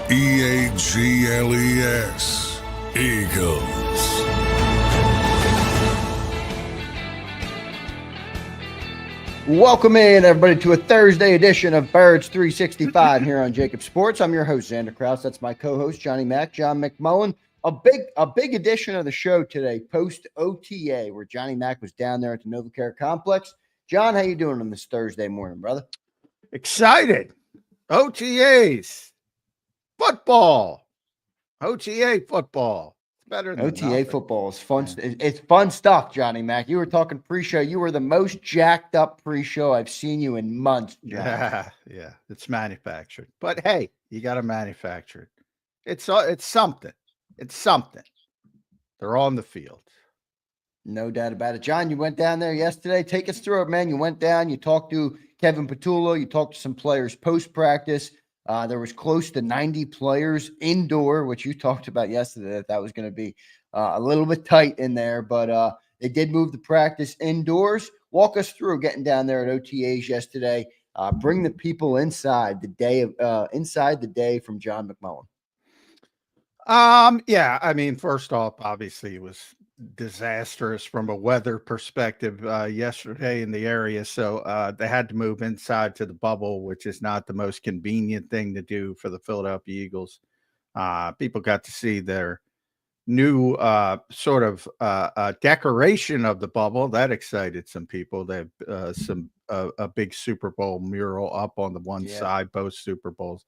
EAGLES, Eagles. Welcome in, everybody, to a Thursday edition of Birds 365 here on JAKIB Sports. I'm your host, Zander Krause. That's my co-host, Johnny Mack, John McMullen. A big edition of the show today, post-OTA, where Johnny Mack was down there at the NovaCare Complex. John, how you doing on this Thursday morning, brother? Excited. OTAs. Football. OTA football. It's better than OTA nothing. football is fun. Yeah. It's fun stuff, Johnny Mack. You were talking pre-show. You were the most jacked up pre-show I've seen you in months, John. Yeah. It's manufactured. But hey, you got to manufacture it. It's something. It's something. They're on the field. No doubt about it. John, you went down there yesterday. Take us through it, man. You went down. You talked to Kevin Patullo. You talked to some players post-practice. There was close to 90 players indoor, which you talked about yesterday, that was going to be a little bit tight in there. But they did move the practice indoors. Walk us through getting down there at OTAs yesterday. Bring the people inside the day from John McMullen. Yeah, I mean, first off, obviously it was disastrous from a weather perspective yesterday in the area. So they had to move inside to the bubble, which is not the most convenient thing to do for the Philadelphia Eagles. People got to see their new sort of decoration of the bubble. That excited some people. They have a big Super Bowl mural up on the one side, both Super Bowls.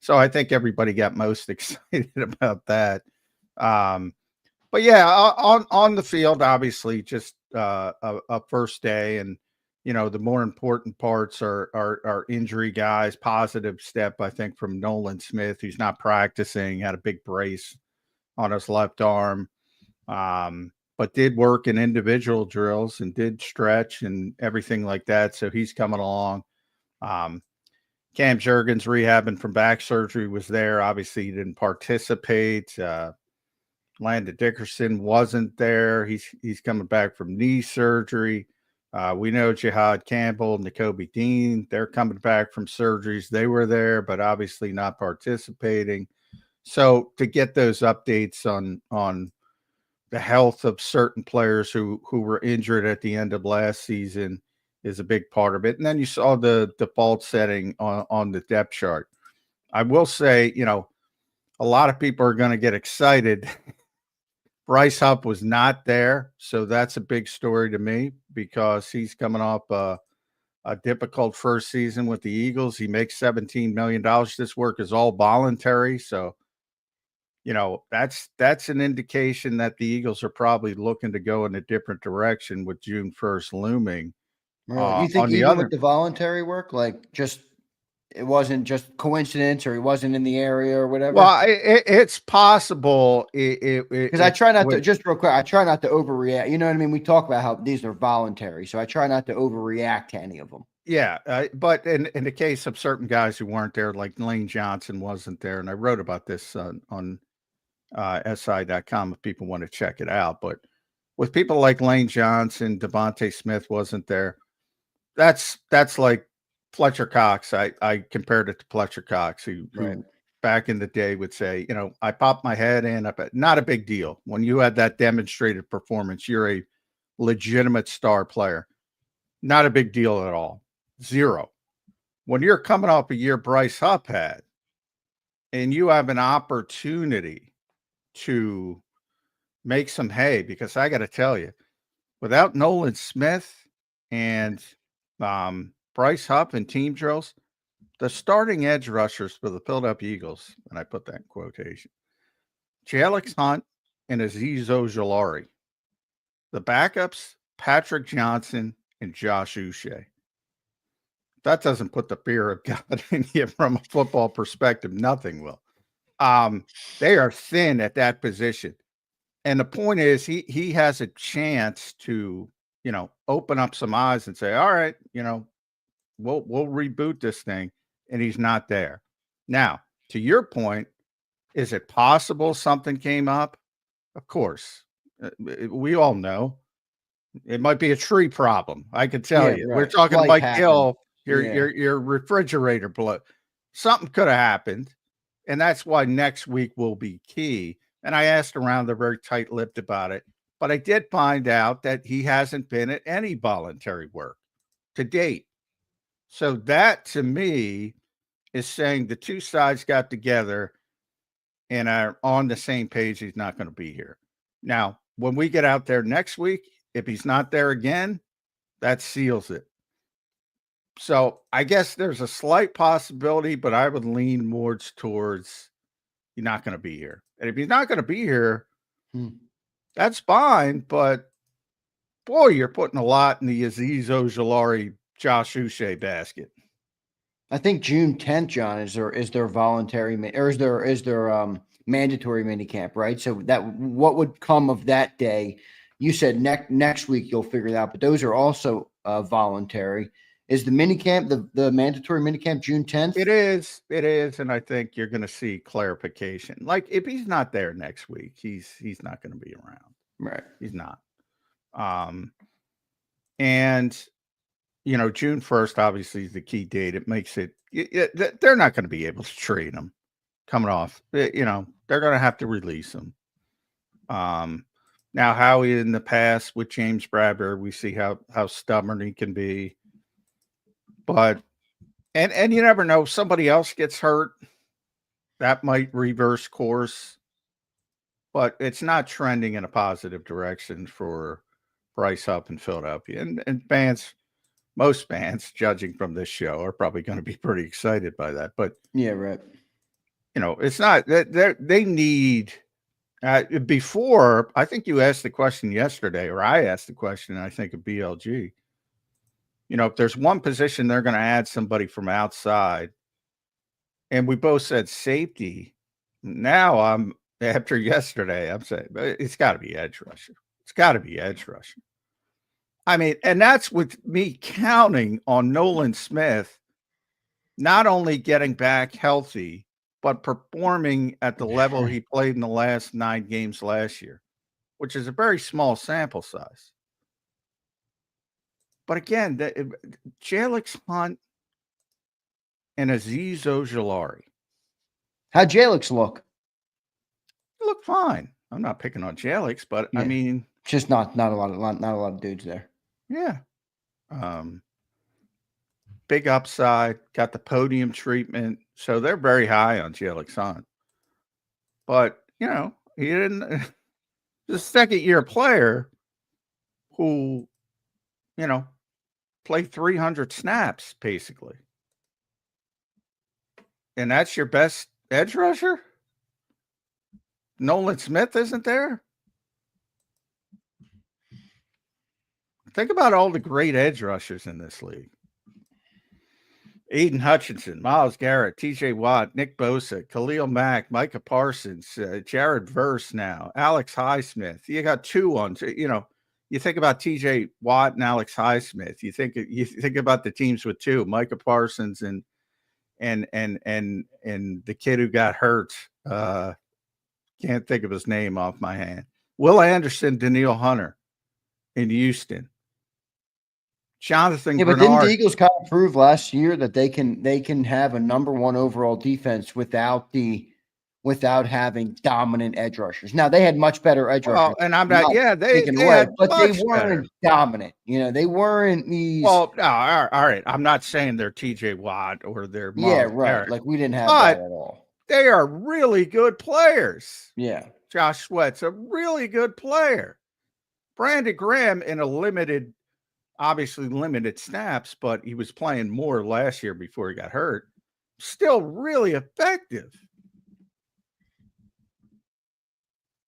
So I think everybody got most excited about that. But yeah, on the field, obviously, just a first day, and the more important parts are injury guys. Positive step, I think, from Nolan Smith, who's not practicing, had a big brace on his left arm, but did work in individual drills and did stretch and everything like that. So he's coming along. Cam Jurgens rehabbing from back surgery was there. Obviously, he didn't participate. Landon Dickerson wasn't there. He's coming back from knee surgery. We know Jihad Campbell, Nakobe Dean, they're coming back from surgeries. They were there, but obviously not participating. So to get those updates on the health of certain players who were injured at the end of last season is a big part of it. And then you saw the default setting on the depth chart. I will say, a lot of people are going to get excited. Bryce Huff was not there, so that's a big story to me because he's coming off a difficult first season with the Eagles. He makes $17 million. This work is all voluntary, so that's an indication that the Eagles are probably looking to go in a different direction with June 1st looming. You think even with the voluntary work, it wasn't just coincidence, or he wasn't in the area or whatever? Well, it's possible. Because I try not to, just real quick, I try not to overreact. You know what I mean? We talk about how these are voluntary, so I try not to overreact to any of them. Yeah, but in the case of certain guys who weren't there, like Lane Johnson wasn't there, and I wrote about this on SI.com if people want to check it out. But with people like Lane Johnson, Devontae Smith wasn't there. That's like Fletcher Cox. I compared it to Fletcher Cox, who back in the day would say, I popped my head in. Not a big deal. When you had that demonstrated performance, you're a legitimate star player. Not a big deal at all. Zero. When you're coming off a year Bryce Huff had, and you have an opportunity to make some hay, because I got to tell you, without Nolan Smith and Bryce Huff and team drills, the starting edge rushers for the Philadelphia Eagles, and I put that in quotation, Alex Hunt and Azeez Ojulari. The backups, Patrick Johnson and Josh Uche. That doesn't put the fear of God in you from a football perspective. Nothing will. They are thin at that position. And the point is, he has a chance to, open up some eyes and say, all right, we'll reboot this thing. And he's not there. Now, to your point, is it possible something came up? Of course. We all know. It might be a tree problem. I can tell you. Right. We're talking Mike Hill, your refrigerator blew. Something could have happened. And that's why next week will be key. And I asked around, they're very tight-lipped about it. But I did find out that he hasn't been at any voluntary work to date. So that, to me, is saying the two sides got together and are on the same page. He's not going to be here. Now, when we get out there next week, if he's not there again, that seals it. So I guess there's a slight possibility, but I would lean more towards he's not going to be here. And if he's not going to be here, that's fine. But boy, you're putting a lot in the Azeez Ojulari, Josh Uche basket. I think June 10th, John, is there voluntary or is there mandatory minicamp, right? So that what would come of that day? You said next week you'll figure it out, but those are also voluntary. Is the minicamp the mandatory minicamp June 10th? It is, and I think you're going to see clarification. Like if he's not there next week, he's not going to be around. Right, he's not. And you know, June 1st obviously is the key date. It makes it they're not going to be able to trade him coming off. You know, they're going to have to release him. Now Howie in the past with James Bradbury, we see how stubborn he can be. But and you never know, somebody else gets hurt, that might reverse course. But it's not trending in a positive direction for Bryce Huff in Philadelphia. And fans, most fans, judging from this show, are probably going to be pretty excited by that. But yeah, right. You know, it's not that they need before. I think you asked the question yesterday, or I asked the question, I think of BLG. You know, if there's one position they're going to add somebody from outside, and we both said safety. Now after yesterday, I'm saying it's got to be edge rusher. It's got to be edge rusher. I mean, and that's with me counting on Nolan Smith not only getting back healthy, but performing at the level he played in the last 9 games last year, which is a very small sample size. But again, Jalix Hunt and Azeez Ojulari. How'd Jalix look? He looked fine. I'm not picking on Jalix, but yeah. I mean, just not a lot of dudes there. Yeah. Big upside, got the podium treatment. So they're very high on Jalix Hunt. But, you know, he didn't the second-year player who, you know, played 300 snaps, basically. And that's your best edge rusher? Nolan Smith isn't there? Think about all the great edge rushers in this league. Aiden Hutchinson, Myles Garrett, TJ Watt, Nick Bosa, Khalil Mack, Micah Parsons, Jared Verse now, Alex Highsmith. You got 2 on, you know, you think about TJ Watt and Alex Highsmith. You think about the teams with 2, Micah Parsons and the kid who got hurt. Can't think of his name off my hand. Will Anderson, Daniil Hunter in Houston. Jonathan Bernard. But didn't the Eagles kind of prove last year that they can have a number 1 overall defense without having dominant edge rushers? Now they had much better edge rushers. And I'm not they weren't dominant. You know, they weren't these. Well, no, all right. I'm not saying they're TJ Watt or they're right. Garrett. Like we didn't have that at all. They are really good players. Yeah, Josh Sweat's a really good player. Brandon Graham in obviously limited snaps, but he was playing more last year before he got hurt. Still really effective.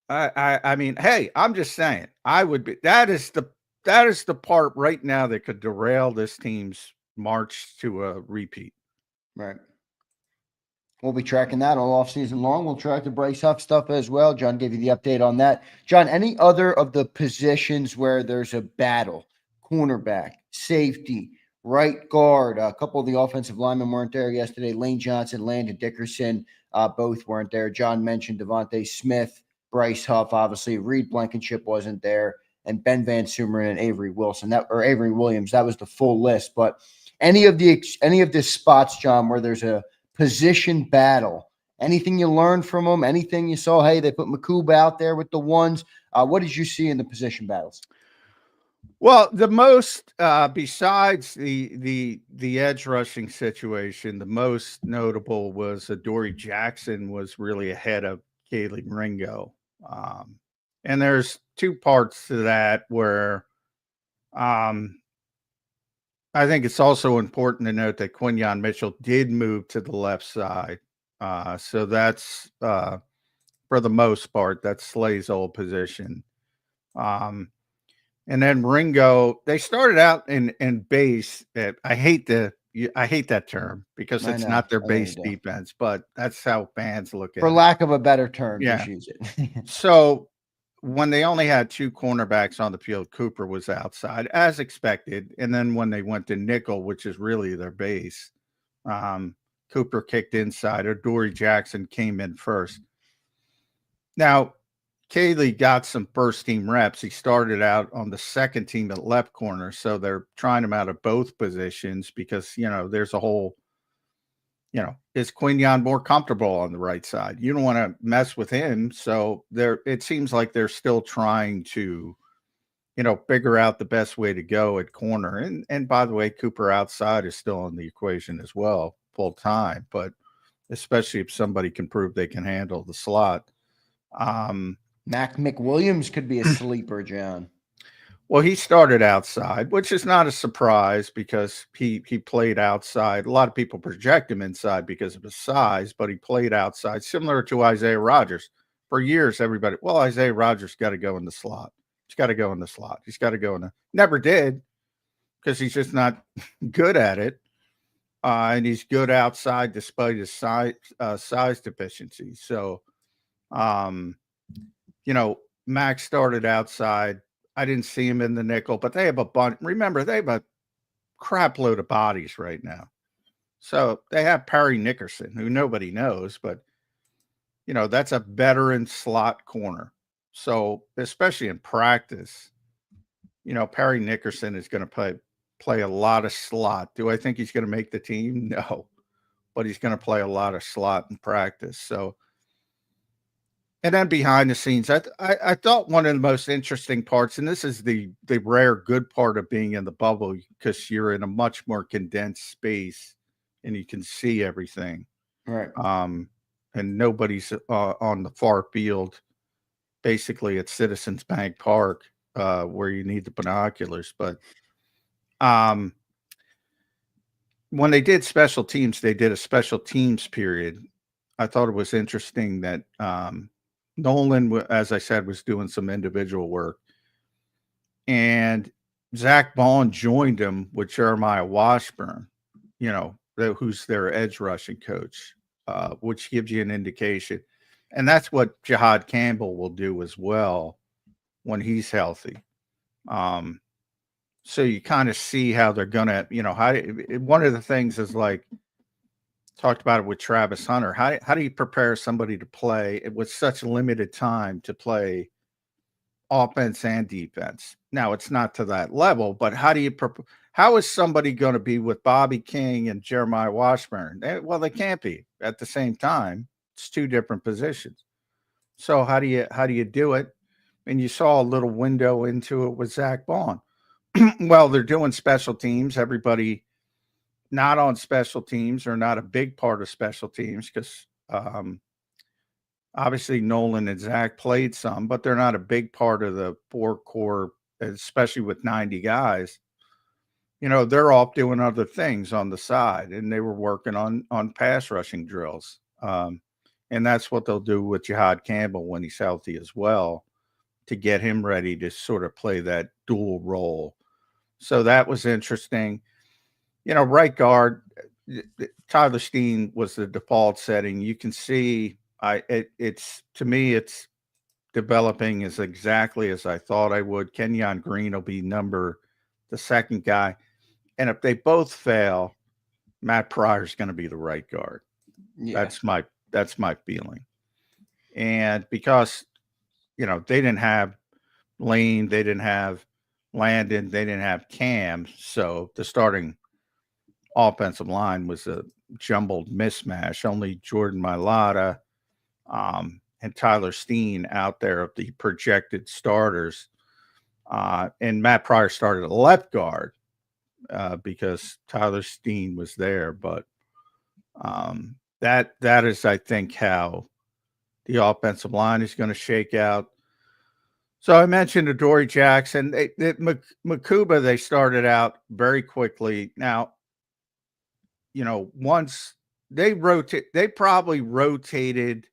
I mean, hey, I'm just saying, that is the part right now that could derail this team's march to a repeat. Right. We'll be tracking that all offseason long. We'll track the Bryce Huff stuff as well. John gave you the update on that. John, any other of the positions where there's a battle? Cornerback, safety, right guard. A couple of the offensive linemen weren't there yesterday. Lane Johnson, Landon Dickerson, both weren't there. John mentioned Devontae Smith, Bryce Huff, obviously. Reed Blankenship wasn't there, and Ben Van Sumeren and Avery Williams. That was the full list. But any of the spots, John, where there's a position battle Anything you learned from them? Anything you saw? Hey, they put Nakobe out there with the ones. What did you see in the position battles? Well, the most besides the edge rushing situation, the most notable was Adoree Jackson was really ahead of Kaylee Ringo. And there's two parts to that where I think it's also important to note that Quinyon Mitchell did move to the left side. So that's for the most part, that's Slay's old position. And then Ringo, they started out in base. I hate that term because it's not their base defense, but that's how fans look at it. For lack of a better term, yeah. Just use it. So when they only had two cornerbacks on the field, Cooper was outside as expected. And then when they went to nickel, which is really their base, Cooper kicked inside. Adoree Jackson came in first. Now, Kaylee got some first team reps. He started out on the second team at left corner. So they're trying him out of both positions because, there's a whole, is Quinyon more comfortable on the right side? You don't want to mess with him. So it seems like they're still trying to, figure out the best way to go at corner. And by the way, Cooper outside is still in the equation as well, full time, but especially if somebody can prove they can handle the slot. McWilliams could be a sleeper, John. Well, he started outside, which is not a surprise because he played outside. A lot of people project him inside because of his size, but he played outside, similar to Isaiah Rodgers. For years, everybody, Isaiah Rodgers got to go in the slot. He's got to go in the slot. He's got to go in the – never did because he's just not good at it. And he's good outside despite his size deficiency. So, Max started outside. I didn't see him in the nickel, but they have a bunch. Remember, they have a crap load of bodies right now. So they have Perry Nickerson, who nobody knows, but, that's a veteran slot corner. So especially in practice, Perry Nickerson is going to play a lot of slot. Do I think he's going to make the team? No, but he's going to play a lot of slot in practice. So, and then behind the scenes, I thought one of the most interesting parts, and this is the rare good part of being in the bubble, because you're in a much more condensed space and you can see everything. Right. And nobody's on the far field, basically at Citizens Bank Park, where you need the binoculars. But when they did special teams, they did a special teams period. I thought it was interesting that Nolan, as I said, was doing some individual work, and Zach Bond joined him with Jeremiah Washburn, who's their edge rushing coach, which gives you an indication. And that's what Jahad Campbell will do as well when he's healthy. So you kind of see how they're going to, one of the things is like, talked about it with Travis Hunter. How do you prepare somebody to play with such limited time to play offense and defense? Now, it's not to that level, but how is somebody going to be with Bobby King and Jeremiah Washburn? They can't be at the same time. It's two different positions. So how do you do it? And you saw a little window into it with Zach Bond. Well, they're doing special teams. Everybody not on special teams or not a big part of special teams because obviously Nolan and Zach played some, but they're not a big part of the four core, especially with 90 guys. They're off doing other things on the side, and they were working on pass rushing drills. And that's what they'll do with Jahad Campbell when he's healthy as well, to get him ready to sort of play that dual role. So that was interesting. Right guard, Tyler Steen was the default setting. You can see it's developing as exactly as I thought I would. Kenyon Green will be the second guy. And if they both fail, Matt Pryor's going to be the right guard. Yeah. That's my feeling. And because, they didn't have Lane, they didn't have Landon, they didn't have Cam. So the starting offensive line was jumbled mismatch. Only Jordan Mailata and Tyler Steen out there of the projected starters. And Matt Pryor started at left guard because Tyler Steen was there. But that is, I think, how the offensive line is going to shake out. So I mentioned Adoree Jackson. Nakobe, they started out very quickly. Now, once they probably rotated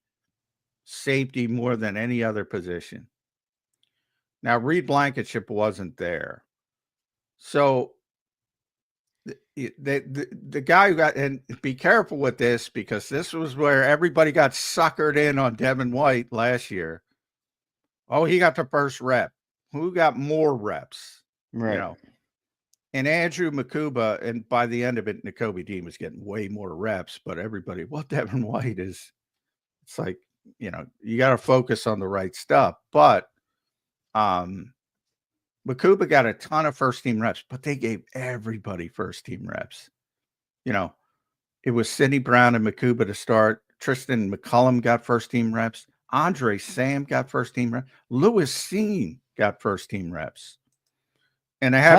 safety more than any other position. Now, Reed Blankenship wasn't there. So the guy who got, and be careful with this, because this was where everybody got suckered in on Devin White last year. Oh, he got the first rep. Who got more reps? Right. And Andrew Nakobe, and by the end of it, Nakobe Dean was getting way more reps, but everybody, well, Devin White is, it's like, you got to focus on the right stuff. But Nakobe got a ton of first team reps, but they gave everybody first team reps. It was Sidney Brown and Nakobe to start. Tristan McCullum got first team reps. Andre Sam got first team reps. Lewis Seen got first team reps. And I had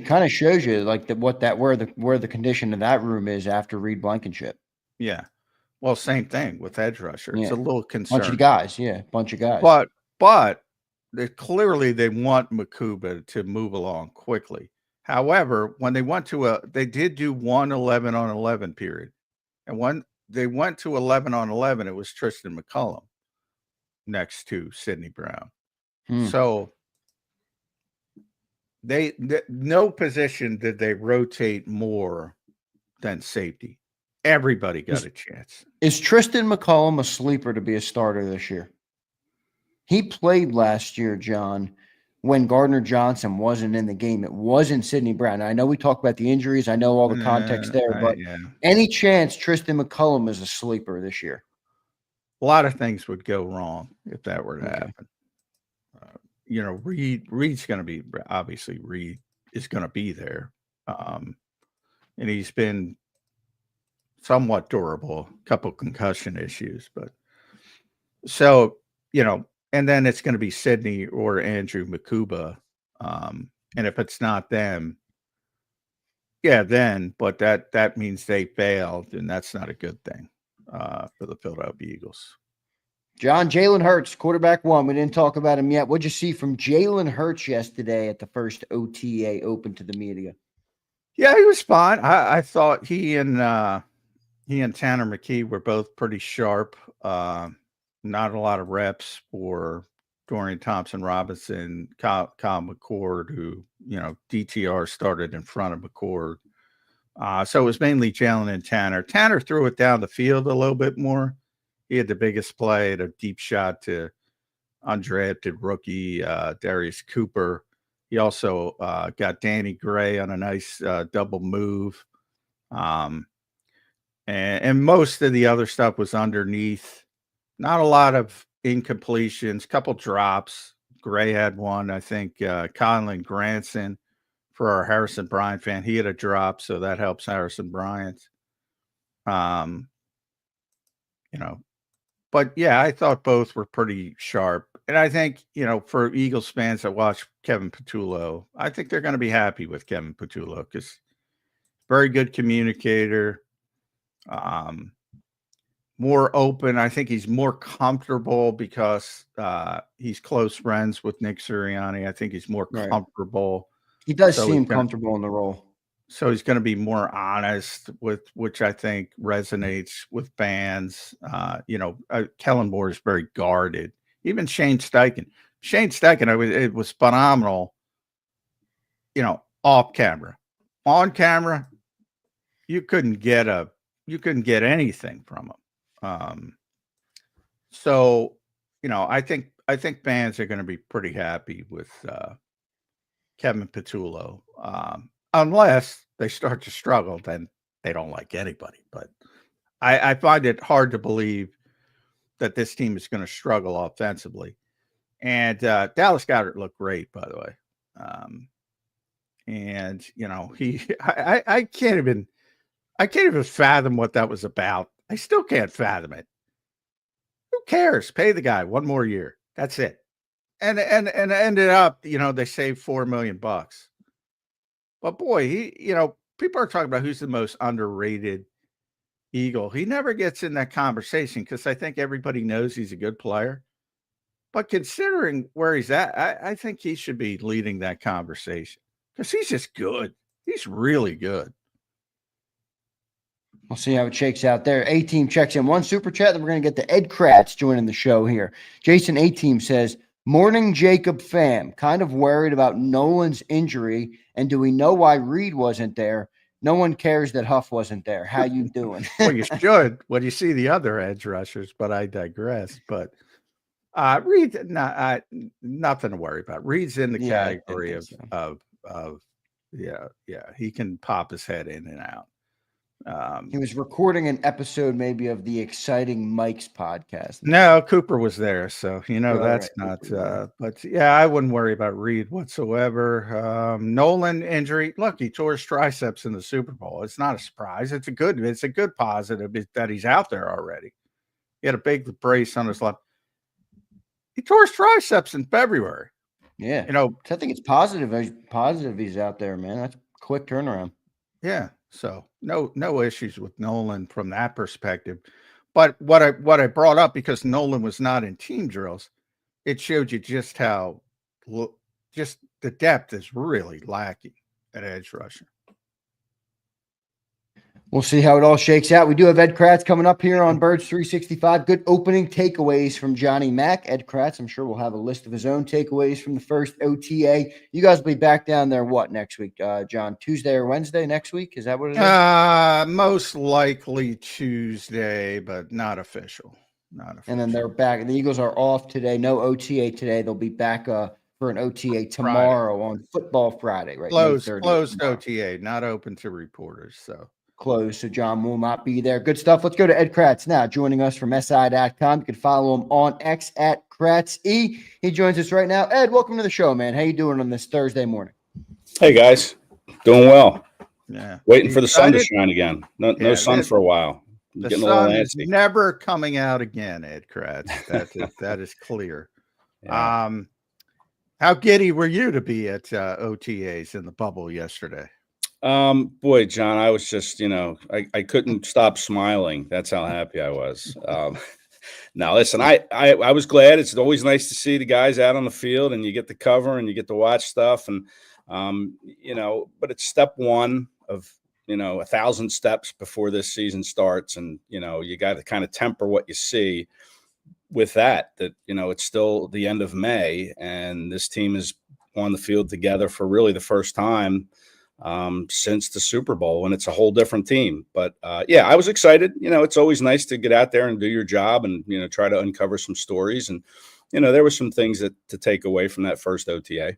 kind of shows you like where the condition of that room is after Reed Blankenship. Yeah. Well, same thing with edge rusher. Yeah. It's a little concerning. Bunch of guys. But clearly they want Nakobe to move along quickly. However, when they did do 1 11 on 11 period. And when they went to 11 on 11, it was Tristan McCullum next to Sidney Brown. So no position did they rotate more than safety. Everybody got a chance. Is Tristan McCullum a sleeper to be a starter this year? He played last year, John, when Gardner Johnson wasn't in the game. It wasn't Sidney Brown. I know we talked about the injuries. I know all the context there, but any chance Tristan McCullum is a sleeper this year? A lot of things would go wrong if that were to happen. Reed's going to be, obviously Reed is going to be there. And he's been somewhat durable, a couple concussion issues, but so, and then it's going to be Sidney or Andrew Nakobe. And if it's not them, but that means they failed, and that's not a good thing for the Philadelphia Eagles. John, Jalen Hurts, quarterback one. We didn't talk about him yet. What'd you see from Jalen Hurts yesterday at the first OTA open to the media? Yeah, he was fine. I thought he and Tanner McKee were both pretty sharp. Not a lot of reps for Dorian Thompson-Robinson, Kyle McCord, who, DTR started in front of McCord. So it was mainly Jalen and Tanner. Tanner threw it down the field a little bit more. He had the biggest play, a deep shot to undrafted rookie Darius Cooper. He also got Danny Gray on a nice double move. And most of the other stuff was underneath. Not a lot of incompletions, couple drops. Gray had one, I think. Colin Granson, for our Harrison Bryant fan, he had a drop, so that helps Harrison Bryant. But yeah, I thought both were pretty sharp. And I think, for Eagles fans that watch Kevin Patullo, I think they're going to be happy with Kevin Patullo because very good communicator, more open. I think he's more comfortable because he's close friends with Nick Sirianni. I think he's more comfortable. He does seem comfortable in the role. So he's going to be more honest, which I think resonates with fans. Kellen Moore is very guarded. Even Shane Steichen. It was phenomenal. Off camera. On camera, you couldn't get anything from him. So I think fans are going to be pretty happy with Kevin Patullo. Unless they start to struggle, then they don't like anybody. But I find it hard to believe that this team is going to struggle offensively. And Dallas Goedert looked great, by the way. I I can't even fathom what that was about. I still can't fathom it. Who cares? Pay the guy one more year. That's it. And ended up, they saved $4 million. But boy, people are talking about who's the most underrated Eagle. He never gets in that conversation because I think everybody knows he's a good player. But considering where he's at, I think he should be leading that conversation because he's just good. He's really good. We'll see how it shakes out there. A-Team checks in one super chat, then we're going to get to Ed Kracz joining the show here. Jason A-Team says, morning, JAKIB fam. Kind of worried about Nolan's injury, and do we know why Reed wasn't there? No one cares that Huff wasn't there. How you doing? Well, you should when you see the other edge rushers, but I digress. But Reed, nothing to worry about. Reed's in the category of he can pop his head in and out. He was recording an episode maybe of the Exciting Mike's podcast. No, Cooper was there, so that's right. not. But yeah, I wouldn't worry about Reed whatsoever. Nolan injury. Look, he tore his triceps in the Super Bowl. It's not a surprise. It's a good positive that he's out there already. He had a big brace on his left. He tore his triceps in February. Yeah, I think it's positive. Positive he's out there, man. That's a quick turnaround. Yeah. So no issues with Nolan from that perspective. But what I brought up, because Nolan was not in team drills, it showed you just how just the depth is really lacking at edge rusher. We'll see how it all shakes out. We do have Ed Kracz coming up here on Birds 365. Good opening takeaways from Johnny Mack. Ed Kracz, I'm sure, will have a list of his own takeaways from the first OTA. You guys will be back down there, next week, John? Tuesday or Wednesday next week? Is that what it is? Most likely Tuesday, but not official. And then they're back. The Eagles are off today. No OTA today. They'll be back for an OTA tomorrow Friday. On Football Friday, right? Closed OTA, not open to reporters, so. Closed, so John will not be there. Good stuff. Let's go to Ed Kracz now, joining us from SI.com. You can follow him on X at KratzE. He joins us right now. Ed, welcome to the show, man. How you doing on this Thursday morning? Hey, guys. Doing well. Yeah. Waiting for the sun to shine again. No sun for a while. The sun is never coming out again, Ed Kracz. That is clear. Yeah. How giddy were you to be at OTAs in the bubble yesterday? Boy, John, I was just, I couldn't stop smiling. That's how happy I was. Now, listen, I was glad. It's always nice to see the guys out on the field and you get to cover and you get to watch stuff. And, but it's step one of, 1,000 steps before this season starts. And, you got to kind of temper what you see with that, it's still the end of May and this team is on the field together for really the first time since the Super Bowl, and it's a whole different team. But I was excited. It's always nice to get out there and do your job and, try to uncover some stories. And, there were some things to take away from that first OTA.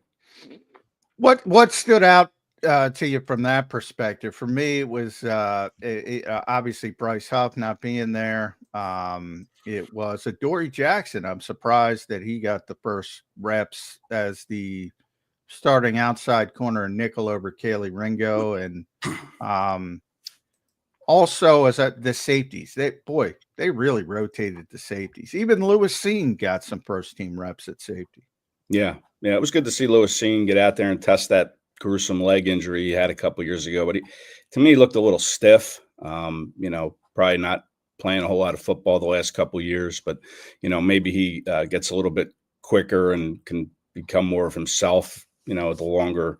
What stood out to you from that perspective? For me, it was obviously Bryce Huff not being there. It was Adoree Jackson. I'm surprised that he got the first reps as the starting outside corner and nickel over Kelee Ringo, and also as the safeties. They really rotated the safeties. Even Lewis Seen got some first team reps at safety. Yeah, it was good to see Lewis Seen get out there and test that gruesome leg injury he had a couple years ago. But to me, he looked a little stiff. Probably not playing a whole lot of football the last couple of years, but maybe he gets a little bit quicker and can become more of himself. The longer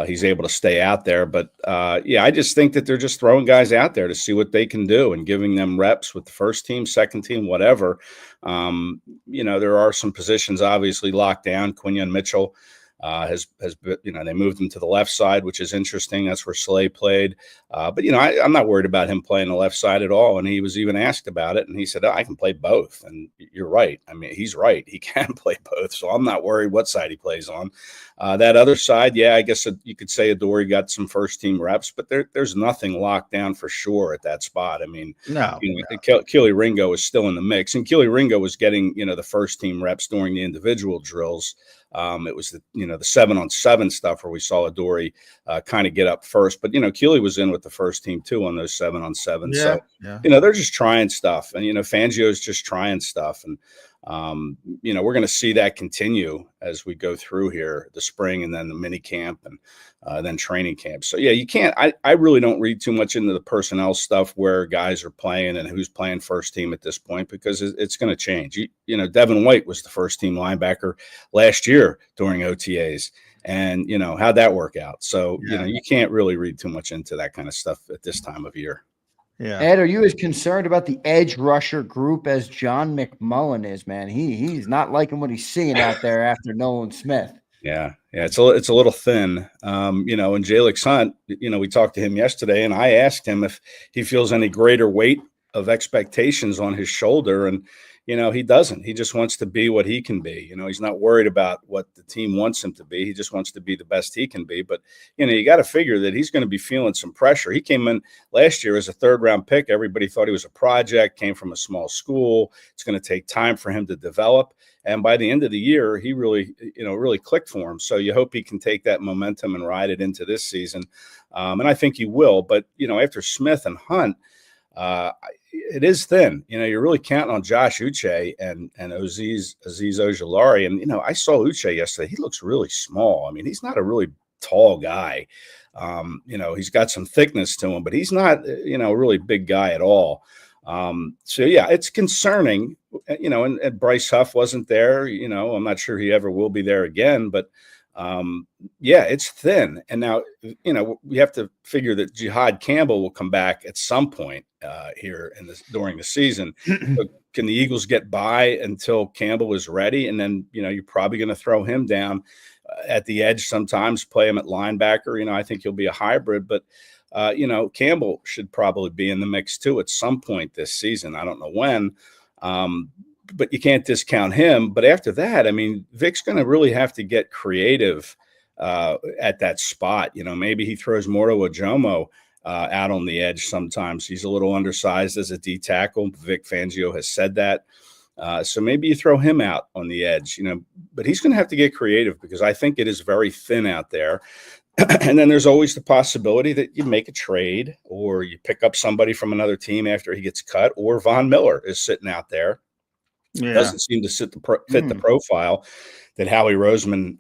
he's able to stay out there. But, I just think that they're just throwing guys out there to see what they can do and giving them reps with the first team, second team, whatever. There are some positions obviously locked down. Quinyon Mitchell has they moved him to the left side, which is interesting. That's where Slay played. But I'm not worried about him playing the left side at all. And he was even asked about it, and he said, I can play both. And you're right. I mean, he's right. He can play both. So I'm not worried what side he plays on. That other side, I guess you could say Adoree got some first team reps, but there's nothing locked down for sure at that spot. I mean, Kelee Ringo is still in the mix, and Kelee Ringo was getting, the first team reps during the individual drills. It was the 7-on-7 stuff where we saw Adoree kind of get up first, but Keeley was in with the first team too on those 7-on-7. Yeah, So yeah. they're just trying stuff, and Fangio's just trying stuff, and we're going to see that continue as we go through here, the spring and then the mini camp and then training camp. So yeah, you can't. I really don't read too much into the personnel stuff where guys are playing and who's playing first team at this point, because it's going to change. Devin White was the first team linebacker last year during OTAs, and how'd that work out? So you can't really read too much into that kind of stuff at this time of year. Yeah. Ed, are you as concerned about the edge rusher group as John McMullen is, man? He's not liking what he's seeing out there after Nolan Smith. Yeah, it's a little thin. And Jalix Hunt, we talked to him yesterday, and I asked him if he feels any greater weight of expectations on his shoulder, and he doesn't. He just wants to be what he can be. He's not worried about what the team wants him to be. He just wants to be the best he can be. But, you got to figure that he's going to be feeling some pressure. He came in last year as a third-round pick. Everybody thought he was a project, came from a small school. It's going to take time for him to develop. And by the end of the year, he really clicked for him. So you hope he can take that momentum and ride it into this season. And I think he will. But, after Smith and Hunt, it is thin. You're really counting on Josh Uche and Aziz Ojulari. And, I saw Uche yesterday. He looks really small. I mean, he's not a really tall guy. He's got some thickness to him, but he's not, a really big guy at all. So, yeah, it's concerning, and Bryce Huff wasn't there. I'm not sure he ever will be there again. But, yeah, it's thin. And now, we have to figure that Jihad Campbell will come back at some point here during the season. So can the Eagles get by until Campbell is ready? And then, you're probably going to throw him down at the edge sometimes, play him at linebacker. I think he'll be a hybrid, but Campbell should probably be in the mix too at some point this season. I don't know when, but you can't discount him. But after that, I mean, Vic's going to really have to get creative at that spot. Maybe he throws Morto Ojomo out on the edge sometimes. He's a little undersized as a D tackle. Vic Fangio has said that. So maybe you throw him out on the edge, but he's going to have to get creative because I think it is very thin out there. And then there's always the possibility that you make a trade or you pick up somebody from another team after he gets cut, or Von Miller is sitting out there. Yeah. Doesn't seem to fit the profile that Howie Roseman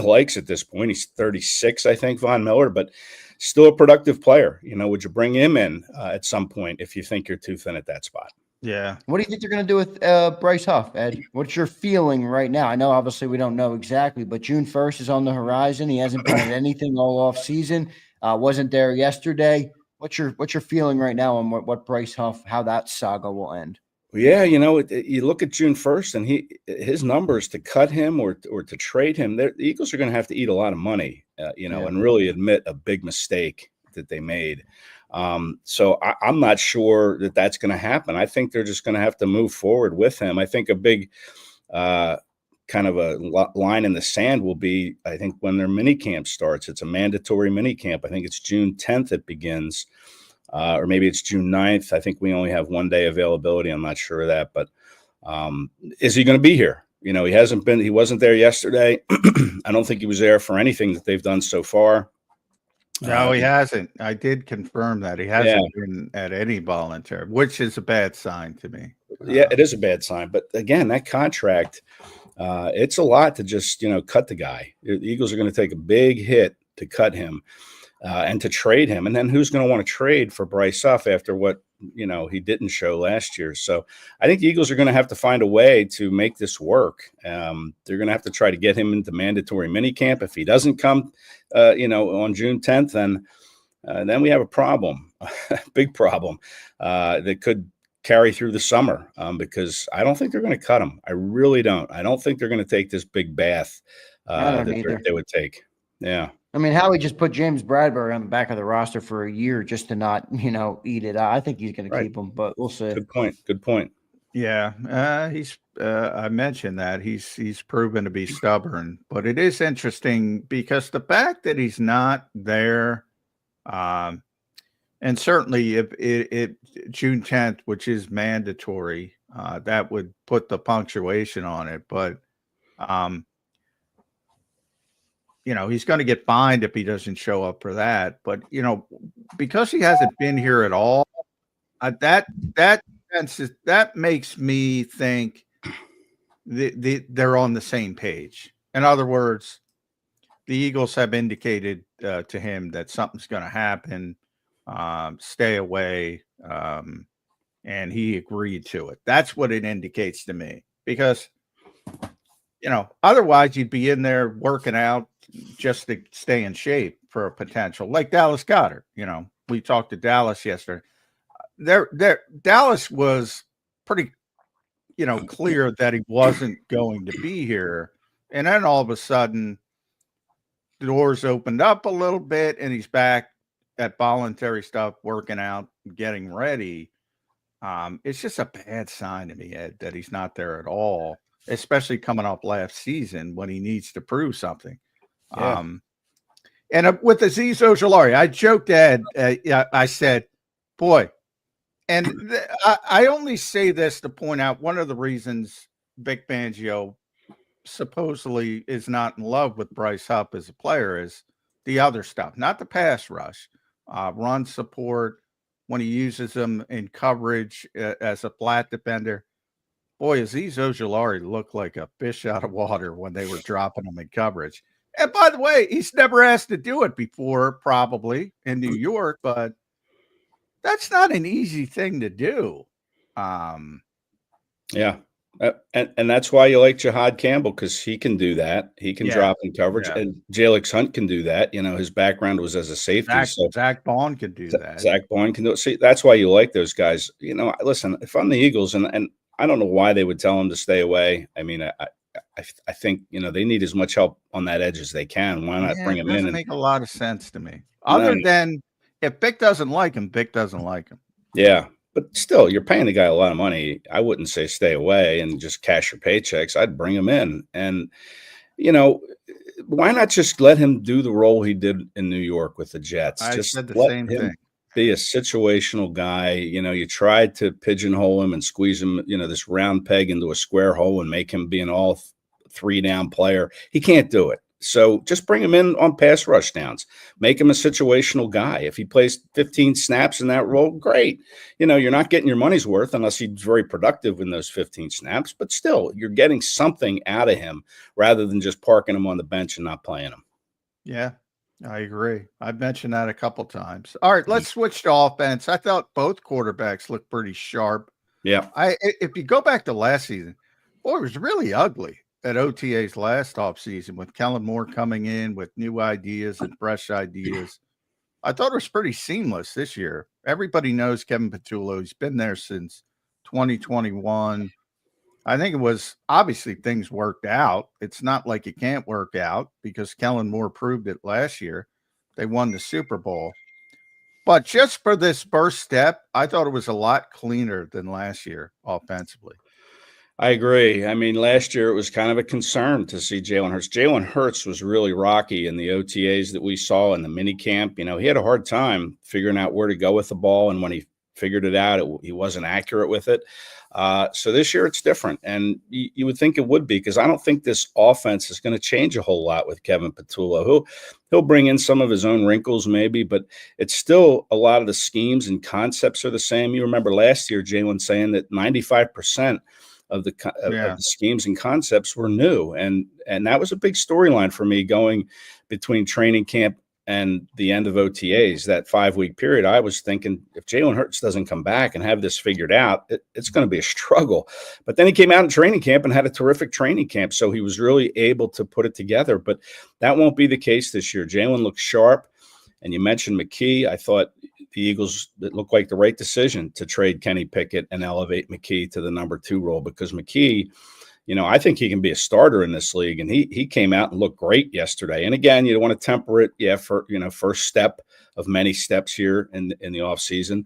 likes at this point. He's 36, I think, Von Miller, but still a productive player. Would you bring him in at some point if you think you're too thin at that spot? Yeah. What do you think they're going to do with Bryce Huff, Ed? What's your feeling right now? I know obviously we don't know exactly, but June 1st is on the horizon. He hasn't been at anything all off season. Wasn't there yesterday. What's your feeling right now on what Bryce Huff, how that saga will end? Yeah, you look at June 1st and his numbers to cut him or to trade him, the Eagles are going to have to eat a lot of money, and really admit a big mistake that they made. So I'm not sure that that's going to happen. I think they're just going to have to move forward with him. I think a big kind of a line in the sand will be, I think, when their mini camp starts. It's a mandatory mini camp. I think it's June 10th it begins. Or maybe it's June 9th. I think we only have 1 day availability. I'm not sure of that, but is he going to be here? He wasn't there yesterday. I don't think he was there for anything that they've done so far. No, he hasn't. I did confirm that he hasn't been at any volunteer, which is a bad sign to me. Yeah, it is a bad sign. But again, that contract, it's a lot to just, cut the guy. The Eagles are going to take a big hit to cut him. And to trade him. And then who's going to want to trade for Bryce Huff after what, he didn't show last year. So I think the Eagles are going to have to find a way to make this work. They're going to have to try to get him into mandatory minicamp. If he doesn't come, on June 10th, then we have a problem, big problem that could carry through the summer because I don't think they're going to cut him. I really don't. I don't think they're going to take this big bath that they would take. Yeah. I mean, Howie just put James Bradbury on the back of the roster for a year just to not, eat it out. I think he's going to keep him, but we'll see. Good point. Yeah, I mentioned that he's proven to be stubborn, but it is interesting because the fact that he's not there, and certainly if it June 10th, which is mandatory, that would put the punctuation on it, but he's going to get fined if he doesn't show up for that. But, because he hasn't been here at all, that makes me think they're on the same page. In other words, the Eagles have indicated to him that something's going to happen, stay away, and he agreed to it. That's what it indicates to me, because otherwise you'd be in there working out just to stay in shape for a potential, like Dallas Goedert. We talked to Dallas yesterday. Dallas was pretty, clear that he wasn't going to be here. And then all of a sudden the doors opened up a little bit and he's back at voluntary stuff, working out, getting ready. It's just a bad sign to me, Ed, that he's not there at all, especially coming off last season when he needs to prove something. Yeah. And with Azeez Ojulari, I joked, Ed, I said, boy, and I only say this to point out one of the reasons Vic Fangio supposedly is not in love with Bryce Huff as a player is the other stuff, not the pass rush, run support, when he uses them in coverage as a flat defender. Boy, Azeez Ojulari looked like a fish out of water when they were dropping him in coverage. And by the way, he's never asked to do it before, probably in New York, but that's not an easy thing to do. Yeah. And that's why you like Jahad Campbell, because he can do that. He can drop in coverage. Yeah. And Jalix Hunt can do that. His background was as a safety. Zach Bond can do that. Zach Bond can do it. See, that's why you like those guys. Listen, if I'm the Eagles, and I don't know why they would tell him to stay away. I mean, I think, they need as much help on that edge as they can. Why not bring him in? It doesn't make a lot of sense to me. Other than if Vic doesn't like him, Vic doesn't like him. Yeah. But still, you're paying the guy a lot of money. I wouldn't say stay away and just cash your paychecks. I'd bring him in. And, why not just let him do the role he did in New York with the Jets? I just said the let same him thing. Be a situational guy. You tried to pigeonhole him and squeeze him, this round peg into a square hole and make him be an all three down player. He can't do it. So just bring him in on pass rush downs. Make him a situational guy. If he plays 15 snaps in that role, great. You're not getting your money's worth unless he's very productive in those 15 snaps. But still, you're getting something out of him rather than just parking him on the bench and not playing him. Yeah, I agree. I've mentioned that a couple times. All right, let's switch to offense. I thought both quarterbacks looked pretty sharp. Yeah. If you go back to last season, boy, it was really ugly at OTA's last offseason with Kellen Moore coming in with new ideas and fresh ideas. I thought it was pretty seamless this year. Everybody knows Kevin Patullo. He's been there since 2021. I think it was obviously things worked out. It's not like it can't work out because Kellen Moore proved it last year. They won the Super Bowl. But just for this first step, I thought it was a lot cleaner than last year offensively. I agree. I mean, last year it was kind of a concern to see Jalen Hurts. Jalen Hurts was really rocky in the OTAs that we saw in the mini camp. He had a hard time figuring out where to go with the ball. And when he figured it out, he wasn't accurate with it. So this year it's different. And you would think it would be, because I don't think this offense is going to change a whole lot with Kevin Patullo. He'll bring in some of his own wrinkles maybe, but it's still a lot of the schemes and concepts are the same. You remember last year, Jalen saying that 95% of the schemes and concepts were new. And that was a big storyline for me going between training camp and the end of OTAs, that 5-week period. I was thinking, if Jalen Hurts doesn't come back and have this figured out, it's going to be a struggle. But then he came out in training camp and had a terrific training camp. So he was really able to put it together. But that won't be the case this year. Jalen looks sharp. And you mentioned McKee. I thought the Eagles, it looked like the right decision to trade Kenny Pickett and elevate McKee to the number 2 role, because McKee, I think he can be a starter in this league. And he came out and looked great yesterday. And again, you don't want to temper it. Yeah. For, first step of many steps here in the offseason,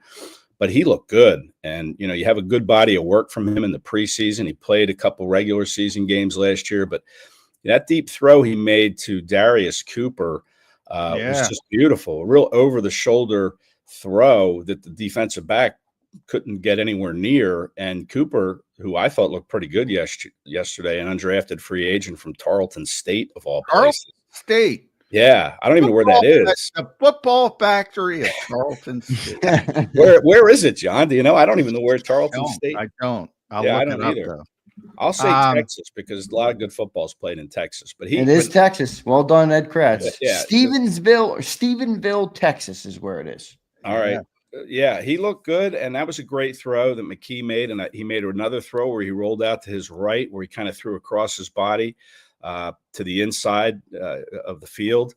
but he looked good. And, you have a good body of work from him in the preseason. He played a couple regular season games last year, but that deep throw he made to Darius Cooper was just beautiful. A real over-the-shoulder throw that the defensive back couldn't get anywhere near. And Cooper, who I thought looked pretty good yesterday, an undrafted free agent from Tarleton State, of all places. State. Yeah, I don't even know where that is. The football factory of Charlton State. Where is it, John? Do you know? I don't even know where Charlton State. I don't. I'll Yeah, I look don't it up either. though. I'll say Texas because a lot of good football is played in Texas. But it is Texas. Well done, Ed Kracz. Yeah, Stephenville, Texas is where it is. All right. Yeah, he looked good, and that was a great throw that McKee made, and he made another throw where he rolled out to his right, where he kind of threw across his body to the inside of the field,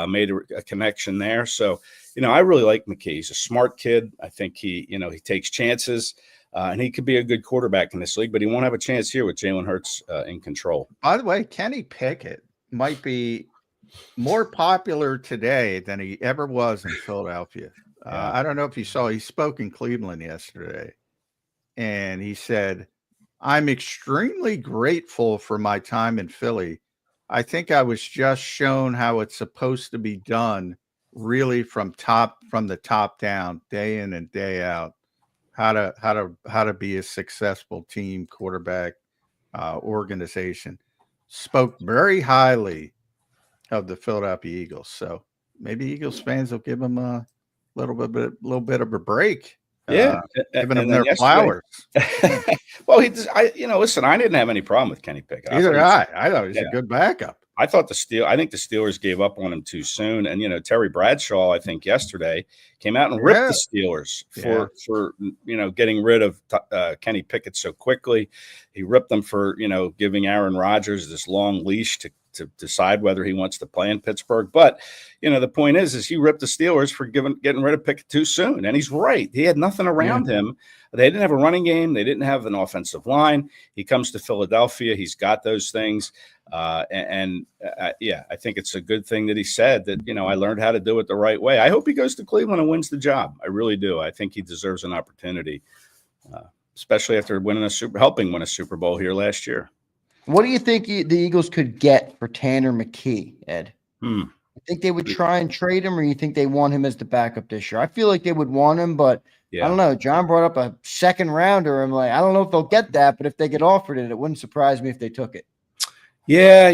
made a connection there. So, I really like McKee. He's a smart kid. I think he takes chances, and he could be a good quarterback in this league, but he won't have a chance here with Jalen Hurts in control. By the way, Kenny Pickett might be more popular today than he ever was in Philadelphia. I don't know if you saw, he spoke in Cleveland yesterday, and he said, "I'm extremely grateful for my time in Philly. I think I was just shown how it's supposed to be done, really from the top down, day in and day out, how to be a successful team, quarterback, organization." Spoke very highly of the Philadelphia Eagles. So maybe Eagles fans will give him a little bit of a break. Yeah, giving them their flowers. Well, listen, I didn't have any problem with Kenny Pickett. I thought he was a good backup. I think the Steelers gave up on him too soon. And, Terry Bradshaw, I think yesterday came out and ripped the Steelers for getting rid of Kenny Pickett so quickly. He ripped them for, giving Aaron Rodgers this long leash to decide whether he wants to play in Pittsburgh. But, the point is he ripped the Steelers for getting rid of Pickett too soon. And he's right. He had nothing around him. They didn't have a running game. They didn't have an offensive line. He comes to Philadelphia. He's got those things. I think it's a good thing that he said that, I learned how to do it the right way. I hope he goes to Cleveland and wins the job. I really do. I think he deserves an opportunity, especially after helping win a Super Bowl here last year. What do you think the Eagles could get for Tanner McKee, Ed? You think they would try and trade him, or you think they want him as the backup this year? I feel like they would want him, but I don't know. John brought up a second rounder. I'm like, I don't know if they'll get that, but if they get offered it, it wouldn't surprise me if they took it. Yeah,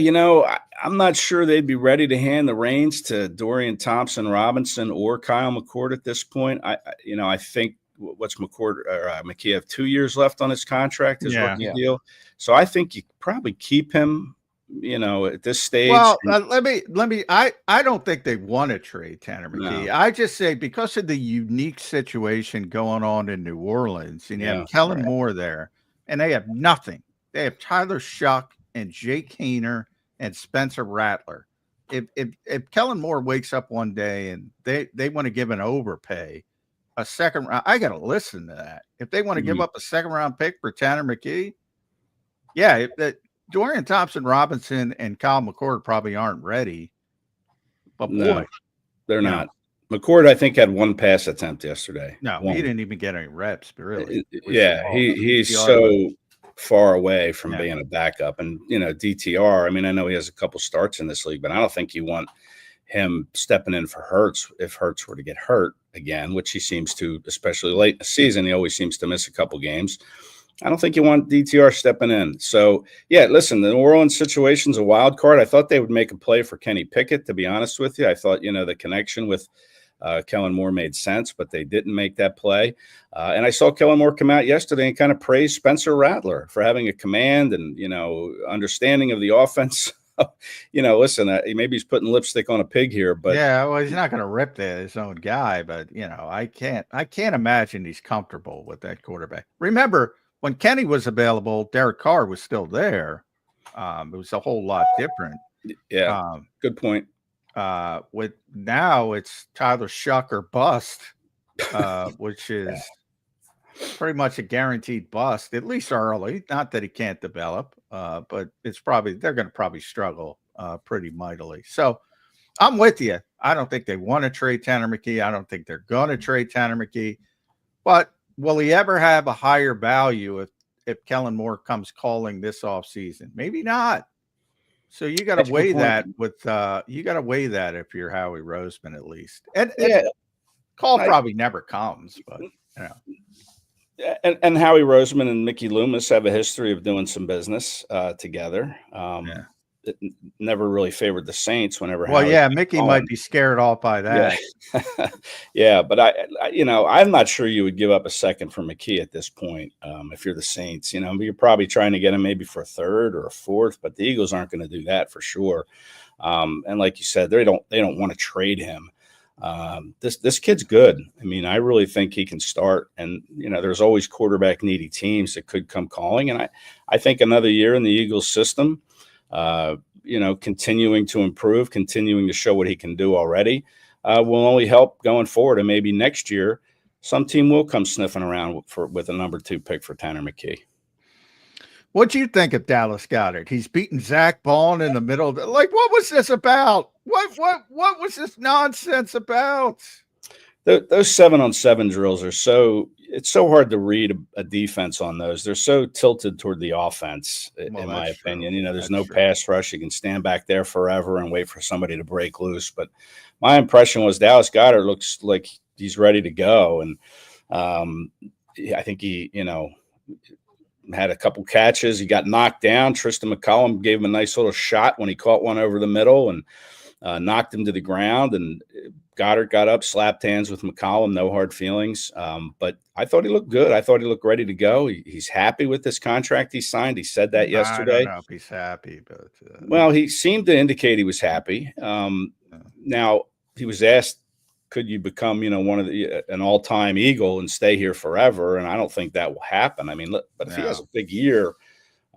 I'm not sure they'd be ready to hand the reins to Dorian Thompson-Robinson or Kyle McCord at this point. I think what's McKee have 2 years left on his contract, his rookie deal. So I think you probably keep him, at this stage. Well, I don't think they want to trade Tanner McKee. I just say because of the unique situation going on in New Orleans, and you have Kellen Moore there, and they have nothing. They have Tyler Shuck and Jake Hayner and Spencer Rattler. If Kellen Moore wakes up one day and they want to give an overpay, a second round, I got to listen to that. If they want to give up a second round pick for Tanner McKee, Dorian Thompson-Robinson and Kyle McCord probably aren't ready. But boy, they're not. McCord, I think, had one pass attempt yesterday. No, he didn't even get any reps, really. He's so far away from being a backup. And, DTR, I know he has a couple starts in this league, but I don't think you want him stepping in for Hurts if Hurts were to get hurt again, which he seems to, especially late in the season. He always seems to miss a couple games. I don't think you want DTR stepping in. So, listen, the New Orleans situation's a wild card. I thought they would make a play for Kenny Pickett, to be honest with you. I thought, the connection with Kellen Moore made sense, but they didn't make that play. And I saw Kellen Moore come out yesterday and kind of praise Spencer Rattler for having a command and, understanding of the offense. Listen, maybe he's putting lipstick on a pig here, but he's not going to rip his own guy, but I can't imagine he's comfortable with that quarterback. Remember, when Kenny was available, Derek Carr was still there. It was a whole lot different. Yeah, good point. With now it's Tyler Shuck or bust, which is pretty much a guaranteed bust, at least early. Not that he can't develop, but they're going to probably struggle pretty mightily. So I'm with you. I don't think they want to trade Tanner McKee. I don't think they're going to trade Tanner McKee. But will he ever have a higher value if Kellen Moore comes calling this offseason? Maybe not. So you got to weigh that if you're Howie Roseman, at least. And call probably never comes, but And Howie Roseman and Mickey Loomis have a history of doing some business together. never really favored the Saints whenever. Well, Howie yeah, Mickey might be scared off by that. Yeah, yeah, but I'm not sure you would give up a second for McKee at this point. If you're the Saints, you're probably trying to get him maybe for a third or a fourth, but the Eagles aren't going to do that for sure. And like you said, they don't want to trade him. This kid's good. I mean, I really think he can start, and there's always quarterback needy teams that could come calling, and I think another year in the Eagles system, continuing to improve, continuing to show what he can do already, will only help going forward. And maybe next year, some team will come sniffing around with a number 2 pick for Tanner McKee. What do you think of Dallas Goedert? He's beating Zach Bond in the middle of it. Like, what was this about? What was this nonsense about? Those 7-on-7 drills it's so hard to read a defense on those. They're so tilted toward the offense, in my opinion. There's no pass rush. You can stand back there forever and wait for somebody to break loose. But my impression was Dallas Goedert looks like he's ready to go. And I think he, had a couple catches. He got knocked down. Tristan McCollum gave him a nice little shot when he caught one over the middle and knocked him to the ground. And Goedert got up, slapped hands with McCollum, no hard feelings. But I thought he looked good. I thought he looked ready to go. He's happy with this contract he signed. He said that yesterday. I don't know if he's happy, but well, he seemed to indicate he was happy. Now he was asked, could you become, one of an all-time Eagle and stay here forever? And I don't think that will happen. I mean, look, but if he has a big year,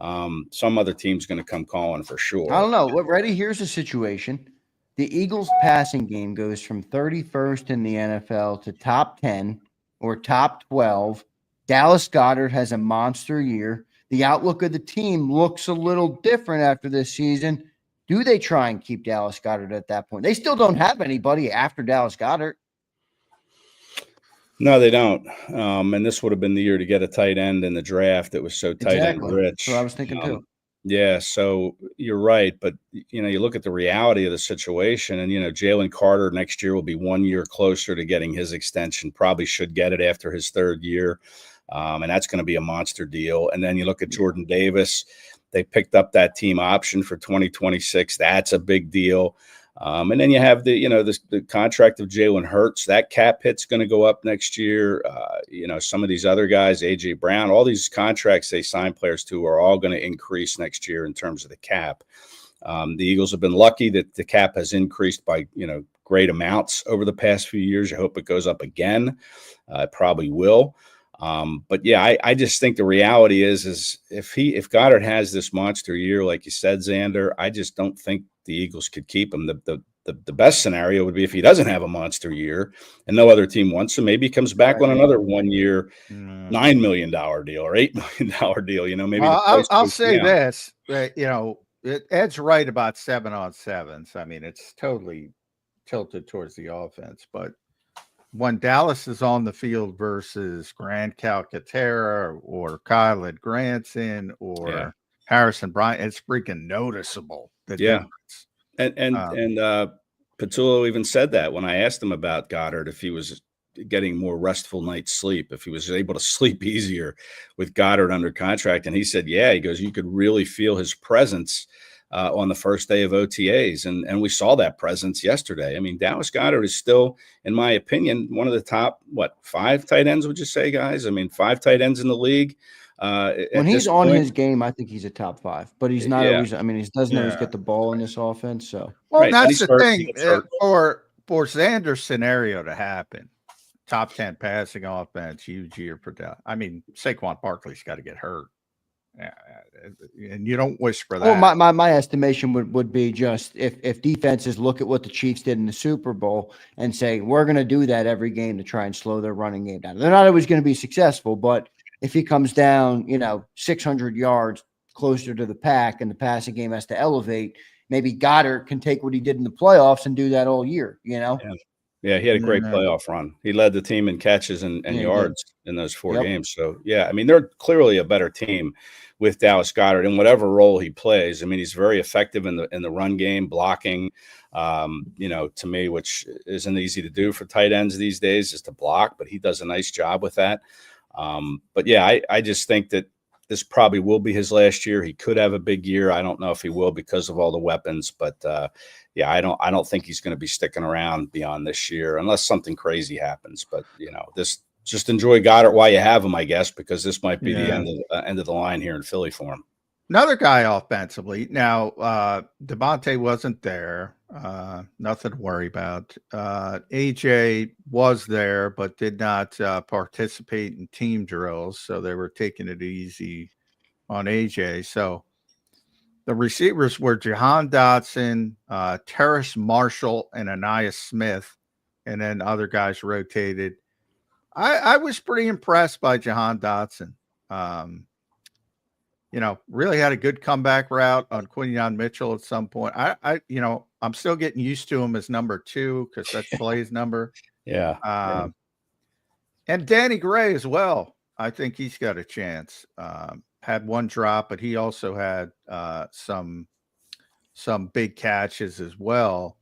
some other team's going to come calling for sure. I don't know. Ready? Here's the situation. The Eagles passing game goes from 31st in the NFL to top 10 or top 12. Dallas Goedert has a monster year. The outlook of the team looks a little different after this season. Do they try and keep Dallas Goedert at that point? They still don't have anybody after Dallas Goedert. No, they don't. And this would have been the year to get a tight end in the draft. It was so tight end rich. That's what I was thinking too. Yeah, so you're right. But, you look at the reality of the situation, and, Jalen Carter next year will be 1 year closer to getting his extension, probably should get it after his third year. And that's going to be a monster deal. And then you look at Jordan Davis. They picked up that team option for 2026. That's a big deal. And then you have the contract of Jalen Hurts. That cap hit's going to go up next year. Some of these other guys, A.J. Brown, all these contracts they sign players to are all going to increase next year in terms of the cap. The Eagles have been lucky that the cap has increased by, great amounts over the past few years. I hope it goes up again. It probably will. But yeah, I just think the reality is if Goedert has this monster year, like you said, Zander, I just don't think the Eagles could keep him. The best scenario would be if he doesn't have a monster year and no other team wants him. Maybe he comes back on another 1 year, $9 million deal or $8 million deal. Maybe I'll say this, Ed's right about 7-on-7s. I mean, it's totally tilted towards the offense, but when Dallas is on the field versus Grant Calcaterra or Kyle Granson or Harrison Bryant, it's freaking noticeable. Difference. And Patullo even said that when I asked him about Goedert, if he was getting more restful night's sleep, if he was able to sleep easier with Goedert under contract. And he said, yeah, he goes, you could really feel his presence on the first day of OTAs. And we saw that presence yesterday. I mean, Dallas Goedert is still, in my opinion, one of the top, 5 tight ends, would you say, guys? I mean, 5 tight ends in the league. When he's on his game, I think he's a top 5, but he's not always. I mean, he doesn't always get the ball in this offense. So, well, that's the thing for Zander's scenario to happen. Top 10 passing offense, huge year for Dallas. I mean, Saquon Barkley's got to get hurt. And you don't wish for that. Well, my estimation would be just if defenses look at what the Chiefs did in the Super Bowl and say, we're going to do that every game to try and slow their running game down. They're not always going to be successful, but if he comes down, 600 yards closer to the pack and the passing game has to elevate, maybe Goedert can take what he did in the playoffs and do that all year, Yeah, he had a great playoff run. He led the team in catches and yards in those 4 games. So, yeah, I mean, they're clearly a better team with Dallas Goedert in whatever role he plays. I mean, he's very effective in the run game, blocking, to me, which isn't easy to do for tight ends these days, is to block, but he does a nice job with that. But, yeah, I just think that this probably will be his last year. He could have a big year. I don't know if he will because of all the weapons, but yeah, I don't think he's going to be sticking around beyond this year unless something crazy happens. But just enjoy Goedert while you have him, I guess, because this might be the end of the line here in Philly for him. Another guy offensively. Now, Devontae wasn't there. Nothing to worry about. AJ was there, but did not participate in team drills. So they were taking it easy on AJ. So the receivers were Jahan Dotson, Terrace Marshall, and Anais Smith. And then other guys rotated. I was pretty impressed by Jahan Dotson. Really had a good comeback route on Quinyon Mitchell at some point. I'm still getting used to him as number 2 because that's Slay's number. Yeah. And Danny Gray as well. I think he's got a chance. Had one drop, but he also had some big catches as well.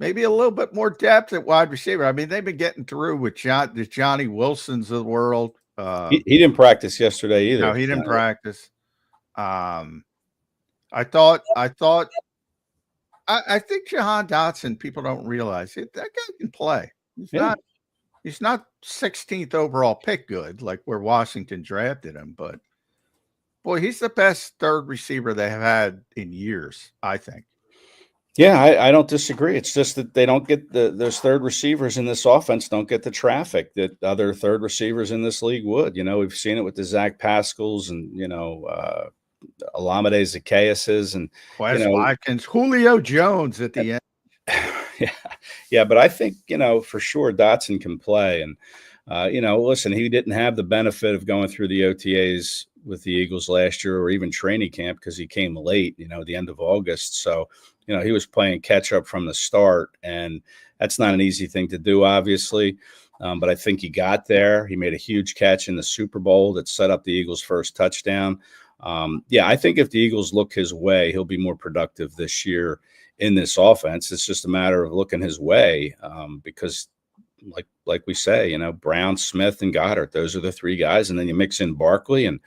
Maybe a little bit more depth at wide receiver. I mean, they've been getting through with the Johnny Wilsons of the world. He didn't practice yesterday either. No, he didn't practice. I think Jahan Dotson, people don't realize it. That guy can play. He's not 16th overall pick good, like where Washington drafted him, but boy, he's the best third receiver they have had in years, I think. Yeah, I don't disagree. It's just that they don't get those third receivers in this offense don't get the traffic that other third receivers in this league would. We've seen it with the Zach Pascals and, Olamide Zacchaeuses and Wes Watkins, Julio Jones at the end. Yeah. But I think, for sure Dotson can play. And, listen, he didn't have the benefit of going through the OTAs with the Eagles last year or even training camp because he came late, the end of August. So, he was playing catch up from the start, and that's not an easy thing to do, obviously. But I think he got there. He made a huge catch in the Super Bowl that set up the Eagles' first touchdown. I think if the Eagles look his way, he'll be more productive this year in this offense. It's just a matter of looking his way because like we say, Brown, Smith, and Goedert, those are the 3 guys. And then you mix in Barkley and,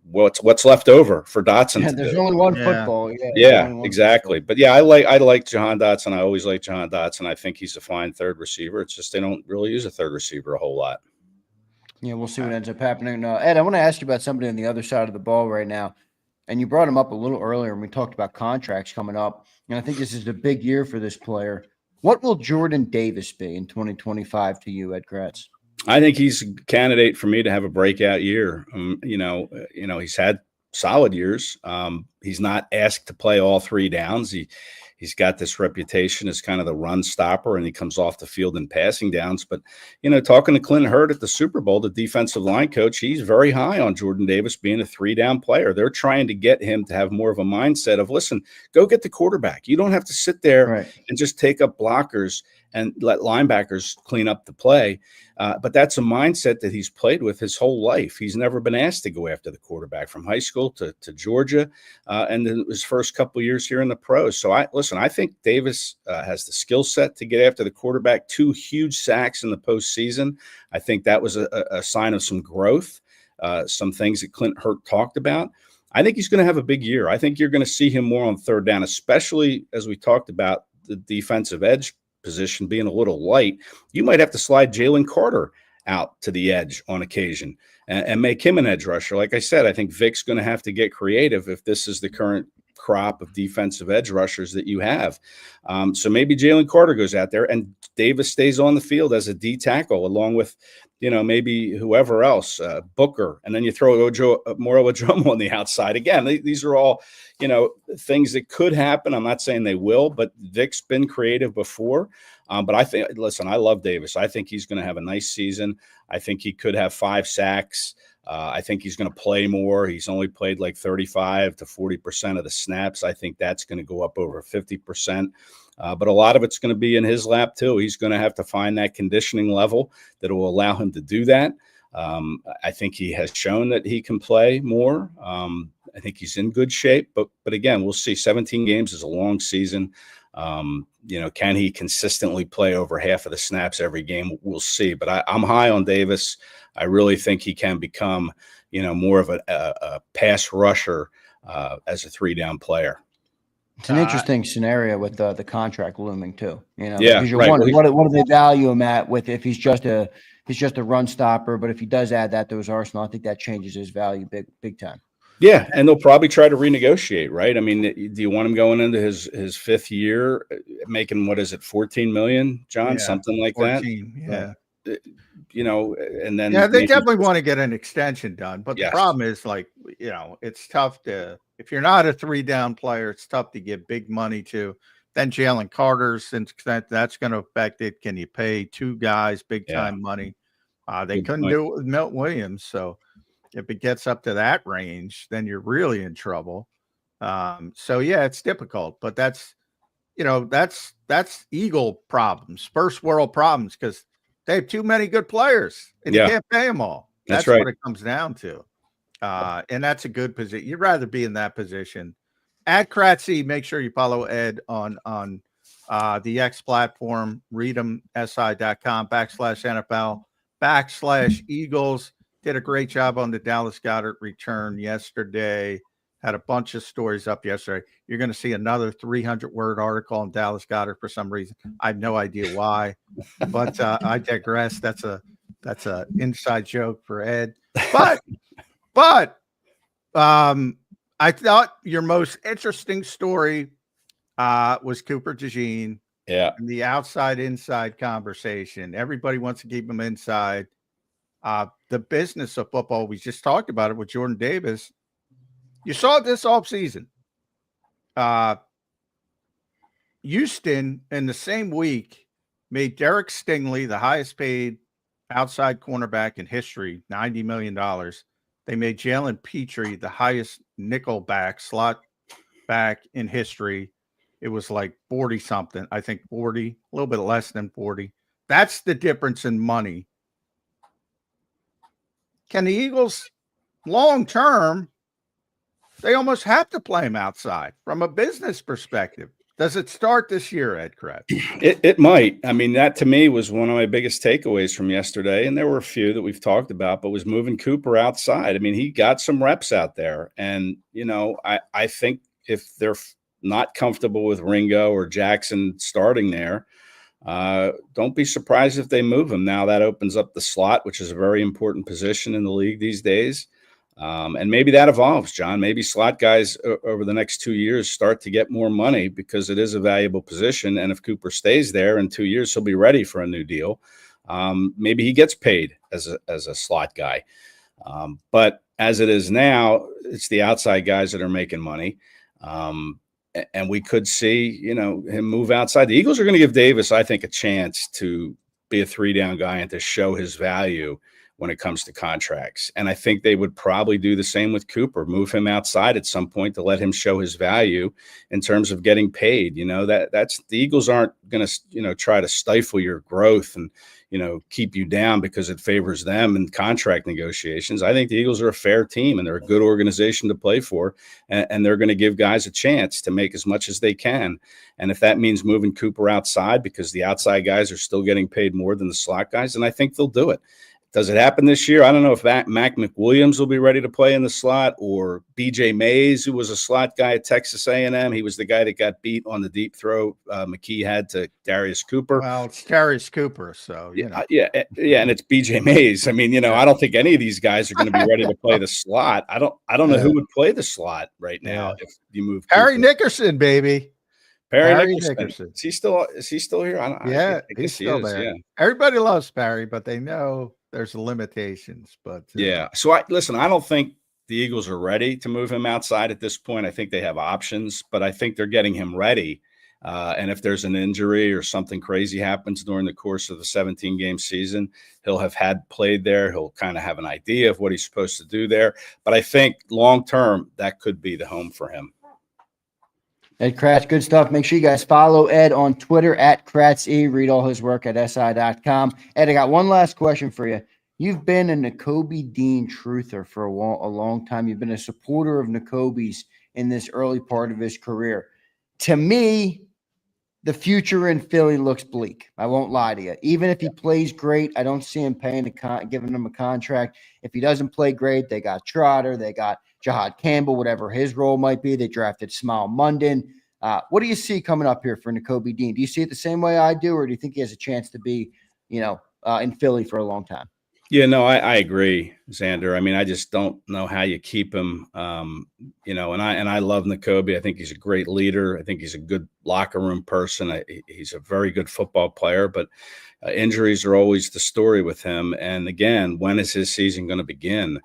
what's left over for Dotson. Yeah, there's only one football. Exactly. But I like Jahan Dotson. I always like Jahan Dotson. I think he's a fine third receiver. It's just they don't really use a third receiver a whole lot. Yeah, we'll see what ends up happening. Ed, I want to ask you about somebody on the other side of the ball right now. And you brought him up a little earlier when we talked about contracts coming up. And I think this is a big year for this player. What will Jordan Davis be in 2025 to you, Ed Kracz? I think he's a candidate for me to have a breakout year. He's had solid years. He's not asked to play all 3 downs. He's got this reputation as kind of the run stopper, and he comes off the field in passing downs. But, talking to Clint Hurd at the Super Bowl, the defensive line coach, he's very high on Jordan Davis being a 3-down player. They're trying to get him to have more of a mindset of, listen, go get the quarterback. You don't have to sit there and just take up blockers and let linebackers clean up the play. But that's a mindset that he's played with his whole life. He's never been asked to go after the quarterback from high school to Georgia and then his first couple of years here in the pros. So I think Davis has the skill set to get after the quarterback. 2 huge sacks in the postseason. I think that was a sign of some growth, some things that Clint Hurd talked about. I think he's going to have a big year. I think you're going to see him more on third down, especially as we talked about the defensive edge position being a little light. You might have to slide Jalen Carter out to the edge on occasion and make him an edge rusher. Like I said, I think Vic's going to have to get creative if this is the current crop of defensive edge rushers that you have. So maybe Jalen Carter goes out there and Davis stays on the field as a D tackle along with, maybe whoever else, Booker, and then you throw Moro Adromo on the outside. Again, these are all, things that could happen. I'm not saying they will, but Vic's been creative before. But I love Davis. I think he's going to have a nice season. I think he could have 5 sacks. I think he's going to play more. He's only played like 35 to 40% of the snaps. I think that's going to go up over 50%. But a lot of it's going to be in his lap too. He's going to have to find that conditioning level that will allow him to do that. I think he has shown that he can play more. I think he's in good shape, but again, we'll see. 17 games is a long season. can he consistently play over half of the snaps every game? We'll see. But I'm high on Davis. I really think he can become, more of a pass rusher as a 3-down player. It's an interesting scenario with the contract looming too. Yeah, because you're right. wondering what do they value him at with if he's just a run stopper, but if he does add that to his arsenal, I think that changes his value big time. Yeah, and they'll probably try to renegotiate, right? I mean, do you want him going into his fifth year, making $14 million, John? Yeah, something like 14, that. Yeah. And then they definitely want to get an extension done, but Yes. the problem is, it's tough if you're not a 3-down player, it's tough to give big money to. Then Jalen Carter, since that's going to affect it. Can you pay 2 guys big time money? They Good couldn't point. do it with Milton Williams, so if it gets up to that range, then you're really in trouble. So yeah, it's difficult, but that's Eagle problems, first world problems, because they have too many good players and you can't pay them all. That's right. what it comes down to. And that's a good position. You'd rather be in that position. Ed Kracz, make sure you follow Ed on the X platform, reademsi.com/NFL/Eagles. Did a great job on the Dallas Goedert return yesterday. Had a bunch of stories up yesterday. You're going to see another 300-word article on Dallas Goedert for some reason. I have no idea why, but I digress. That's a inside joke for Ed. But I thought your most interesting story was Cooper DeJean. Yeah. And the outside-inside conversation. Everybody wants to keep him inside. The business of football, we just talked about it with Jordan Davis. You saw it this offseason. Houston, in the same week, made Derek Stingley the highest paid outside cornerback in history, $90 million. They made Jalen Petrie the highest nickel slot back in history. It was like 40-something. I think 40, a little bit less than 40. That's the difference in money. Can the Eagles, long term, they almost have to play him outside from a business perspective? Does it start this year, Ed Kracz? It might. I mean, that to me was one of my biggest takeaways from yesterday, and there were a few that we've talked about, but was moving Cooper outside. I mean, he got some reps out there, and I think if they're not comfortable with Ringo or Jackson starting there, don't be surprised if they move him. Now that opens up the slot, which is a very important position in the league these days. And maybe that evolves, John. Maybe slot guys over the next 2 years start to get more money because it is a valuable position. And if Cooper stays there in 2 years, he'll be ready for a new deal. Maybe he gets paid as a slot guy. But as it is now, it's the outside guys that are making money. And we could see, him move outside. The Eagles are going to give Davis, I think, a chance to be a 3-down guy and to show his value when it comes to contracts. And I think they would probably do the same with Cooper, move him outside at some point to let him show his value in terms of getting paid. That's the Eagles aren't going to, try to stifle your growth and, keep you down because it favors them in contract negotiations. I think the Eagles are a fair team and they're a good organization to play for. And they're going to give guys a chance to make as much as they can. And if that means moving Cooper outside because the outside guys are still getting paid more than the slot guys, then I think they'll do it. Does it happen this year? I don't know if Mac McWilliams will be ready to play in the slot, or BJ Mays, who was a slot guy at Texas A&M. He was the guy that got beat on the deep throw McKee had to Darius Cooper. Well, it's Darius Cooper, so yeah, and it's BJ Mays. I mean, I don't think any of these guys are going to be ready to play the slot. I don't know who would play the slot right now if you move Harry Cooper. Nickerson, baby. Harry Nickerson. Is he still here? I he's still there. Yeah. Everybody loves Perry, but they know there's limitations. But yeah. So I don't think the Eagles are ready to move him outside at this point. I think they have options, but I think they're getting him ready. And if there's an injury or something crazy happens during the course of the 17-game season, he'll have played there. He'll kind of have an idea of what he's supposed to do there. But I think long-term, that could be the home for him. Ed Kracz, good stuff. Make sure you guys follow Ed on Twitter at KratzE. Read all his work at si.com. Ed, I got one last question for you. You've been a Nakobe Dean truther for a long time. You've been a supporter of Nakobe's in this early part of his career. To me, the future in Philly looks bleak. I won't lie to you. Even if he plays great, I don't see him giving him a contract. If he doesn't play great, they got Trotter, they got Jahad Campbell, whatever his role might be. They drafted Smile Munden. What do you see coming up here for Nakobe Dean? Do you see it the same way I do, or do you think he has a chance to be, in Philly for a long time? Yeah, no, I agree, Zander. I mean, I just don't know how you keep him. And I love Nakobe. I think he's a great leader. I think he's a good locker room person. He's a very good football player, but injuries are always the story with him. And again, when is his season going to begin?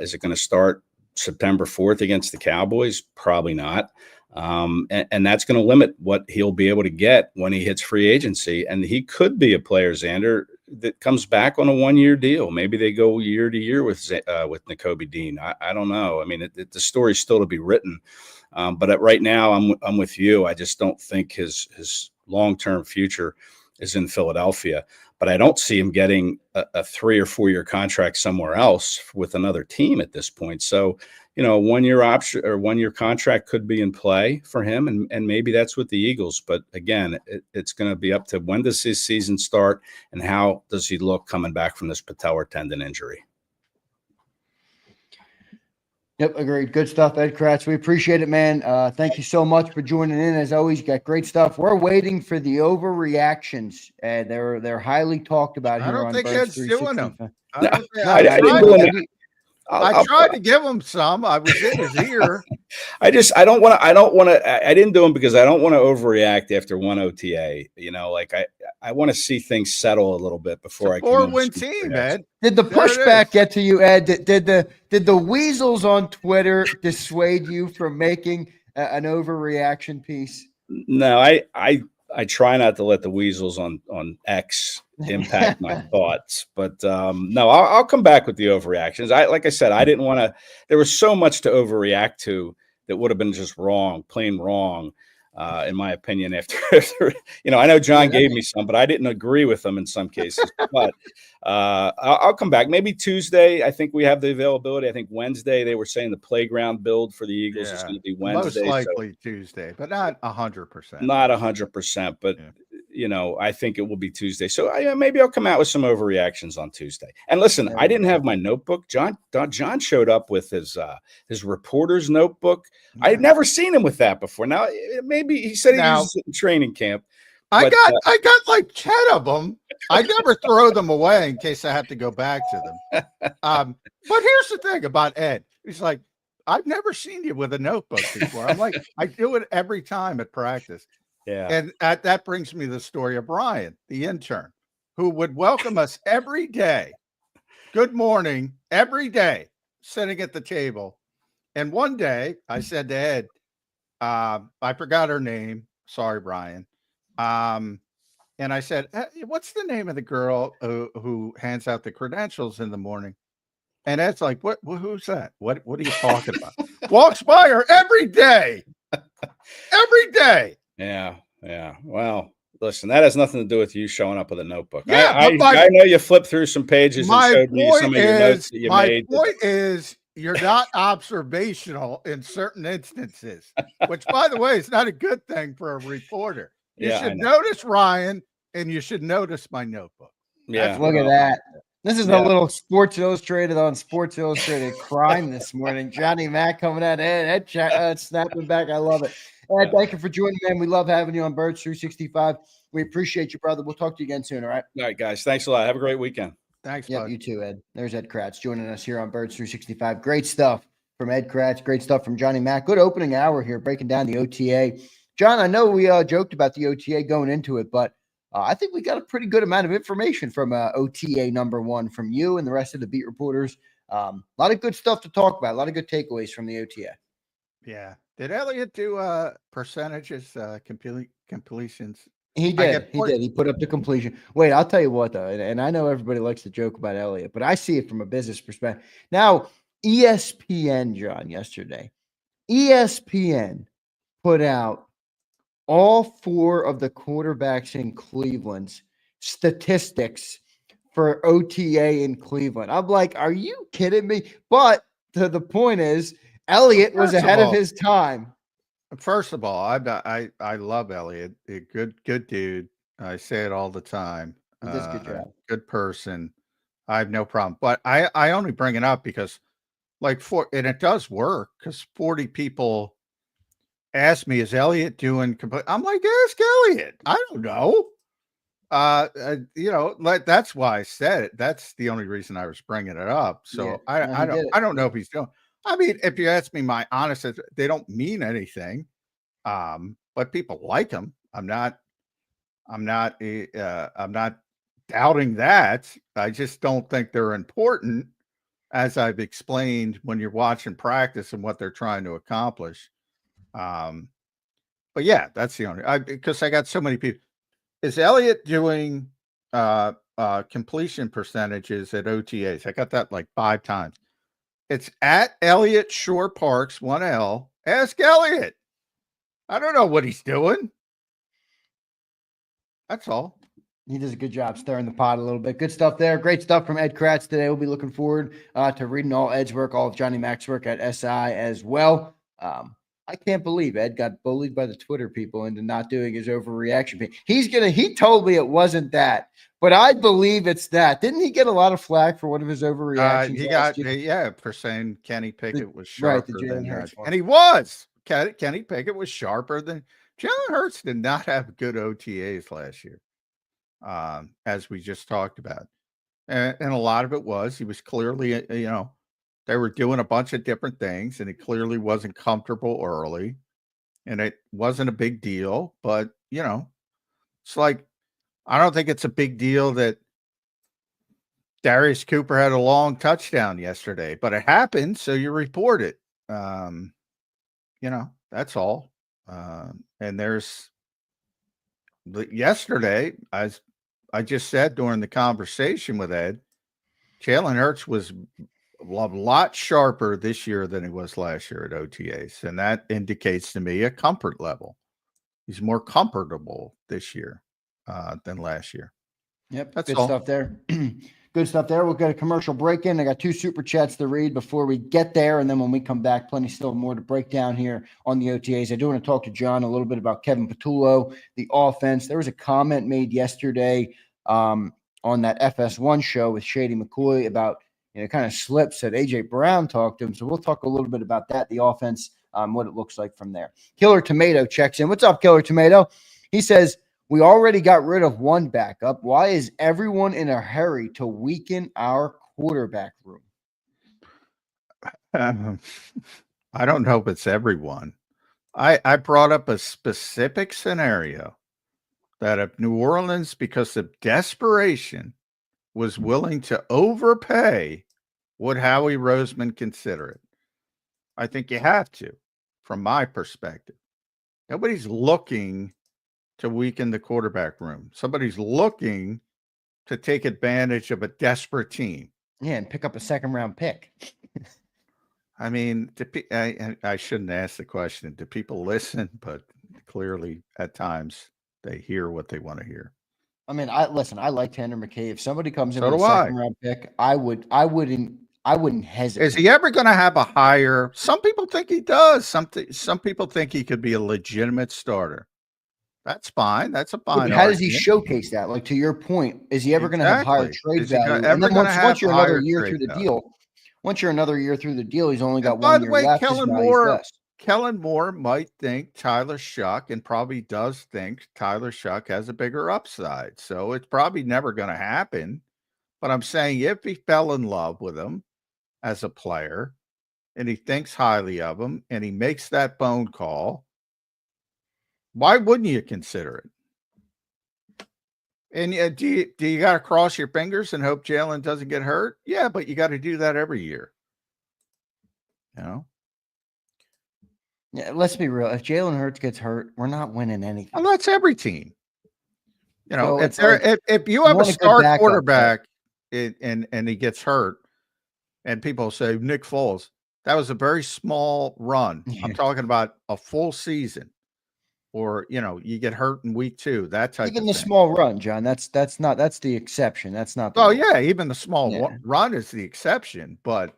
Is it going to start September 4th against the Cowboys? Probably not. And that's going to limit what he'll be able to get when he hits free agency. And he could be a player, Zander, that comes back on a 1-year deal. Maybe they go year to year with Nakobe Dean. I don't know. I mean, the story's still to be written. But right now, I'm with you. I just don't think his long-term future is in Philadelphia. But I don't see him getting a 3 or 4 year contract somewhere else with another team at this point. So, a 1-year option or 1-year contract could be in play for him. And maybe that's with the Eagles. But again, it's going to be up to when does his season start and how does he look coming back from this patellar tendon injury? Yep, agreed. Good stuff, Ed Kracz. We appreciate it, man. Thank you so much for joining in. As always, you got great stuff. We're waiting for the overreactions. They're highly talked about here on Birds 365. I tried to give him some. I was in his ear. I didn't do them because I don't want to overreact after one OTA. I want to see things settle a little bit before I can. 4-win team, Ed. Did the pushback get to you, Ed? Did the weasels on Twitter dissuade you from making an overreaction piece? No, I try not to let the weasels on X impact my thoughts, but no, I'll come back with the overreactions. Like I said, I didn't want to. There was so much to overreact to that would have been just wrong, plain wrong, in my opinion. After I know John gave me some, but I didn't agree with them in some cases. But I'll come back. Maybe Tuesday. I think we have the availability. I think Wednesday they were saying the playground build for the Eagles is going to be Wednesday. Most likely Tuesday, but not 100%. Not 100%, but I think it will be Tuesday. So maybe I'll come out with some overreactions on Tuesday. And listen, I didn't have my notebook. John showed up with his reporter's notebook. I had never seen him with that before. Now maybe he said he uses it in training camp. I got like 10 of them. I never throw them away in case I have to go back to them. But here's the thing about Ed. He's like, I've never seen you with a notebook before. I'm like, I do it every time at practice. Yeah. And that brings me the story of Brian, the intern, who would welcome us every day. Good morning, every day, sitting at the table. And one day I said to Ed, I forgot her name. Sorry, Brian. And I said, hey, what's the name of the girl who hands out the credentials in the morning? And Ed's like, who's that? What are you talking about? Walks by her every day. Every day. Yeah. Well, listen, that has nothing to do with you showing up with a notebook. Yeah, I know you flipped through some pages and showed me some of your notes that you made. My point is you're not observational in certain instances, which, by the way, is not a good thing for a reporter. You should notice Ryan, and you should notice my notebook. Yeah, look at that. This is a little Sports Illustrated on Sports Illustrated crime this morning. Johnny Mack coming at Ed snapping back. I love it. Ed, thank you for joining, man. We love having you on Birds 365. We appreciate you, brother. We'll talk to you again soon, all right? All right, guys. Thanks a lot. Have a great weekend. Thanks, Yeah, bud. you too, Ed. There's Ed Kracz joining us here on Birds 365. Great stuff from Ed Kracz. Great stuff from Johnny Mack. Good opening hour here, breaking down the OTA. John, I know we joked about the OTA going into it, but I think we got a pretty good amount of information from OTA number one from you and the rest of the beat reporters. A lot of good stuff to talk about. A lot of good takeaways from the OTA. Yeah. Did Elliott do percentages, completions? He did. He put up the completion. Wait, I'll tell you what, though, and I know everybody likes to joke about Elliott, but I see it from a business perspective. Now, ESPN, John, yesterday, ESPN put out all 4 of the quarterbacks in Cleveland's statistics for OTA in Cleveland. I'm like, are you kidding me? But the point is, Elliott was ahead of his time. First of all, I love Elliot. A good dude. I say it all the time. He does a good job. Good person. I have no problem. But I only bring it up because and it does work because 40 people ask me, is Elliot doing complete? I'm like, ask Elliot. I don't know. That's why I said it. That's the only reason I was bringing it up. So I don't know if he's doing. I mean, if you ask me my honest, they don't mean anything. But people like him. I'm not doubting that. I just don't think they're important, as I've explained when you're watching practice and what they're trying to accomplish. But yeah, that's the only because I got so many people. Is Elliot doing completion percentages at OTAs? I got that like 5 times. It's at Elliot Shore Parks 1L. Ask Elliot. I don't know what he's doing. That's all. He does a good job stirring the pot a little bit. Good stuff there. Great stuff from Ed Kracz today. We'll be looking forward to reading all Ed's work, all of Johnny Mac's work at SI as well. I can't believe Ed got bullied by the Twitter people into not doing his overreaction. He told me it wasn't that, but I believe it's that. Didn't he get a lot of flack for one of his overreactions? He got, for saying Kenny Pickett was sharper than Hurts. And he was. Kenny Pickett was sharper than Jalen Hurts. Did not have good OTAs last year, as we just talked about. And a lot of it was he was clearly, they were doing a bunch of different things, and he clearly wasn't comfortable early, and it wasn't a big deal. But, it's like, I don't think it's a big deal that Darius Cooper had a long touchdown yesterday, but it happened, so you report it. That's all. And yesterday, as I just said during the conversation with Ed, Jalen Hurts was a lot sharper this year than he was last year at OTAs. And that indicates to me a comfort level. He's more comfortable this year than last year. Yep. That's good stuff there. Good stuff there. We'll get a commercial break in. I got 2 super chats to read before we get there. And then when we come back, still more to break down here on the OTAs. I do want to talk to John a little bit about Kevin Patullo, the offense. There was a comment made yesterday on that FS1 show with Shady McCoy about, kind of slips that AJ Brown talked to him. So we'll talk a little bit about that, the offense, what it looks like from there. Killer Tomato checks in. What's up, Killer Tomato? He says, we already got rid of one backup. Why is everyone in a hurry to weaken our quarterback room? I don't know if it's everyone. I brought up a specific scenario that if New Orleans, because of desperation, was willing to overpay, would Howie Roseman consider it? I think you have to, from my perspective. Nobody's looking to weaken the quarterback room. Somebody's looking to take advantage of a desperate team. Yeah, and pick up a 2nd-round pick. I mean, I shouldn't ask the question. Do people listen? But clearly, at times, they hear what they want to hear. I mean, I like Tanner McKay. If somebody comes in with a 2nd-round pick, I wouldn't hesitate. Is he ever going to have a higher? Some people think he does. Some people think he could be a legitimate starter. That's fine. That's a fine. How does he showcase that? Like, to your point, is he ever going to have higher trade value? And then once you're another year through the deal, he's only got 1 year left. Kellen Moore might think Tyler Shuck, and probably does think Tyler Shuck has a bigger upside. So it's probably never going to happen. But I'm saying if he fell in love with him as a player, and he thinks highly of him, and he makes that phone call, why wouldn't you consider it? And do you got to cross your fingers and hope Jalen doesn't get hurt? Yeah, but you got to do that every year. Yeah, let's be real. If Jalen Hurts gets hurt, we're not winning anything. Well, that's every team. If you have a star quarterback and he gets hurt, and people say Nick Foles, that was a very small run. Yeah. I'm talking about a full season. Or, you get hurt in week 2, that type of thing. Even the small run, John, that's the exception. That's not the yeah, even the small run is the exception. But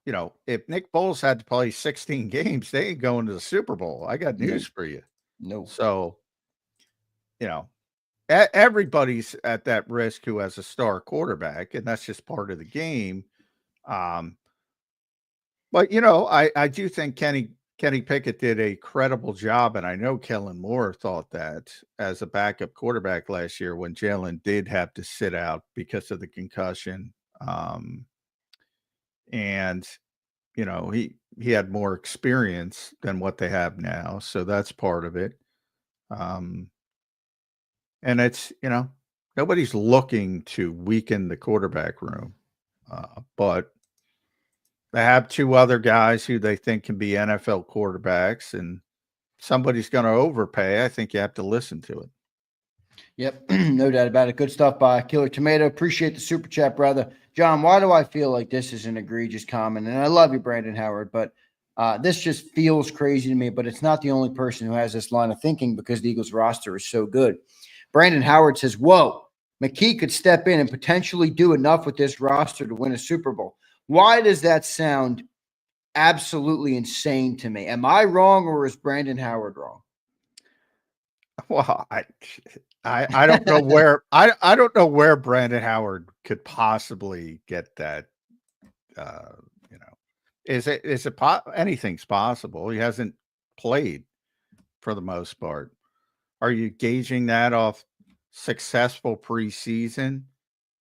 if Nick Foles had to play 16 games, they ain't going to the Super Bowl. I got news for you. No. So, everybody's at that risk who has a star quarterback, and that's just part of the game. But I do think Kenny Pickett did a credible job, and I know Kellen Moore thought that as a backup quarterback last year when Jalen did have to sit out because of the concussion. And he had more experience than what they have now, so that's part of it. And it's nobody's looking to weaken the quarterback room, but they have two other guys who they think can be NFL quarterbacks, and somebody's going to overpay. I think you have to listen to it. Yep, no doubt about it. Good stuff by Killer Tomato. Appreciate the super chat, brother. John, why do I feel like this is an egregious comment? And I love you, Brandon Howard, but this just feels crazy to me, but it's not the only person who has this line of thinking because the Eagles roster is so good. Brandon Howard says, whoa, McKee could step in and potentially do enough with this roster to win a Super Bowl. Why does that sound absolutely insane to me? Am I wrong or is Brandon Howard wrong? Well, I don't know where I don't know where Brandon Howard could possibly get that. Anything's possible. He hasn't played for the most part. Are you gauging that off successful preseason?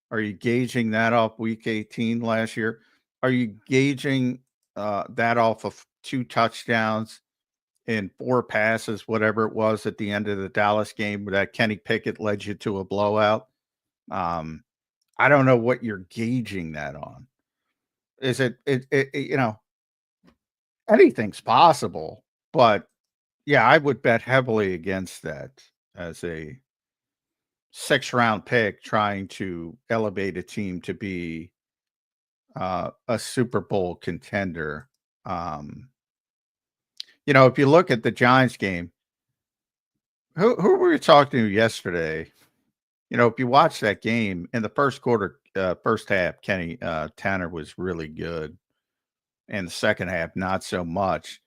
Are you gauging that off week 18 last year? Are you gauging that off of 2 touchdowns and 4 passes, whatever it was at the end of the Dallas game where that Kenny Pickett led you to a blowout? I don't know what you're gauging that on. Is it anything's possible, but yeah, I would bet heavily against that as a 6th-round pick trying to elevate a team to be a Super Bowl contender. If you look at the Giants game, who were you talking to yesterday? If you watch that game in the first quarter, first half, Kenny Tanner was really good, and the second half not so much.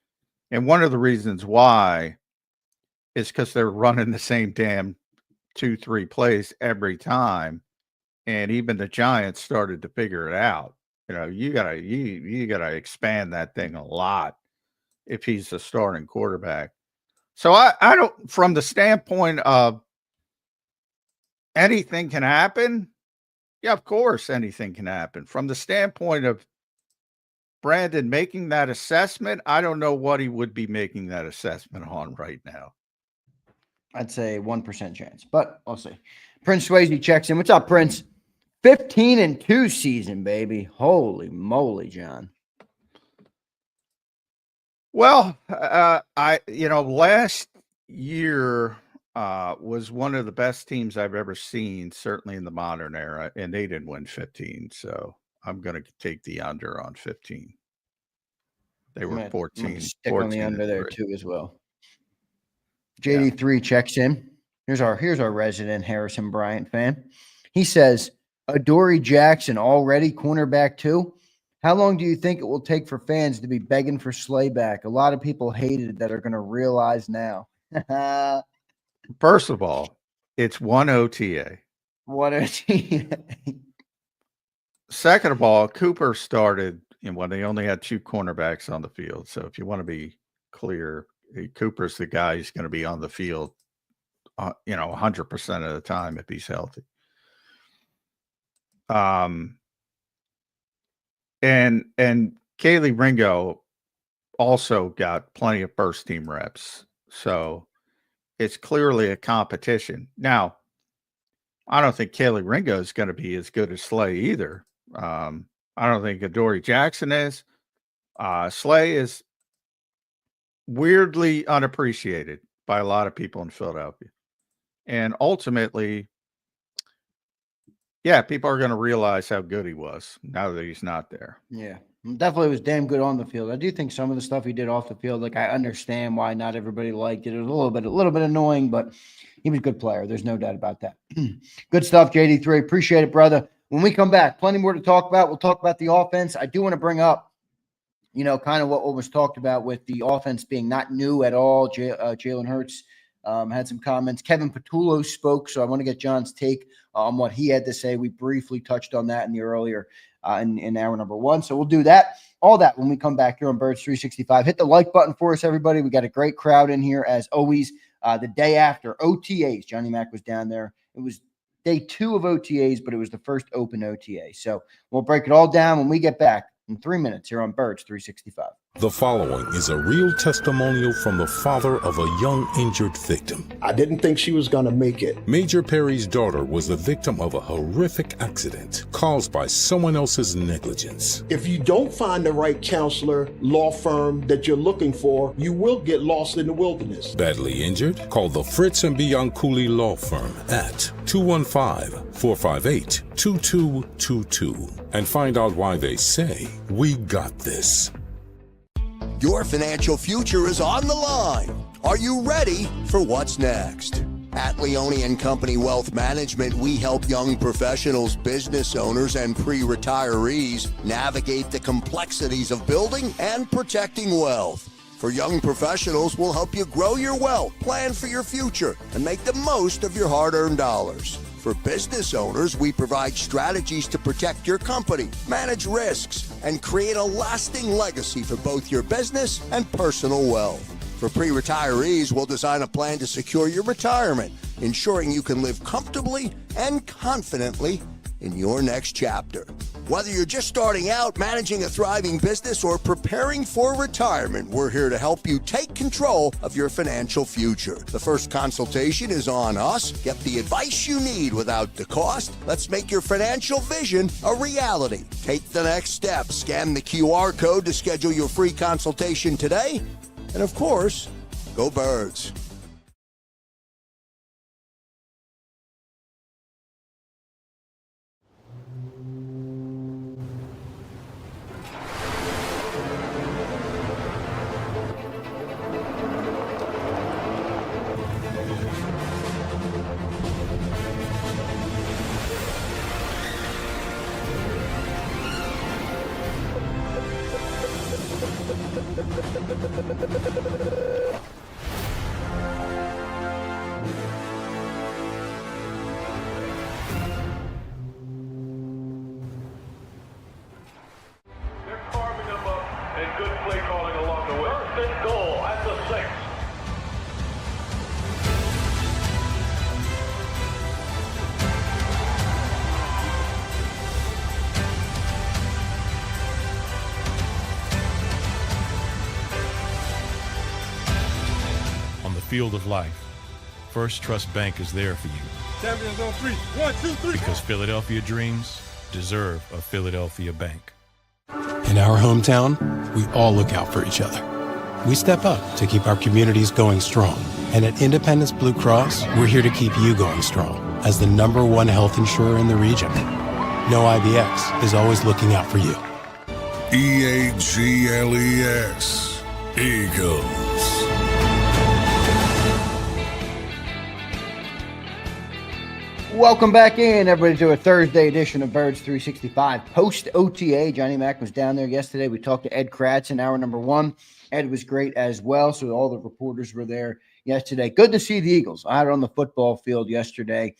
And one of the reasons why is because they're running the same damn 2-3 plays every time, and even the Giants started to figure it out. You gotta expand that thing a lot if he's the starting quarterback. So I don't, from the standpoint of anything can happen. Yeah, of course, anything can happen. From the standpoint of Brandon making that assessment, I don't know what he would be making that assessment on right now. I'd say 1% chance, but we'll see. Prince Swayze checks in. What's up, Prince? 15-2 season, baby. Holy moly, John. Well, last year was one of the best teams I've ever seen, certainly in the modern era, and they didn't win 15. So I'm going to take the under on 15. They were 14. Stick on the under there too as well. JD3 checks in. Here's our resident Harrison Bryant fan. He says, Adoree Jackson already cornerback 2. How long do you think it will take for fans to be begging for Slay back? A lot of people hated it that are going to realize now. First of all, it's one OTA. What OTA? Second of all, Cooper started when they only had 2 cornerbacks on the field. So if you want to be clear, Cooper's the guy who's going to be on the field, 100% of the time if he's healthy. And Kaylee Ringo also got plenty of first team reps. So it's clearly a competition. Now, I don't think Kaylee Ringo is going to be as good as Slay either. I don't think Adoree Jackson is. Slay is weirdly unappreciated by a lot of people in Philadelphia. And ultimately, yeah, people are going to realize how good he was now that he's not there. Yeah, definitely was damn good on the field. I do think some of the stuff he did off the field, like I understand why not everybody liked it. It was a little bit annoying, but he was a good player. There's no doubt about that. Good stuff, JD3. Appreciate it, brother. When we come back, plenty more to talk about. We'll talk about the offense. I do want to bring up kind of what was talked about with the offense being not new at all. Jalen Hurts had some comments. Kevin Patullo spoke, so I want to get John's take on what he had to say. We briefly touched on that in the earlier in hour number 1. So we'll do that, all that when we come back here on Birds 365. Hit the like button for us, everybody. We got a great crowd in here, as always. The day after OTAs, Johnny Mac was down there. It was day 2 of OTAs, but it was the first open OTA. So we'll break it all down when we get back in 3 minutes here on Birds 365. The following is a real testimonial from the father of a young injured victim. I didn't think she was going to make it. Major Perry's daughter was the victim of a horrific accident caused by someone else's negligence. If you don't find the right counselor, law firm that you're looking for, you will get lost in the wilderness. Badly injured? Call the Fritz and Bianculli Law Firm at 215-458-2222 and find out why they say, "We got this." Your financial future is on the line. Are you ready for what's next? At Leone & Company Wealth Management, we help young professionals, business owners, and pre-retirees navigate the complexities of building and protecting wealth. For young professionals, we'll help you grow your wealth, plan for your future, and make the most of your hard-earned dollars. For business owners, we provide strategies to protect your company, manage risks, and create a lasting legacy for both your business and personal wealth. For pre-retirees, we'll design a plan to secure your retirement, ensuring you can live comfortably and confidently in your next chapter. Whether you're just starting out, managing a thriving business, or preparing for retirement, we're here to help you take control of your financial future. The first consultation is on us. Get the advice you need without the cost. Let's make your financial vision a reality. Take the next step. Scan the QR code to schedule your free consultation today. And of course, go Birds. Field of life, First Trust Bank is there for you. Champions on 3. 1, 2, 3. Because Philadelphia dreams deserve a Philadelphia bank. In our hometown, we all look out for each other. We step up to keep our communities going strong. And at Independence Blue Cross, we're here to keep you going strong as the #1 health insurer in the region. No IBX is always looking out for you. EAGLES. Eagles. Welcome back in, everybody, to a Thursday edition of Birds 365. Post OTA, Johnny Mac was down there yesterday. We talked to Ed Kracz in hour number 1. Ed was great as well, so all the reporters were there yesterday. Good to see the Eagles out on the football field yesterday.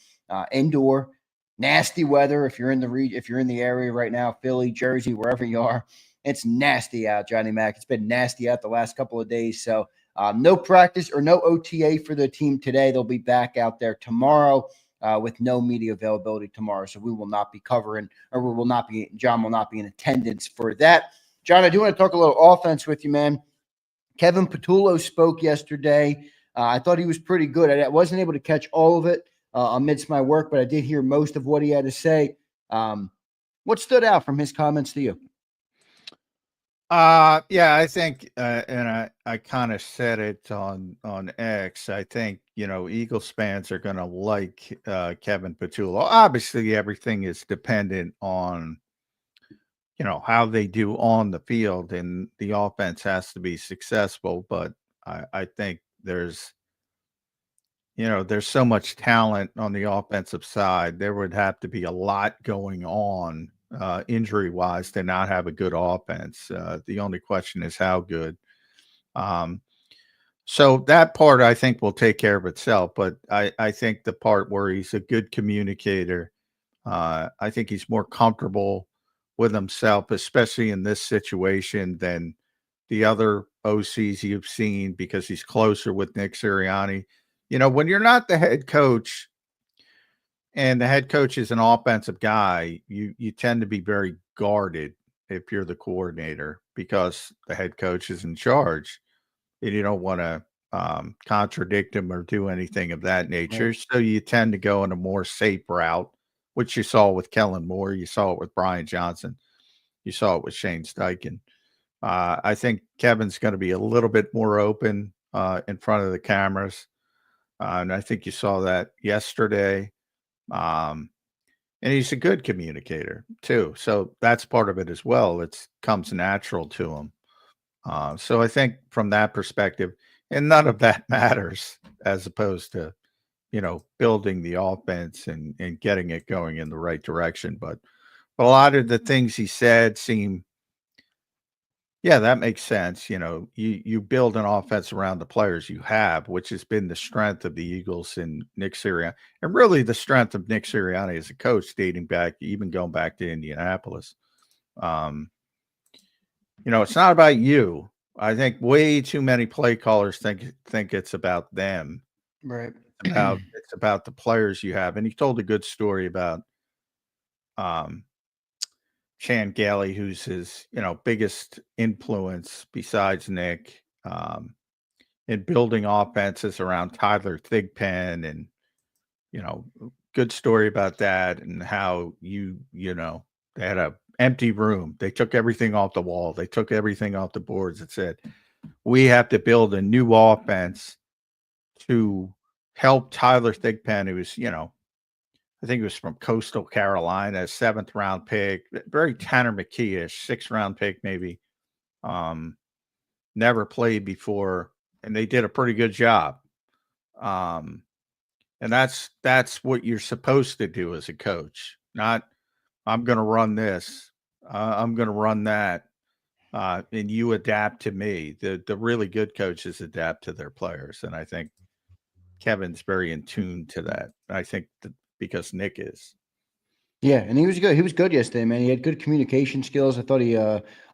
Indoor, nasty weather. If you're in the area right now, Philly, Jersey, wherever you are, it's nasty out, Johnny Mac. It's been nasty out the last couple of days. So no practice or no OTA for the team today. They'll be back out there tomorrow. With no media availability tomorrow. So we will not be covering, or John will not be in attendance for that. John, I do want to talk a little offense with you, man. Kevin Patullo spoke yesterday. I thought he was pretty good. I wasn't able to catch all of it amidst my work, but I did hear most of what he had to say. What stood out from his comments to you? Yeah, I think, and I kind of said it on X. I think, Eagles fans are going to like Kevin Patullo. Obviously, everything is dependent on, how they do on the field, and the offense has to be successful. But I think there's so much talent on the offensive side. There would have to be a lot going on injury-wise to not have a good offense. The only question is how good. So that part I think will take care of itself, but I think the part where he's a good communicator, I think he's more comfortable with himself, especially in this situation, than the other OCs you've seen, because he's closer with Nick Sirianni. You know, when you're not the head coach and the head coach is an offensive guy, you tend to be very guarded if you're the coordinator, because the head coach is in charge and you don't want to contradict him or do anything of that nature. Right. So you tend to go in a more safe route, which you saw with Kellen Moore. You saw it with Brian Johnson. You saw it with Shane Steichen. I think Kevin's going to be a little bit more open in front of the cameras. And I think you saw that yesterday. And he's a good communicator too. So that's part of it as well. It comes natural to him. So I think from that perspective, and none of that matters as opposed to, you know, building the offense and getting it going in the right direction. But a lot of the things he said seem, yeah, that makes sense. You know, you build an offense around the players you have, which has been the strength of the Eagles and Nick Sirianni, and really the strength of Nick Sirianni as a coach, dating back, even going back to Indianapolis. You know, it's not about you. I think way too many play callers think it's about them. Right. It's about the players you have. And he told a good story about Chan Gailey, who's his, you know, biggest influence besides Nick, in building offenses around Tyler Thigpen, and, you know, good story about that, and how you know, they had a empty room. They took everything off the wall. They took everything off the boards and said, we have to build a new offense to help Tyler Thigpen, who was, you know, I think he was from Coastal Carolina, 7th round pick, very Tanner McKee-ish, 6th round pick, maybe. Never played before, and they did a pretty good job. And that's what you're supposed to do as a coach. Not, I'm going to run this, I'm going to run that, and you adapt to me. The really good coaches adapt to their players, and I think Kevin's very in tune to that. I think that because Nick is. Yeah, and he was good. He was good yesterday, man. He had good communication skills. I thought he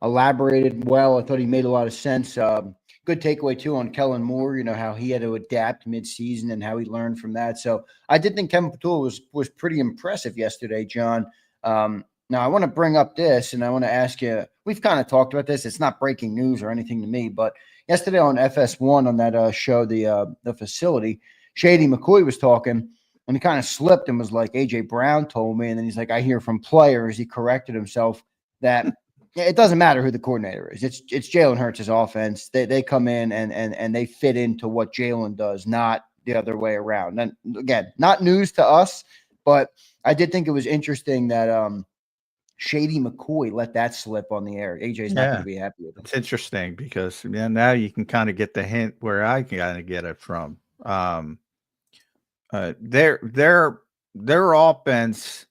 elaborated well. I thought he made a lot of sense. Good takeaway too on Kellen Moore. You know how he had to adapt mid-season and how he learned from that. So I did think Kevin Patullo was pretty impressive yesterday, John. Now I want to bring up this, and I want to ask you. We've kind of talked about this. It's not breaking news or anything to me, but yesterday on FS1 on that show, the facility, Shady McCoy was talking. And he kind of slipped and was like, A.J. Brown told me. And then he's like, I hear from players. He corrected himself that it doesn't matter who the coordinator is. It's Jalen Hurts' offense. They come in and they fit into what Jalen does, not the other way around. And again, not news to us, but I did think it was interesting that Shady McCoy let that slip on the air. A.J.'s not going to be happy with him. It's interesting because now you can kind of get the hint where I can kind of get it from. Their offense,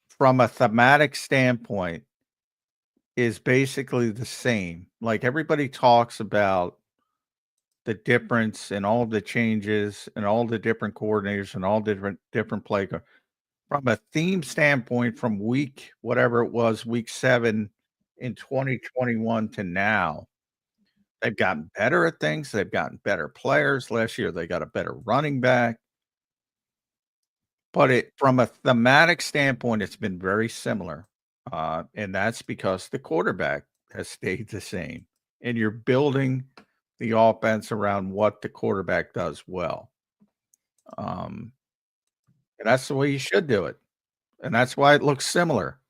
from a thematic standpoint, is basically the same. Like, everybody talks about the difference and all the changes and all the different coordinators and all different play. From a theme standpoint, from week 7 in 2021 to now, they've gotten better at things. They've gotten better players. Last year, they got a better running back. But from a thematic standpoint, it's been very similar. And that's because the quarterback has stayed the same. And you're building the offense around what the quarterback does well. And that's the way you should do it. And that's why it looks similar.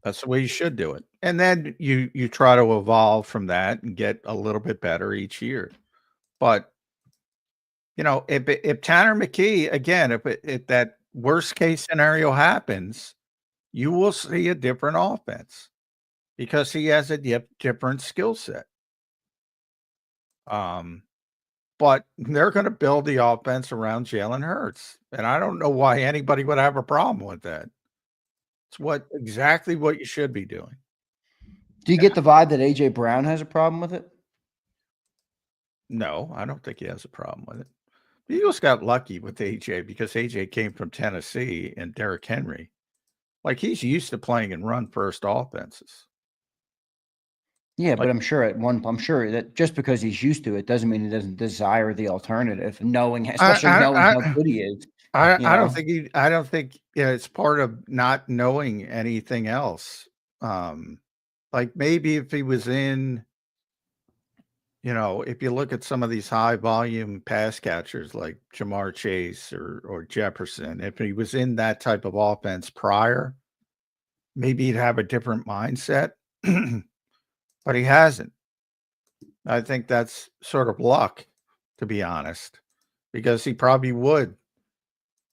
That's the way you should do it. And then you try to evolve from that and get a little bit better each year. But, you know, if Tanner McKee, again, if that worst case scenario happens, you will see a different offense because he has a different skill set. but they're going to build the offense around Jalen Hurts. And I don't know why anybody would have a problem with that. It's exactly what you should be doing. Do you get the vibe that AJ Brown has a problem with it? No, I don't think he has a problem with it. The Eagles got lucky with AJ because AJ came from Tennessee and Derrick Henry. Like, he's used to playing in run-first offenses. Yeah, but I'm sure that just because he's used to it doesn't mean he doesn't desire the alternative, especially knowing how good he is. I don't think it's part of not knowing anything else. Like, maybe if he was in, if you look at some of these high volume pass catchers like Jamar Chase or Jefferson, if he was in that type of offense prior, maybe he'd have a different mindset, but he hasn't. I think that's sort of luck, to be honest, because he probably would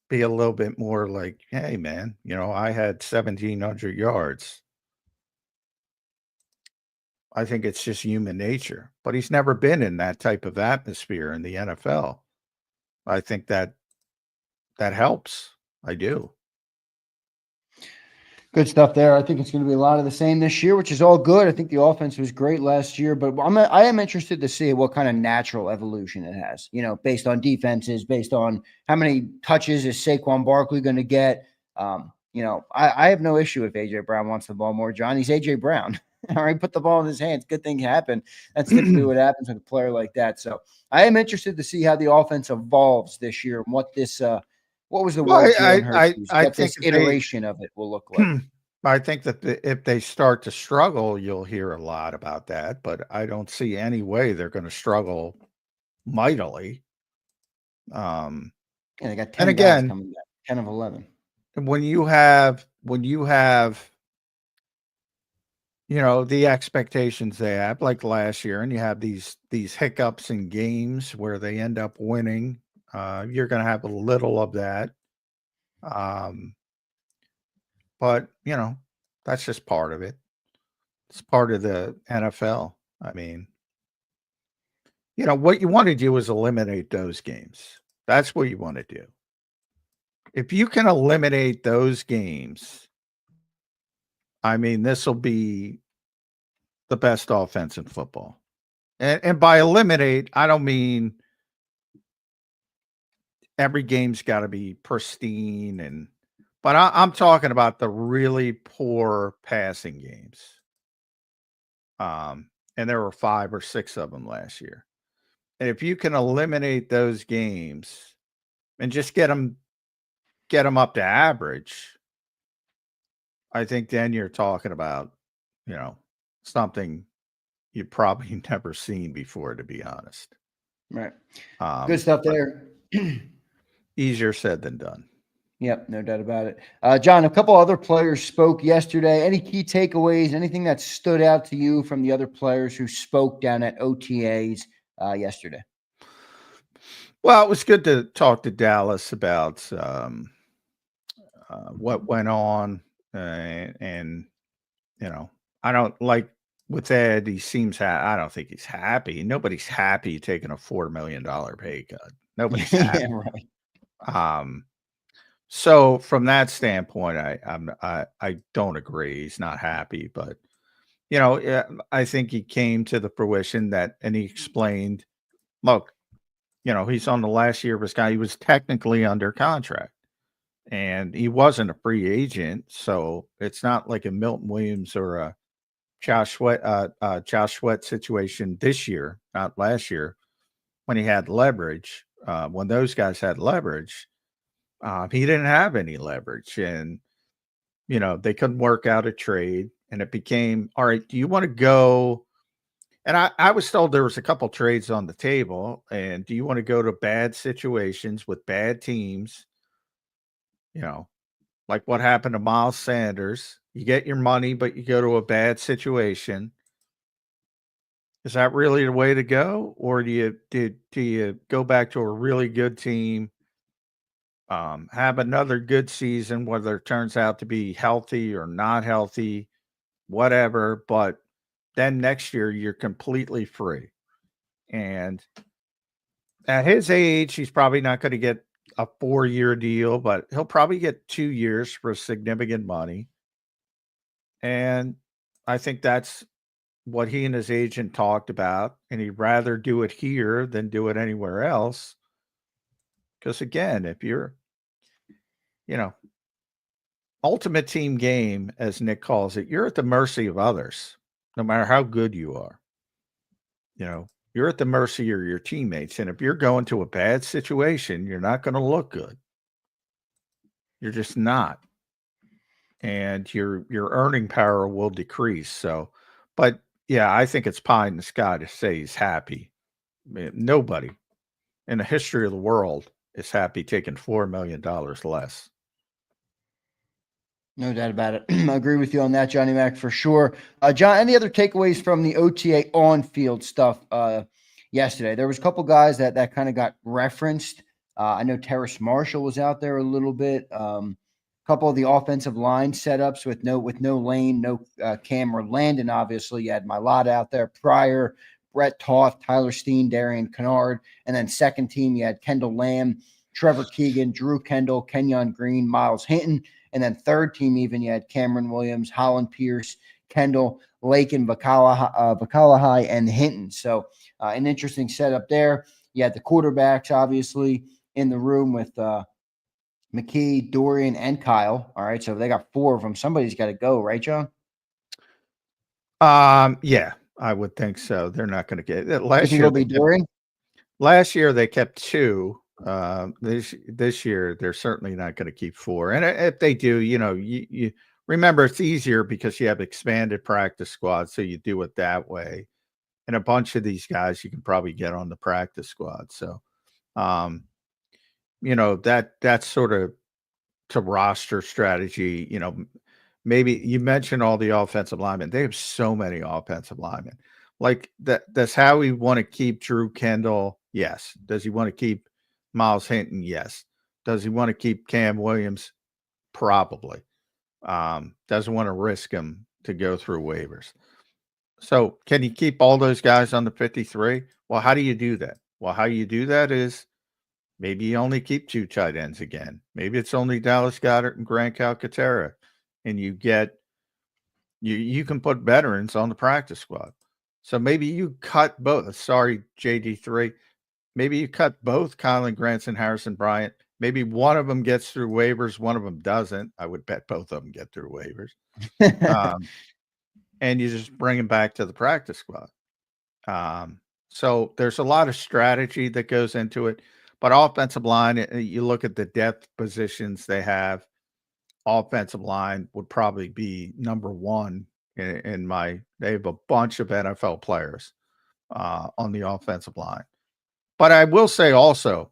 be a little bit more like, hey, man, I had 1,700 yards. I think it's just human nature, but he's never been in that type of atmosphere in the NFL. I think that helps. I do. Good stuff there. I think it's going to be a lot of the same this year, which is all good. I think the offense was great last year, but I am interested to see what kind of natural evolution it has, based on defenses, based on how many touches is Saquon Barkley going to get. I have no issue if AJ Brown wants the ball more, John. He's AJ Brown. All right, put the ball in his hands. Good thing happen. That's typically what happens with a player like that. So I am interested to see how the offense evolves this year and what was the word? I think this iteration of it will look like. I think that if they start to struggle, you'll hear a lot about that, but I don't see any way they're going to struggle mightily. And they got 10 guys coming back, 10 of 11. When you have the expectations they have, like last year, and you have these hiccups in games where they end up winning, you're going to have a little of that. But, that's just part of it. It's part of the NFL. I mean, what you want to do is eliminate those games. That's what you want to do. If you can eliminate those games, I mean, this will be the best offense in football. And by eliminate, I don't mean every game's got to be pristine, but I'm talking about the really poor passing games. And there were 5 or 6 of them last year. And if you can eliminate those games and just get them up to average, I think then you're talking about, something you've probably never seen before, to be honest. Right. Good stuff there. Easier said than done. Yep, no doubt about it. John, a couple other players spoke yesterday. Any key takeaways, anything that stood out to you from the other players who spoke down at OTAs yesterday? Well, it was good to talk to Dallas about what went on. And I don't like with Ed, he seems I don't think he's happy. Nobody's happy taking a $4 million pay cut. Nobody's happy. Yeah, right. So from that standpoint, I don't agree. He's not happy, but I think he came to the fruition and he explained, look, he's on the last year of his guy. He was technically under contract and he wasn't a free agent. So it's not like a Milton Williams or a Josh Sweat situation this year, not last year, when he had leverage. When those guys had leverage, he didn't have any leverage, and they couldn't work out a trade, and it became, all right, do you want to go? And I was told there was a couple trades on the table, and do you want to go to bad situations with bad teams? Like what happened to Miles Sanders. You get your money, but you go to a bad situation. Is that really the way to go? Or do you go back to a really good team, have another good season, whether it turns out to be healthy or not healthy, whatever, but then next year you're completely free. And At his age, he's probably not going to get a 4-year deal, but he'll probably get 2 years for significant money. And I think that's what he and his agent talked about. And he'd rather do it here than do it anywhere else. Because again, if you're, ultimate team game, as Nick calls it, you're at the mercy of others, no matter how good you are. You're at the mercy of your teammates. And if you're going to a bad situation, you're not going to look good. You're just not. And your earning power will decrease. So, but yeah, I think it's pie in the sky to say he's happy. I mean, nobody in the history of the world is happy taking $4 million less. No doubt about it. I agree with you on that, Johnny Mac, for sure. John, any other takeaways from the OTA on-field stuff yesterday? There was a couple guys that kind of got referenced. I know Terrace Marshall was out there a little bit. A couple of the offensive line setups with no Lane, no Cameron Landon. Obviously, you had Mailata out there prior, Brett Toth, Tyler Steen, Darian Kennard, and then second team you had Kendall Lamb, Trevor Keegan, Drew Kendall, Kenyon Green, Miles Hinton. And then third team, even you had Cameron Williams, Holland Pierce, Kendall, Lakin, Vakalahi, and Hinton. So an interesting setup there. You had the quarterbacks, obviously, in the room with McKee, Dorian, and Kyle. All right, so they got 4 of them. Somebody's got to go, right, John? Yeah, I would think so. They're not going to get it. Last year they kept 2. This year they're certainly not going to keep 4, and if they do, you remember it's easier because you have expanded practice squad, so you do it that way. And a bunch of these guys you can probably get on the practice squad. So that's sort of to roster strategy. Maybe you mentioned all the offensive linemen. They have so many offensive linemen. Like that. Does Howie want to keep Drew Kendall? Yes. Does he want to keep Miles Hinton? Yes. Does he want to keep Cam Williams? Probably. Doesn't want to risk him to go through waivers. So can you keep all those guys on the 53? Well, how do you do that? Well, how you do that is maybe you only keep 2 tight ends again. Maybe it's only Dallas Goedert and Grant Calcaterra, and you can put veterans on the practice squad. So maybe you cut both. Sorry, JD3. Maybe you cut both Kylan Granson, Harrison Bryant. Maybe one of them gets through waivers, one of them doesn't. I would bet both of them get through waivers. And you just bring them back to the practice squad. So there's a lot of strategy that goes into it. But offensive line, you look at the depth positions they have, offensive line would probably be number 1 they have a bunch of NFL players on the offensive line. But I will say also,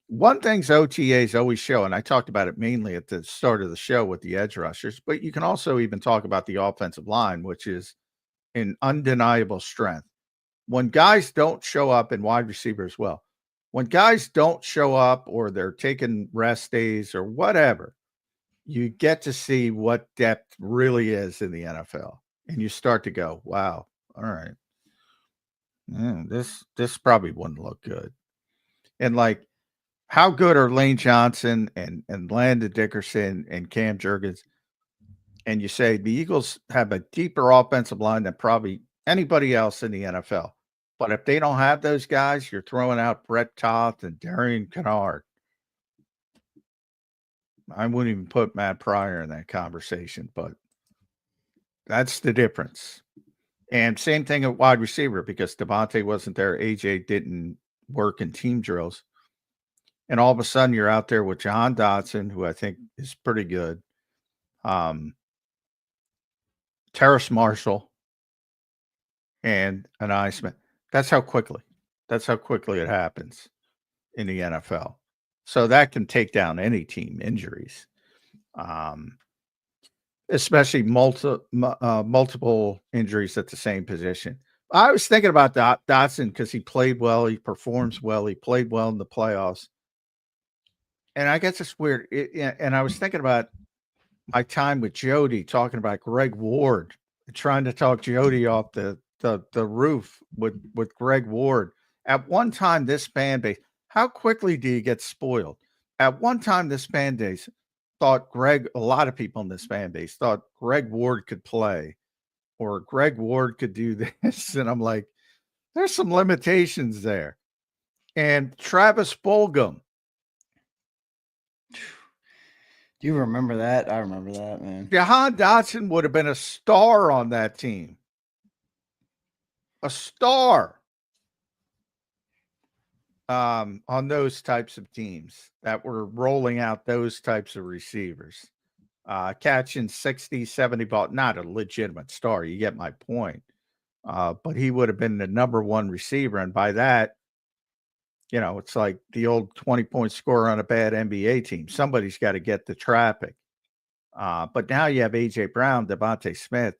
one thing's OTAs always show, and I talked about it mainly at the start of the show with the edge rushers, but you can also even talk about the offensive line, which is an undeniable strength. When guys don't show up, in wide receiver as well, when guys don't show up or they're taking rest days or whatever, you get to see what depth really is in the NFL. And you start to go, wow, all right. This probably wouldn't look good. And like, how good are Lane Johnson and Landon Dickerson and Cam Jurgens? And you say the Eagles have a deeper offensive line than probably anybody else in the NFL. But if they don't have those guys, you're throwing out Brett Toth and Darian Kennard. I wouldn't even put Matt Pryor in that conversation, but that's the difference. And same thing at wide receiver, because Devontae wasn't there. AJ didn't work in team drills. And all of a sudden you're out there with John Dotson, who I think is pretty good. Terrace Marshall and Anai Smith. That's how quickly it happens in the NFL. So that can take down any team, injuries. Especially multiple injuries at the same position. I was thinking about Dotson because he played well, he performs well, he played well in the playoffs. And I guess it's weird. And I was thinking about my time with Jody, talking about Greg Ward, trying to talk Jody off the roof with Greg Ward. At one time, this fan base, How quickly do you get spoiled? At one time, this fan base thought a lot of people in this fan base thought Greg Ward could play or Greg Ward could do this. And I'm like, there's some limitations there. And Travis Fulgham. Do you remember that? I remember that, man. Jahan Dotson would have been a star on that team. A star. On those types of teams that were rolling out those types of receivers. Catching 60, 70 ball, not a legitimate star. You get my point. But he would have been the number one receiver. And by that, you know, it's like the old 20-point scorer on a bad NBA team. Somebody's got to get the traffic. But now you have A.J. Brown, Devontae Smith.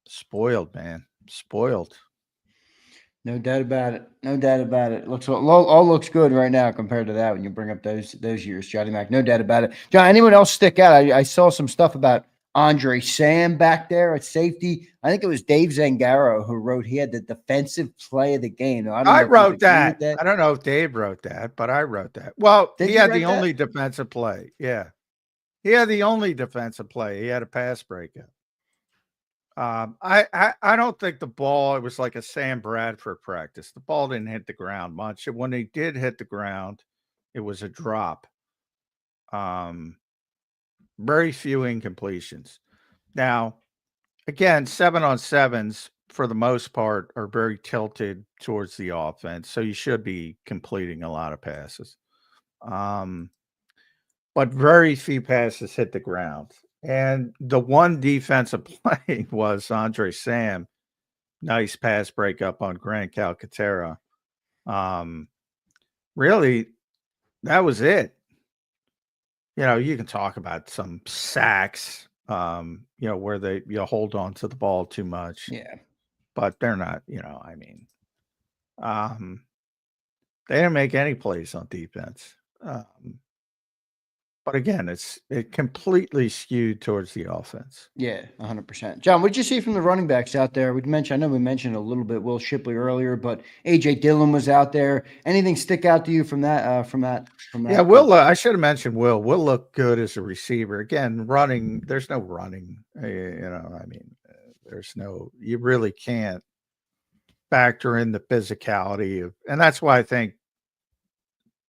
Spoiled, man. Spoiled. No doubt about it. No doubt about it. Looks all looks good right now compared to that when you bring up those years, Johnny Mac. No doubt about it. John, anyone else stick out? I saw some stuff about Andre Sam back there at safety. I think it was Dave Zangaro who wrote he had the defensive play of the game. I wrote that. I don't know if Dave wrote that, but I wrote that. Well, he had the only defensive play. Yeah. He had the only defensive play. He had a pass breakup. I don't think the ball, it was like a Sam Bradford practice. The ball didn't hit the ground much. When they did hit the ground, it was a drop. Very few incompletions. Now, again, 7-on-7s for the most part are very tilted towards the offense. So you should be completing a lot of passes. But very few passes hit the ground. And the one defensive play was Andre Sam. Nice pass breakup on Grant Calcaterra. Really, that was it. You know, you can talk about some sacks, you know, where you hold on to the ball too much. Yeah. But they're not, you know, I mean, they didn't make any plays on defense. But again, it completely skewed towards the offense. Yeah, 100%. John, what did you see from the running backs out there? I know we mentioned a little bit Will Shipley earlier, but A.J. Dillon was out there. Anything stick out to you from that? Yeah, Will. I should have mentioned Will. Will looked good as a receiver. Again, running. There's no running. You know, I mean, you really can't factor in the physicality of, and that's why I think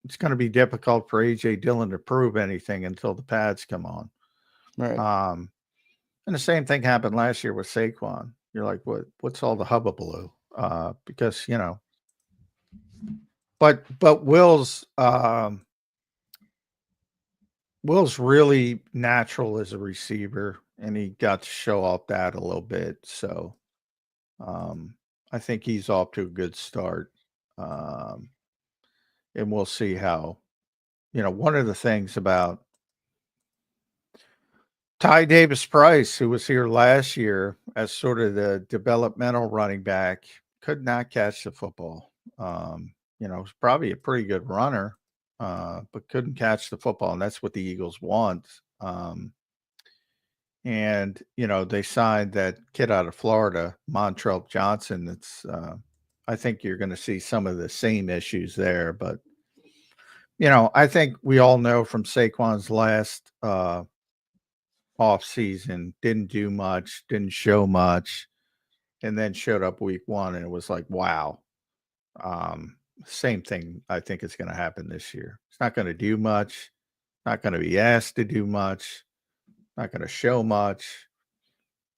it's going to be difficult for A.J. Dillon to prove anything until the pads come on. Right. And the same thing happened last year with Saquon. You're like, what's all the hubbubaloo? Because, you know, but Will's really natural as a receiver, and he got to show off that a little bit. So I think he's off to a good start. And we'll see how, you know, one of the things about Ty Davis-Price, who was here last year as sort of the developmental running back, could not catch the football. You know, was probably a pretty good runner, but couldn't catch the football. And that's what the Eagles want. And, you know, they signed that kid out of Florida, Montrell Johnson. That's, I think you're going to see some of the same issues there. But, you know, I think we all know from Saquon's last off season, didn't do much, didn't show much, and then showed up week one, and it was like, wow. Same thing I think is going to happen this year. It's not going to do much, not going to be asked to do much, not going to show much,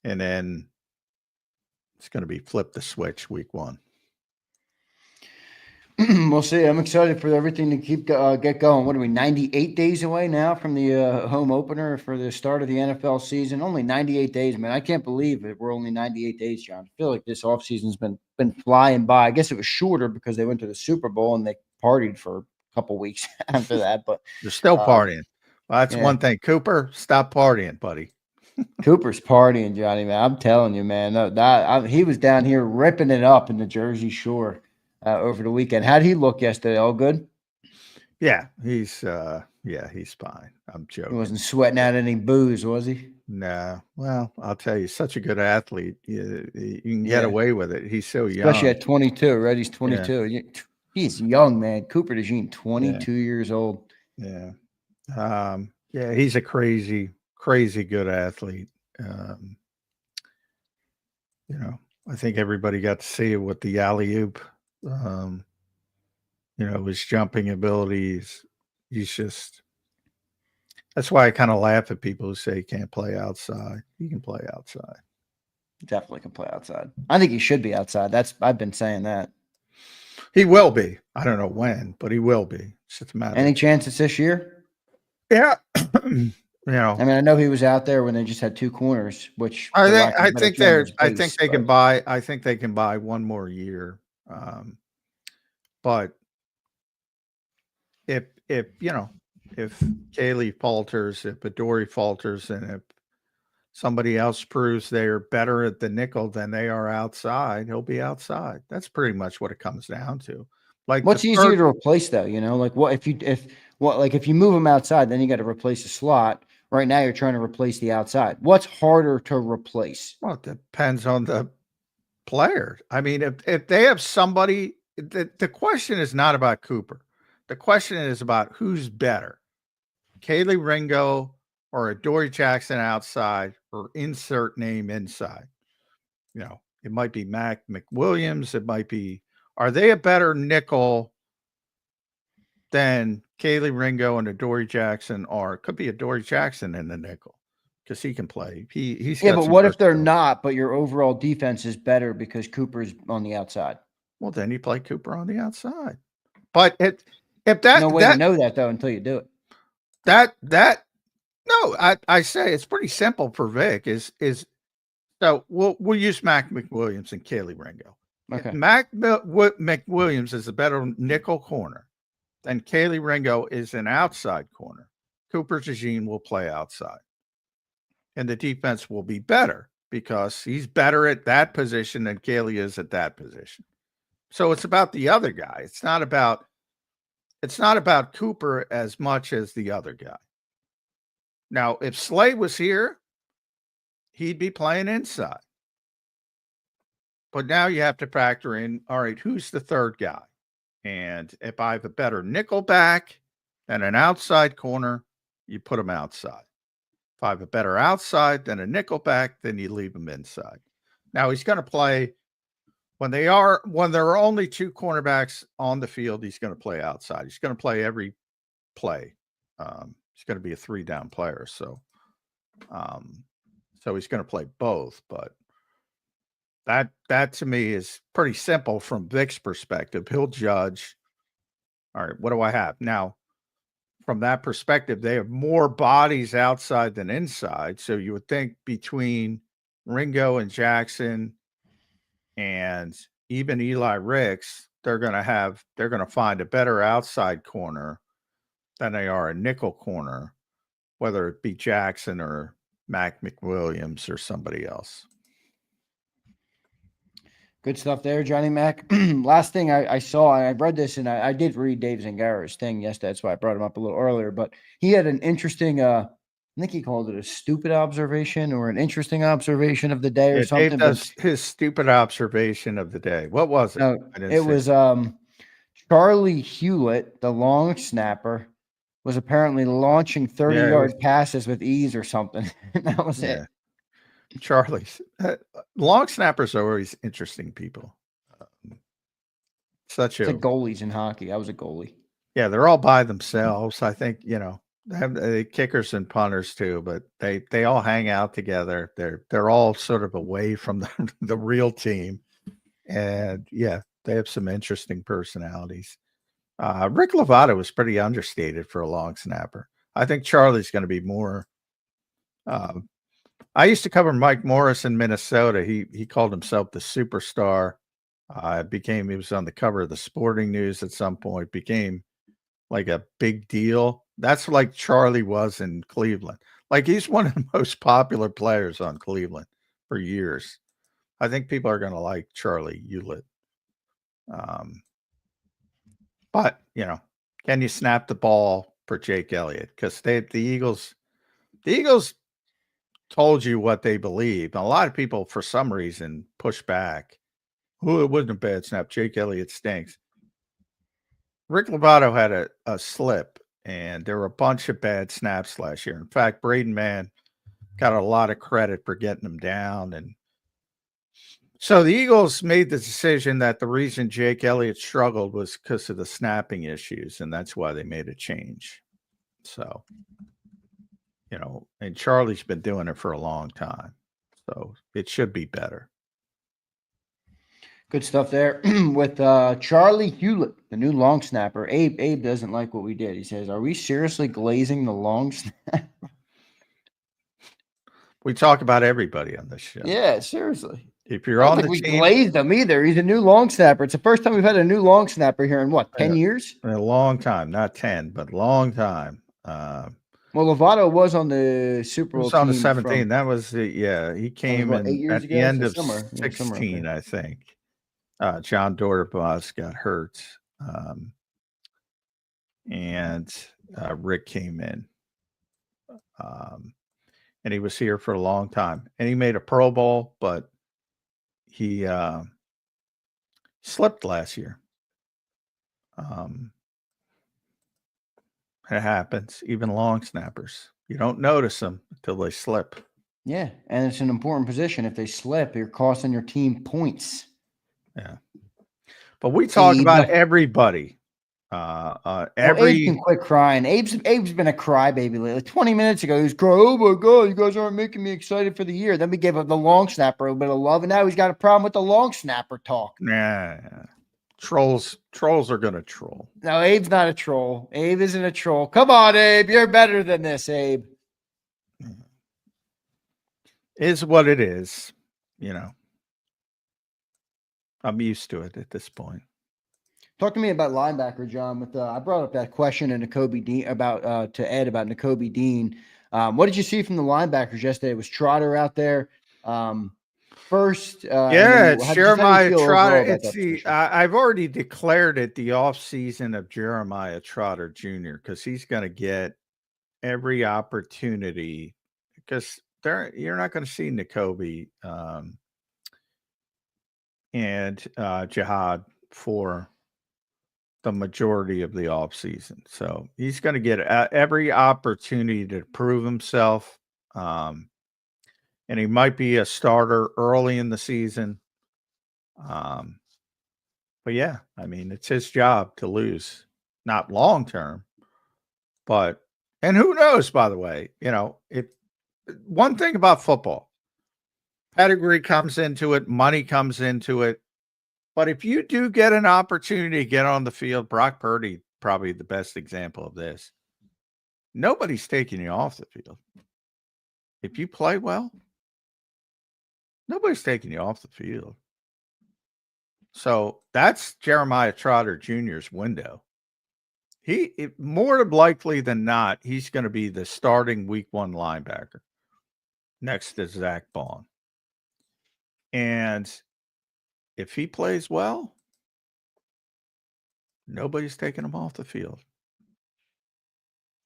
and then it's going to be flip the switch week one. We'll see. I'm excited for everything to get going. What are we, 98 days away now from the home opener for the start of the NFL season? Only 98 days, man. I can't believe it. We're only 98 days, John. I feel like this offseason's been flying by. I guess it was shorter because they went to the Super Bowl and they partied for a couple weeks after that. But they're still partying. Well, that's one thing. Cooper, stop partying, buddy. Cooper's partying, Johnny, man. I'm telling you, man. He was down here ripping it up in the Jersey Shore over the weekend. How'd he look yesterday? All good? Yeah, he's fine. I'm joking. He wasn't sweating out any booze, was he? No. Well, I'll tell you, such a good athlete. You can get away with it. He's so young. Especially at 22, right? He's 22. He's young, man. Cooper DeJean, 22 years old. Yeah. Yeah, he's a crazy good athlete. I think everybody got to see it with the alley-oop. His jumping abilities. He's just that's why I kind of laugh at people who say he can't play outside. He can play outside. Definitely can play outside. I think he should be outside. I've been saying that. He will be. I don't know when, but he will be. It's just a matter. Any chance it's this year? Yeah. I mean, I know he was out there when they just had two corners, which I think they can buy one more year. But if Kaylee falters, if Adoree falters, and if somebody else proves they're better at the nickel than they are outside, he'll be outside. That's pretty much what it comes down to. Like, what's easier to replace though? Like if you move him outside, then you got to replace the slot. Right now, you're trying to replace the outside. What's harder to replace? Well, it depends on the player. I mean, if they have somebody, the question is not about Cooper. The question is about who's better, Kaylee Ringo or Adoree Jackson outside, or insert name inside. It might be Mac McWilliams. It might be, are they a better nickel than Kaylee Ringo and Adoree Jackson, or it could be Adoree Jackson in the nickel because he can play. But what if they're not, but your overall defense is better because Cooper's on the outside? Well, then you play Cooper on the outside. But if that no way to know that though until you do it. I say it's pretty simple for Vic. So we'll use Mac McWilliams and Kaylee Ringo. Okay. Mac McWilliams is a better nickel corner than Kaylee Ringo is an outside corner. Cooper DeJean will play outside. And the defense will be better because he's better at that position than Kaylee is at that position. So it's about the other guy. It's not about Cooper as much as the other guy. Now, if Slade was here, he'd be playing inside. But now you have to factor in, all right, who's the third guy? And if I have a better nickel back and an outside corner, you put him outside. If I have a better outside than a nickel back, then you leave him inside. Now he's going to play when there are only two cornerbacks on the field, he's going to play outside. He's going to play every play. He's going to be a 3-down player. So he's going to play both, but that to me is pretty simple from Vic's perspective. He'll judge, all right, what do I have? Now, from that perspective, they have more bodies outside than inside. So you would think between Ringo and Jackson and even Eli Ricks, they're going to find a better outside corner than they are a nickel corner, whether it be Jackson or Mac McWilliams or somebody else. Good stuff there, Johnny Mac. Last thing I saw, I read this, and I did read Dave Zangara's thing yesterday. That's why I brought him up a little earlier. But he had an interesting, I think he called it a stupid observation or an interesting observation of the day or something. Dave does his stupid observation of the day. What was it? No, it was Charlie Hewlett, the long snapper, was apparently launching 30-yard passes with ease or something. That was it. Charlie's long snappers are always interesting people. It's like goalies in hockey. I was a goalie. Yeah, they're all by themselves. I think they have the kickers and punters too, but they all hang out together. They're all sort of away from the real team, and yeah, they have some interesting personalities. Rick Lovato was pretty understated for a long snapper. I think Charlie's going to be more. I used to cover Mike Morris in Minnesota. He called himself the superstar. He was on the cover of the Sporting News at some point, became like a big deal. That's like Charlie was in Cleveland. Like he's one of the most popular players on Cleveland for years. I think people are going to like Charlie Hewlett. But, can you snap the ball for Jake Elliott? Because the Eagles told you what they believe. And a lot of people, for some reason, push back. Oh, it wasn't a bad snap. Jake Elliott stinks. Rick Lovato had a slip, and there were a bunch of bad snaps last year. In fact, Braden Mann got a lot of credit for getting him down. And so the Eagles made the decision that the reason Jake Elliott struggled was because of the snapping issues, and that's why they made a change. So, and Charlie's been doing it for a long time, so it should be better. Good stuff there with Charlie Hewlett, the new long snapper. Abe doesn't like what we did. He says, "Are we seriously glazing the long snap?" We talk about everybody on this show. Yeah, seriously. If you're on the we team, glazed him either. He's a new long snapper. It's the first time we've had a new long snapper here in 10 years? a long time, not 10, but long time. Well, Lovato was on the Super Bowl was on the team 17. That was he came what, 8 in years at ago? the end So of somewhere 16, okay. I think. John Dorboz got hurt, and Rick came in, and he was here for a long time. And he made a Pro Bowl, but he slipped last year. It happens. Even long snappers, you don't notice them until they slip. Yeah, and it's an important position. If they slip, you're costing your team points. Yeah, but we talk about everybody. Abe can quit crying. Abe's been a crybaby lately. 20 minutes ago, he was crying, "Oh my god, you guys aren't making me excited for the year." Then we gave up the long snapper a bit of love, and now he's got a problem with the long snapper talk. Yeah. Trolls are gonna troll. No, Abe's not a troll. Abe isn't a troll. Come on, Abe. You're better than this, Abe. Is what it is, I'm used to it at this point. Talk to me about linebacker, John. With I brought up that question to Nakobe Dean about to Ed about Nakobe Dean. What did you see from the linebackers yesterday? Was Trotter out there? First, it's Jeremiah Trotter. I've already declared it the off season of Jeremiah Trotter Jr. because he's going to get every opportunity because you're not going to see Nakobe and Jihad for the majority of the off season. So he's going to get every opportunity to prove himself. And he might be a starter early in the season. But yeah, I mean, it's his job to lose, not long term, but, and who knows, by the way, if one thing about football, pedigree comes into it, money comes into it. But if you do get an opportunity to get on the field, Brock Purdy, probably the best example of this. Nobody's taking you off the field. If you play well, nobody's taking you off the field. So that's Jeremiah Trotter Jr.'s window. More likely than not, he's going to be the starting week 1 linebacker next to Zach Bond. And if he plays well, nobody's taking him off the field.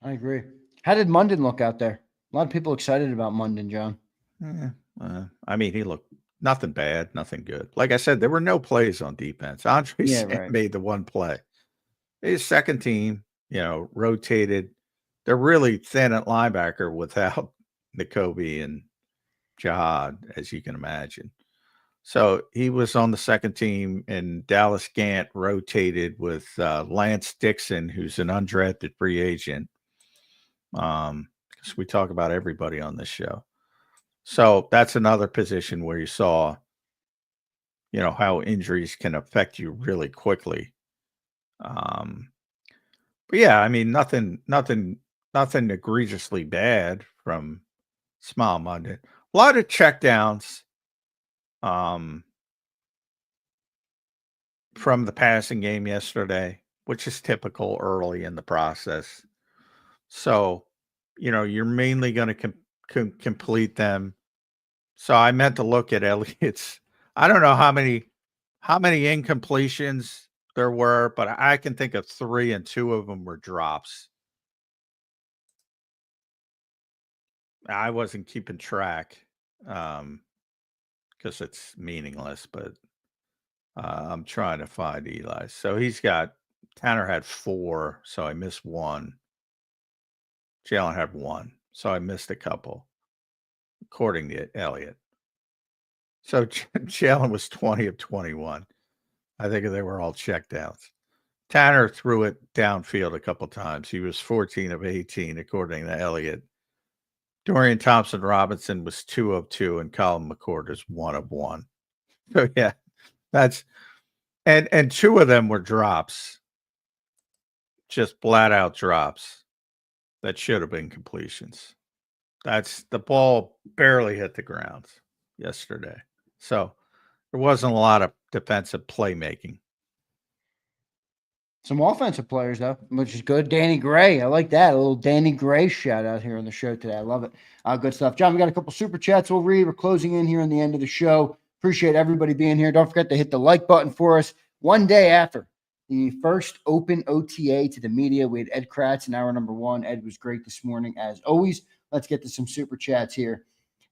I agree. How did Munden look out there? A lot of people excited about Munden, John. I mean, he looked nothing bad, nothing good. Like I said, there were no plays on defense. Andre made the one play. His second team, rotated. They're really thin at linebacker without Nakobe and Jihad, as you can imagine. So he was on the second team, and Dallas Gant rotated with Lance Dixon, who's an undrafted free agent. Because we talk about everybody on this show. So that's another position where you saw, how injuries can affect you really quickly. But yeah, I mean, nothing egregiously bad from Smile Monday. A lot of checkdowns from the passing game yesterday, which is typical early in the process. So, you're mainly going to complete them. So I meant to look at Elliott's. I don't know how many incompletions there were, but I can think of 3, and 2 of them were drops. I wasn't keeping track because it's meaningless, but I'm trying to find Eli. So he's got Tanner had 4, so I missed 1. Jalen had 1, so I missed a couple, according to Elliot. So Jalen was 20 of 21. I think they were all checkdowns. Tanner threw it downfield a couple times. He was 14 of 18, according to Elliot. Dorian Thompson-Robinson was 2 of 2, and Colin McCord is 1 of 1. So yeah, that's and 2 of them were drops, just flat out drops that should have been completions. That's the ball barely hit the ground yesterday. So there wasn't a lot of defensive playmaking. Some offensive players, though, which is good. Danny Gray. I like that. A little Danny Gray shout out here on the show today. I love it. Good stuff. John, we got a couple super chats we'll read. We're closing in here on the end of the show. Appreciate everybody being here. Don't forget to hit the like button for us. One day after the first open OTA to the media, we had Ed Kracz in hour number 1. Ed was great this morning, as always. Let's get to some super chats here.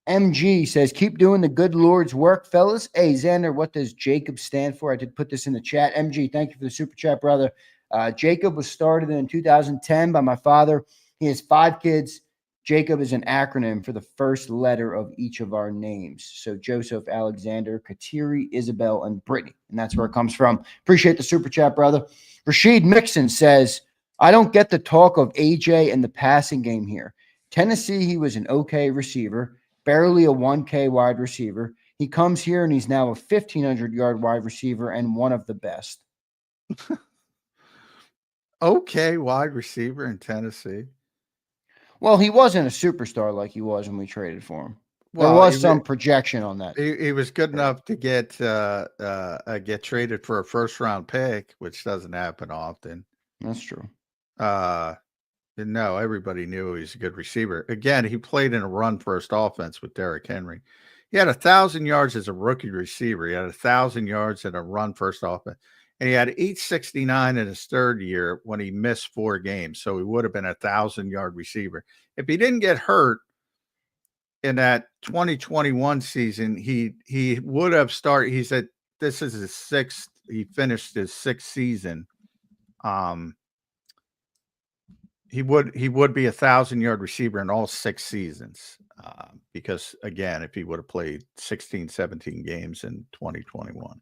MG says, keep doing the good Lord's work, fellas. Hey, Xander, what does JAKIB stand for? I did put this in the chat. MG, thank you for the super chat, brother. JAKIB was started in 2010 by my father. He has 5 kids. JAKIB is an acronym for the first letter of each of our names. So Joseph, Alexander, Kateri, Isabel, and Brittany. And that's where it comes from. Appreciate the super chat, brother. Rashid Mixon says, I don't get the talk of AJ and the passing game here. Tennessee, he was an okay receiver, barely a 1K wide receiver. He comes here and he's now a 1,500-yard wide receiver and one of the best. Okay, wide receiver in Tennessee. Well, he wasn't a superstar like he was when we traded for him. Well, there was some projection on that. He was good enough to get traded for a first-round pick, which doesn't happen often. That's true. No, everybody knew he was a good receiver. Again, he played in a run-first offense with Derrick Henry. He had 1,000 yards as a rookie receiver. He had 1,000 yards in a run-first offense. And he had 869 in his third year when he missed 4 games. So he would have been a 1,000-yard receiver. If he didn't get hurt in that 2021 season, he would have started. He said this is his 6th. He finished his 6th season. He would be a 1,000-yard receiver in all 6 seasons. Because again, if he would have played 16, 17 games in 2021.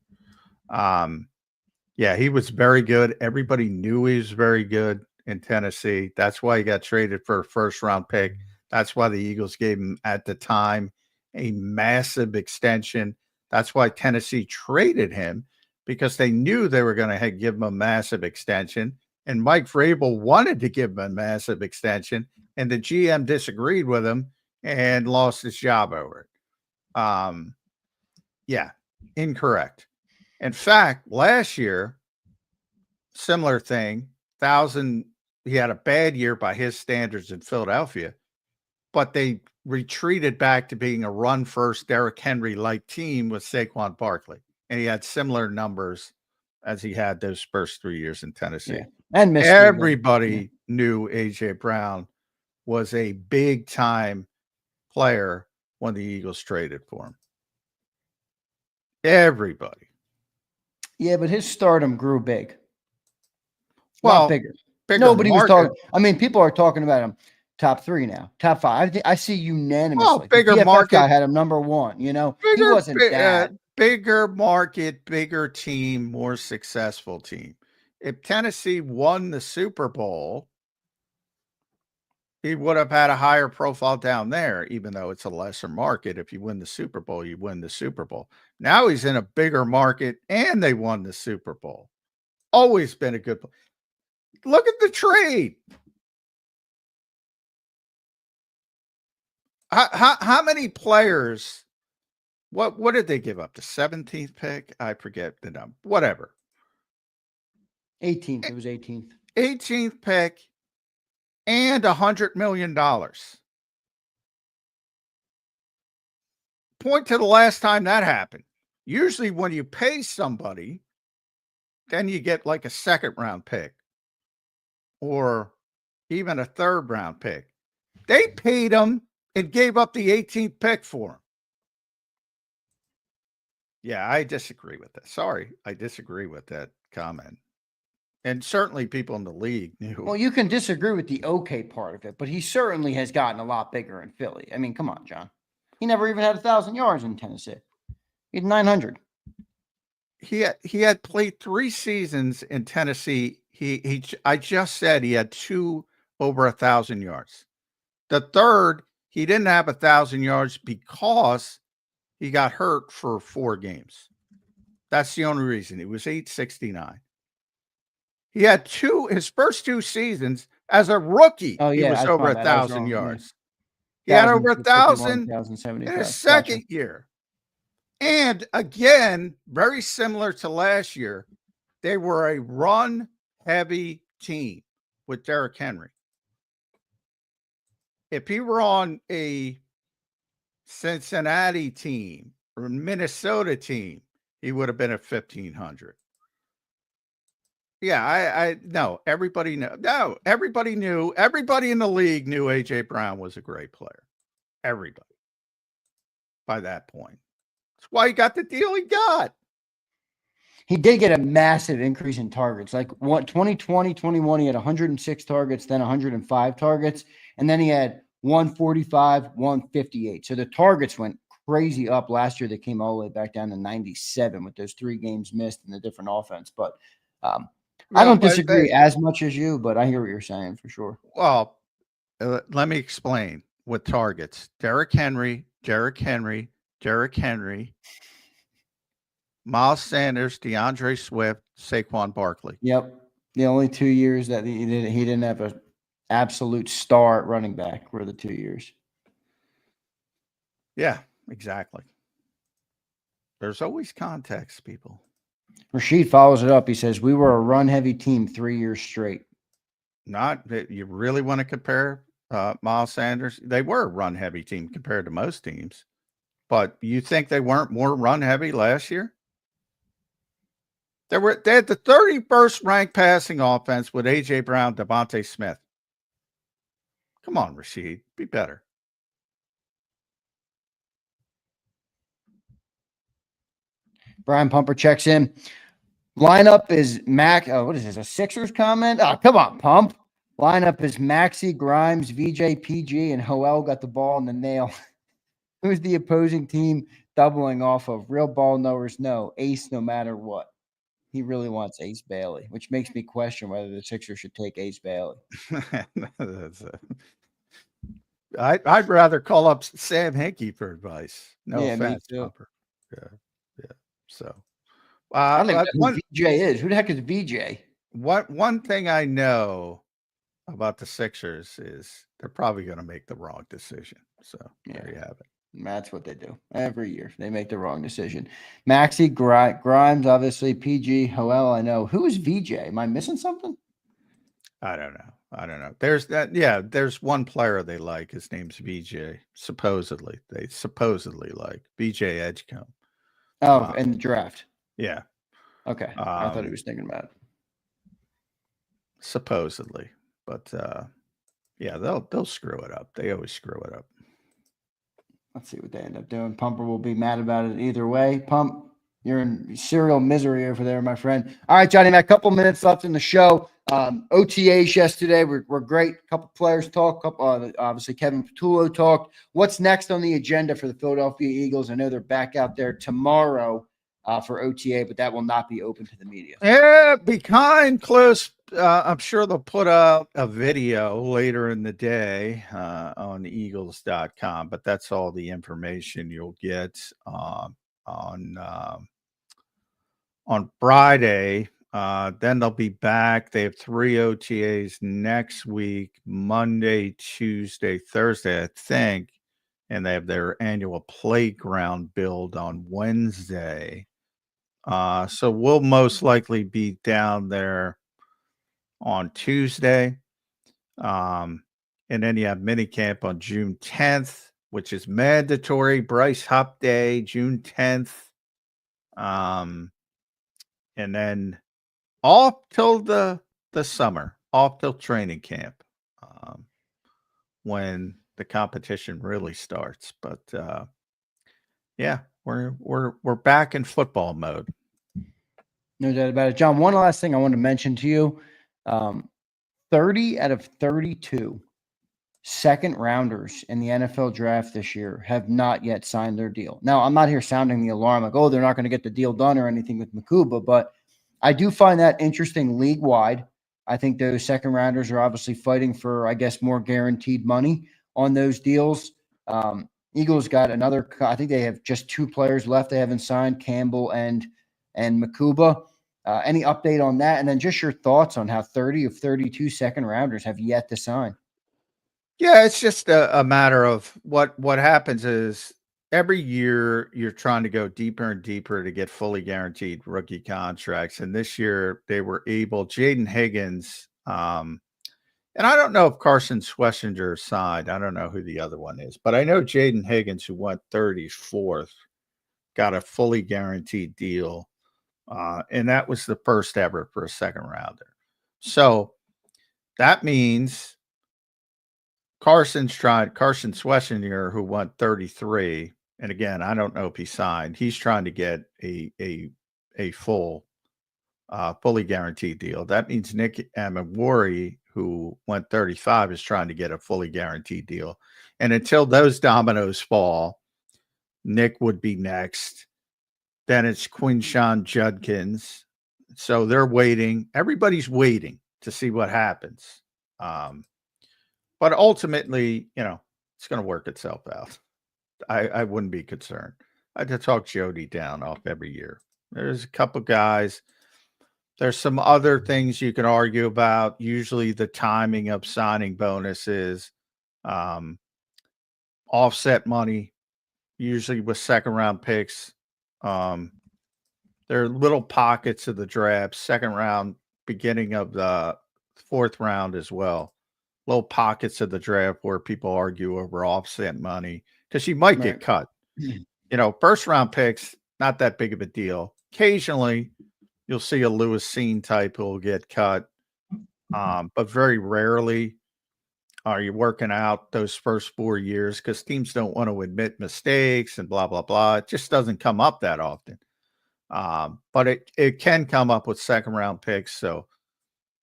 Yeah, he was very good. Everybody knew he was very good in Tennessee. That's why he got traded for a first-round pick. That's why the Eagles gave him, at the time, a massive extension. That's why Tennessee traded him, because they knew they were going to give him a massive extension. And Mike Vrabel wanted to give him a massive extension, and the GM disagreed with him and lost his job over it. Yeah, incorrect. In fact, last year, similar thing, 1,000, he had a bad year by his standards in Philadelphia, but they retreated back to being a run-first Derrick Henry-like team with Saquon Barkley. And he had similar numbers as he had those first 3 years in Tennessee. Yeah. And everybody knew A.J. Brown was a big-time player when the Eagles traded for him. Everybody. Yeah, but his stardom grew big. Well, bigger. Nobody was talking. I mean, people are talking about him top 3 now, top 5. I see unanimously. Well, bigger the PFF market. guy had him number 1. You know, he wasn't bad. Bigger market, bigger team, more successful team. If Tennessee won the Super Bowl, he would have had a higher profile down there, even though it's a lesser market. If you win the Super Bowl, you win the Super Bowl. Now he's in a bigger market, and they won the Super Bowl. Always been a good. Look at the trade. How many players? What did they give up? The 17th pick? I forget the number. Whatever. 18th. It was 18th. 18th pick and $100 million. Point to the last time that happened. Usually when you pay somebody, then you get like a 2nd-round pick or even a 3rd-round pick. They paid him and gave up the 18th pick for him. Yeah, I disagree with that. Sorry, I disagree with that comment. And certainly people in the league knew. Well, you can disagree with the okay part of it, but he certainly has gotten a lot bigger in Philly. I mean, come on, John. He never even had 1,000 yards in Tennessee. He had 900. He had played 3 seasons in Tennessee. I just said he had 2 over 1,000 yards. The third, he didn't have 1,000 yards because he got hurt for 4 games. That's the only reason. It was 869. He had his first 2 seasons as a rookie. Oh, yeah, he was that's over my bad. I was 1,000 wrong, yeah. yards. He had over 1,000 1,000 in his second year. And again, very similar to last year, they were a run-heavy team with Derrick Henry. If he were on a Cincinnati team or Minnesota team, he would have been at 1,500. Yeah, I no, everybody knew. No, everybody knew. Everybody in the league knew A.J. Brown was a great player. Everybody. By that point. That's why he got the deal he got. He did get a massive increase in targets. Like 2020, 21, he had 106 targets, then 105 targets, and then he had 145, 158. So the targets went crazy up last year. They came all the way back down to 97 with those 3 games missed in the different offense. But I don't disagree as much as you, but I hear what you're saying for sure. Well, let me explain with targets. Derrick Henry, Miles Sanders, DeAndre Swift, Saquon Barkley. Yep. The only 2 years that he didn't have an absolute star at running back were the 2 years. Yeah, exactly. There's always context, people. Rashid follows it up. He says, we were a run-heavy team 3 years straight. Not that you really want to compare Miles Sanders. They were a run-heavy team compared to most teams. But you think they weren't more run-heavy last year? They had the 31st ranked passing offense with A.J. Brown, Devontae Smith. Come on, Rashid. Be better. Brian Pumper checks in. Lineup is Mac. Oh, what is this? A Sixers comment? Oh, come on, Pump. Lineup is Maxey, Grimes, VJ, PG, and Hoel got the ball in the nail. Who's the opposing team doubling off of? Real ball knowers know. Ace no matter what. He really wants Ace Bailey, which makes me question whether the Sixers should take Ace Bailey. I'd rather call up Sam Hinkie for advice. No Yeah, offense, me too. Pumper. Yeah. So, I don't even know who VJ is. Who the heck is VJ? One thing I know about the Sixers is they're probably going to make the wrong decision. So there you have it. That's what they do every year. They make the wrong decision. Maxey, Grimes, obviously, PG, Hoel, I know. Who is VJ? Am I missing something? I don't know. There's that. Yeah, there's one player they like. His name's VJ. Supposedly, they like VJ Edgecombe. Oh, in the draft. Yeah. Okay. I thought he was thinking about it. Supposedly, but yeah, they'll screw it up. They always screw it up. Let's see what they end up doing. Pumper will be mad about it either way. Pump, you're in serial misery over there, my friend. All right, Johnny, Mac, a couple minutes left in the show. OTAs yesterday were great. A couple players talked. Obviously, Kevin Patullo talked. What's next on the agenda for the Philadelphia Eagles? I know they're back out there tomorrow for OTA, but that will not be open to the media. Yeah, be kind, close. I'm sure they'll put out a video later in the day on Eagles.com, but that's all the information you'll get on Friday. Then they'll be back. They have 3 OTAs next week, Monday, Tuesday, Thursday, I think. And they have their annual playground build on Wednesday. So we'll most likely be down there on Tuesday. And then you have minicamp on June 10th, which is mandatory. Bryce Huff Day, June 10th. And then off till the summer, off till training camp, when the competition really starts. But yeah, we're back in football mode. No doubt about it. John, one last thing I want to mention to you. 30 out of 32 second rounders in the NFL draft this year have not yet signed their deal. Now, I'm not here sounding the alarm like, oh, they're not going to get the deal done or anything with Makuba, but I do find that interesting league wide. I think those second rounders are obviously fighting for, I guess, more guaranteed money on those deals. Eagles got another, I think they have just 2 players left they haven't signed, Campbell and Makuba. Any update on that? And then just your thoughts on how 30 of 32 second rounders have yet to sign. Yeah, it's just a matter of what happens is every year you're trying to go deeper and deeper to get fully guaranteed rookie contracts. And this year they were able, Jaden Higgins, and I don't know if Carson Schlesinger signed. I don't know who the other one is, but I know Jaden Higgins, who went 34th, got a fully guaranteed deal. And that was the first ever for a second rounder. So that means Carson Schlesinger, who went 33, and again, I don't know if he signed. He's trying to get a full, fully guaranteed deal. That means Nick Amagwari, who went 35, is trying to get a fully guaranteed deal. And until those dominoes fall, Nick would be next. Then it's Quinshawn Judkins. So they're waiting. Everybody's waiting to see what happens. But ultimately, it's going to work itself out. I wouldn't be concerned. I had to talk Jody down off every year. There's a couple guys. There's some other things you can argue about. Usually the timing of signing bonuses, offset money, usually with second round picks. There are little pockets of the draft, second round, beginning of the 4th round as well. Little pockets of the draft where people argue over offset money because you might get cut. First round picks, not that big of a deal. Occasionally, you'll see a Lewis Cine type who will get cut, but very rarely are you working out those first 4 years because teams don't want to admit mistakes and blah, blah, blah. It just doesn't come up that often. But it can come up with second round picks. So,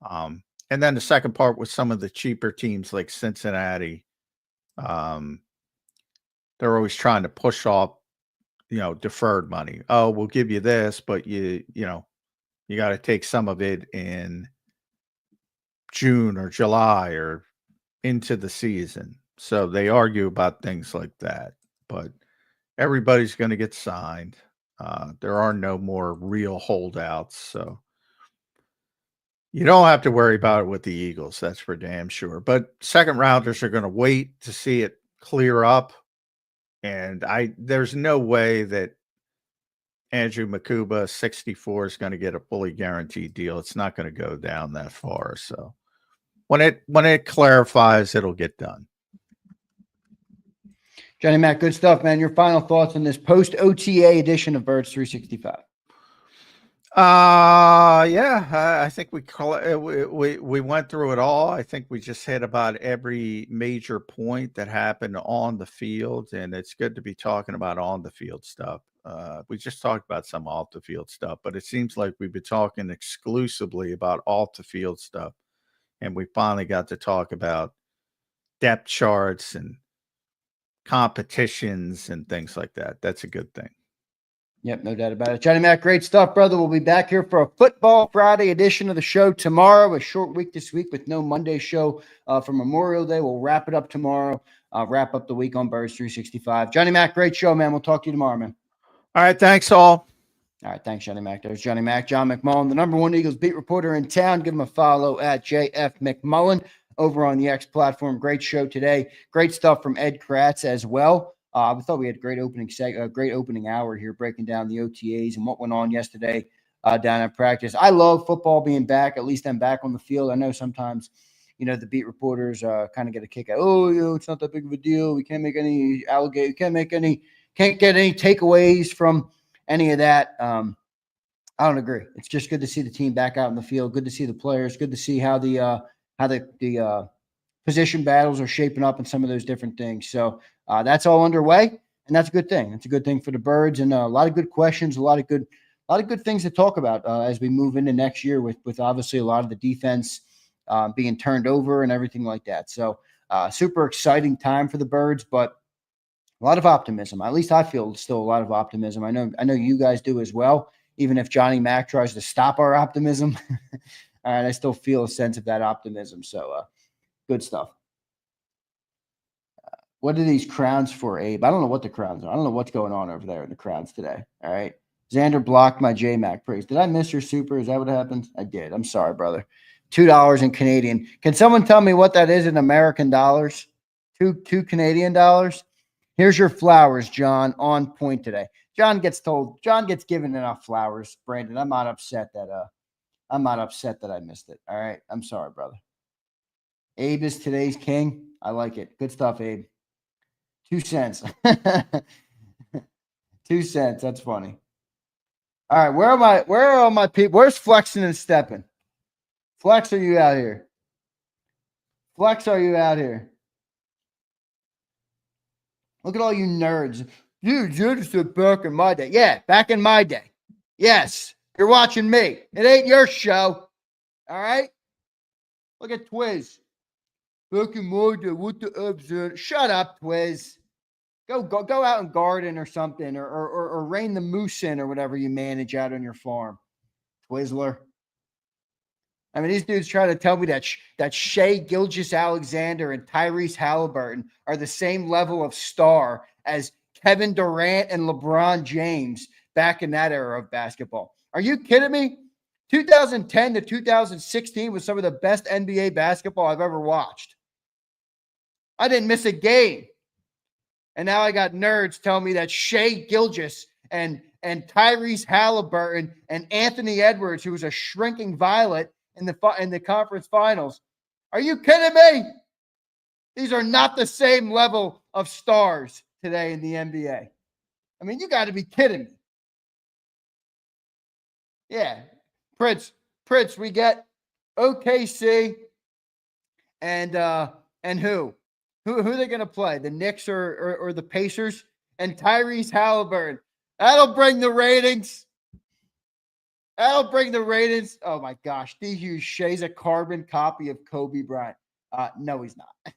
and then the second part with some of the cheaper teams like Cincinnati, they're always trying to push off, deferred money. Oh, we'll give you this, but you got to take some of it in June or July or into the season. So they argue about things like that, but everybody's going to get signed. There are no more real holdouts. So you don't have to worry about it with the Eagles. That's for damn sure. But second rounders are going to wait to see it clear up. And there's no way that Andrew Makuba, 64, is going to get a fully guaranteed deal. It's not going to go down that far. So when it clarifies, it'll get done. Johnny Mac, good stuff, man. Your final thoughts on this post OTA edition of Birds 365? I think we went through it all. I think we just hit about every major point that happened on the field, and it's good to be talking about on the field stuff. We just talked about some off the field stuff, but it seems like we've been talking exclusively about off the field stuff, and we finally got to talk about depth charts and competitions and things like that. That's a good thing. Yep, no doubt about it. Johnny Mac, great stuff, brother. We'll be back here for a Football Friday edition of the show tomorrow. A short week this week with no Monday show for Memorial Day. We'll wrap it up tomorrow, wrap up the week on Birds 365. Johnny Mac, great show, man. We'll talk to you tomorrow, man. All right, thanks all. All right, thanks, Johnny Mac. There's Johnny Mac, John McMullen, the #1 Eagles beat reporter in town. Give him a follow at JF McMullen over on the X platform. Great show today. Great stuff from Ed Kracz as well. I thought we had a great opening hour here, breaking down the OTAs and what went on yesterday down at practice. I love football being back. At least I'm back on the field. I know sometimes, the beat reporters kind of get a kick out. Oh, it's not that big of a deal. We can't make any can't get any takeaways from any of that. I don't agree. It's just good to see the team back out in the field. Good to see the players. Good to see how the position battles are shaping up and some of those different things. So that's all underway, and that's a good thing. It's a good thing for the Birds, and a lot of good questions, a lot of good lot of good things to talk about as we move into next year with obviously a lot of the defense being turned over and everything like that. So super exciting time for the Birds, but a lot of optimism. At least I feel still a lot of optimism. I know you guys do as well, even if Johnny Mac tries to stop our optimism. All right, I still feel a sense of that optimism. So good stuff. What are these crowns for, Abe? I don't know what the crowns are. I don't know what's going on over there in the crowns today. All right. Zander blocked my JMac praise. Did I miss your super? Is that what happened? I did. I'm sorry, brother. $2 in Canadian. Can someone tell me what that is in American dollars? Two Canadian dollars. Here's your flowers, John. On point today. John gets given enough flowers, Brandon. I'm not upset that I missed it. All right. I'm sorry, brother. Abe is today's king. I like it. Good stuff, Abe. 2 cents. 2 cents. That's funny. All right. Where are all my people? Where's Flexing and Stepping? Flex, are you out here? Flex, are you out here? Look at all you nerds. You just said back in my day. Yeah, back in my day. Yes. You're watching me. It ain't your show. All right? Look at Twiz. Back in my day, what the F's? Shut up, Twiz. Go out and garden or something, or rein the moose in or whatever you manage out on your farm. Twizzler. I mean, these dudes try to tell me that Shea Gilgeous-Alexander and Tyrese Halliburton are the same level of star as Kevin Durant and LeBron James back in that era of basketball. Are you kidding me? 2010 to 2016 was some of the best NBA basketball I've ever watched. I didn't miss a game. And now I got nerds telling me that Shea Gilgeous and Tyrese Halliburton and Anthony Edwards, who was a shrinking violet in the conference finals. Are you kidding me? These are not the same level of stars today in the NBA. I mean, you got to be kidding me. Yeah. Prince, we get OKC and who? Who are they going to play? The Knicks or the Pacers? And Tyrese Halliburton. That'll bring the ratings. That'll bring the ratings. Oh, my gosh. D. Hughes, Shea's a carbon copy of Kobe Bryant. No, he's not.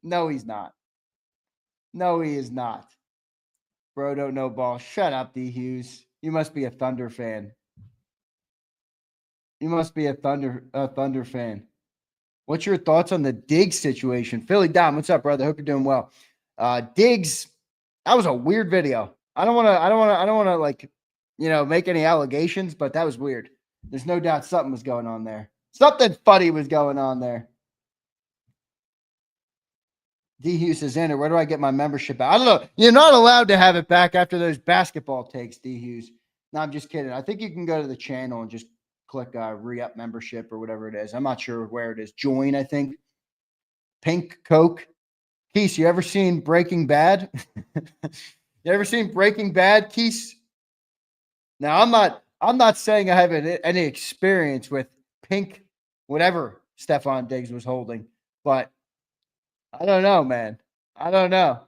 No, he's not. No, he is not. Bro, don't know ball. Shut up, D. Hughes. You must be a Thunder fan. You must be a Thunder fan. What's your thoughts on the Diggs situation? Philly Dom, what's up, brother? Hope you're doing well. Diggs, that was a weird video. I don't want to like, make any allegations, but that was weird. There's no doubt something was going on there. Something funny was going on there. D. Hughes says, Xander, where do I get my membership back? I don't know. You're not allowed to have it back after those basketball takes, D. Hughes. No, I'm just kidding. I think you can go to the channel and just click re-up membership or whatever it is. I'm not sure where it is. Join, I think. Pink Coke. Keith, you ever seen Breaking Bad? You ever seen Breaking Bad, Keith? Now, I'm not saying I have any experience with pink, whatever Stephon Diggs was holding, but I don't know, man. I don't know.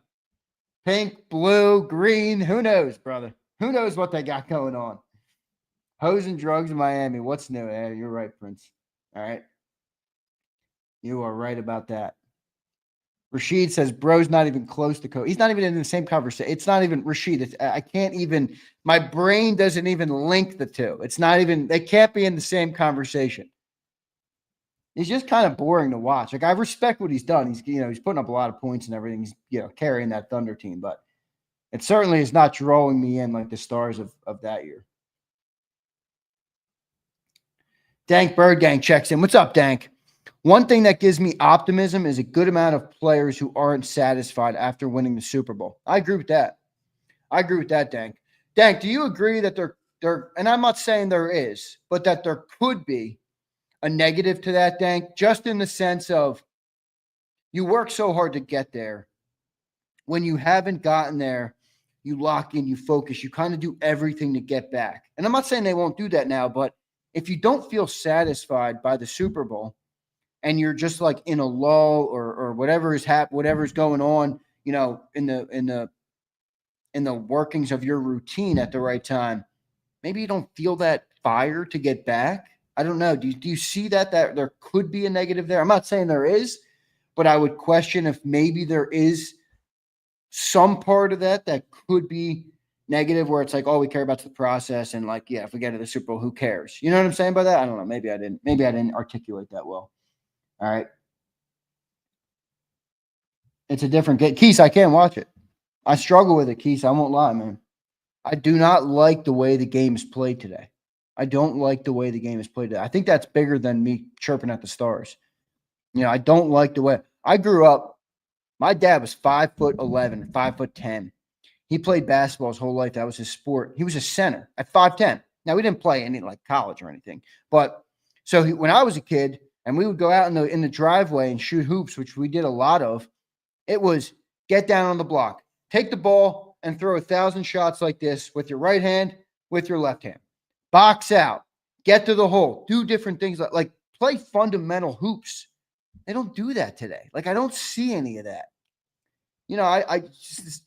Pink, blue, green, who knows, brother? Who knows what they got going on? Hoes and drugs in Miami. What's new? Yeah, you're right, Prince. All right. You are right about that. Rashid says, bro's not even close to Kobe. He's not even in the same conversation. It's not even Rashid. I can't even, my brain doesn't even link the two. It's not even, they can't be in the same conversation. He's just kind of boring to watch. Like, I respect what he's done. He's putting up a lot of points and everything. He's, carrying that Thunder team, but it certainly is not drawing me in like the stars of that year. Dank Bird Gang checks in. What's up, Dank? One thing that gives me optimism is a good amount of players who aren't satisfied after winning the Super Bowl. I agree with that. Dank. Dank, do you agree that there, and I'm not saying there is, but that there could be a negative to that, Dank, just in the sense of you work so hard to get there. When you haven't gotten there, you lock in, you focus, you kind of do everything to get back. And I'm not saying they won't do that now, but if you don't feel satisfied by the Super Bowl and you're just like in a lull or whatever's going on, in the workings of your routine at the right time, maybe you don't feel that fire to get back. I don't know. Do you see that there could be a negative there? I'm not saying there is, but I would question if maybe there is some part of that could be negative, where it's like, all we care about the process, and like, yeah, if we get to the Super Bowl, who cares? You know what I'm saying by that? I don't know. Maybe I didn't articulate that well. All right. It's a different game. Keith, I can't watch it. I struggle with it, Keith. I won't lie, man. I do not like the way the game is played today. I don't like the way the game is played today. I think that's bigger than me chirping at the stars. You know, I don't like the way I grew up. My dad was 5'11", 5'10". He played basketball his whole life. That was his sport. He was a center at 5'10". Now, we didn't play any like college or anything, but so when I was a kid and we would go out in the driveway and shoot hoops, which we did a lot of, it was get down on the block, take the ball and throw 1,000 shots like this with your right hand, with your left hand, box out, get to the hole, do different things like play fundamental hoops. They don't do that today. Like, I don't see any of that. You know,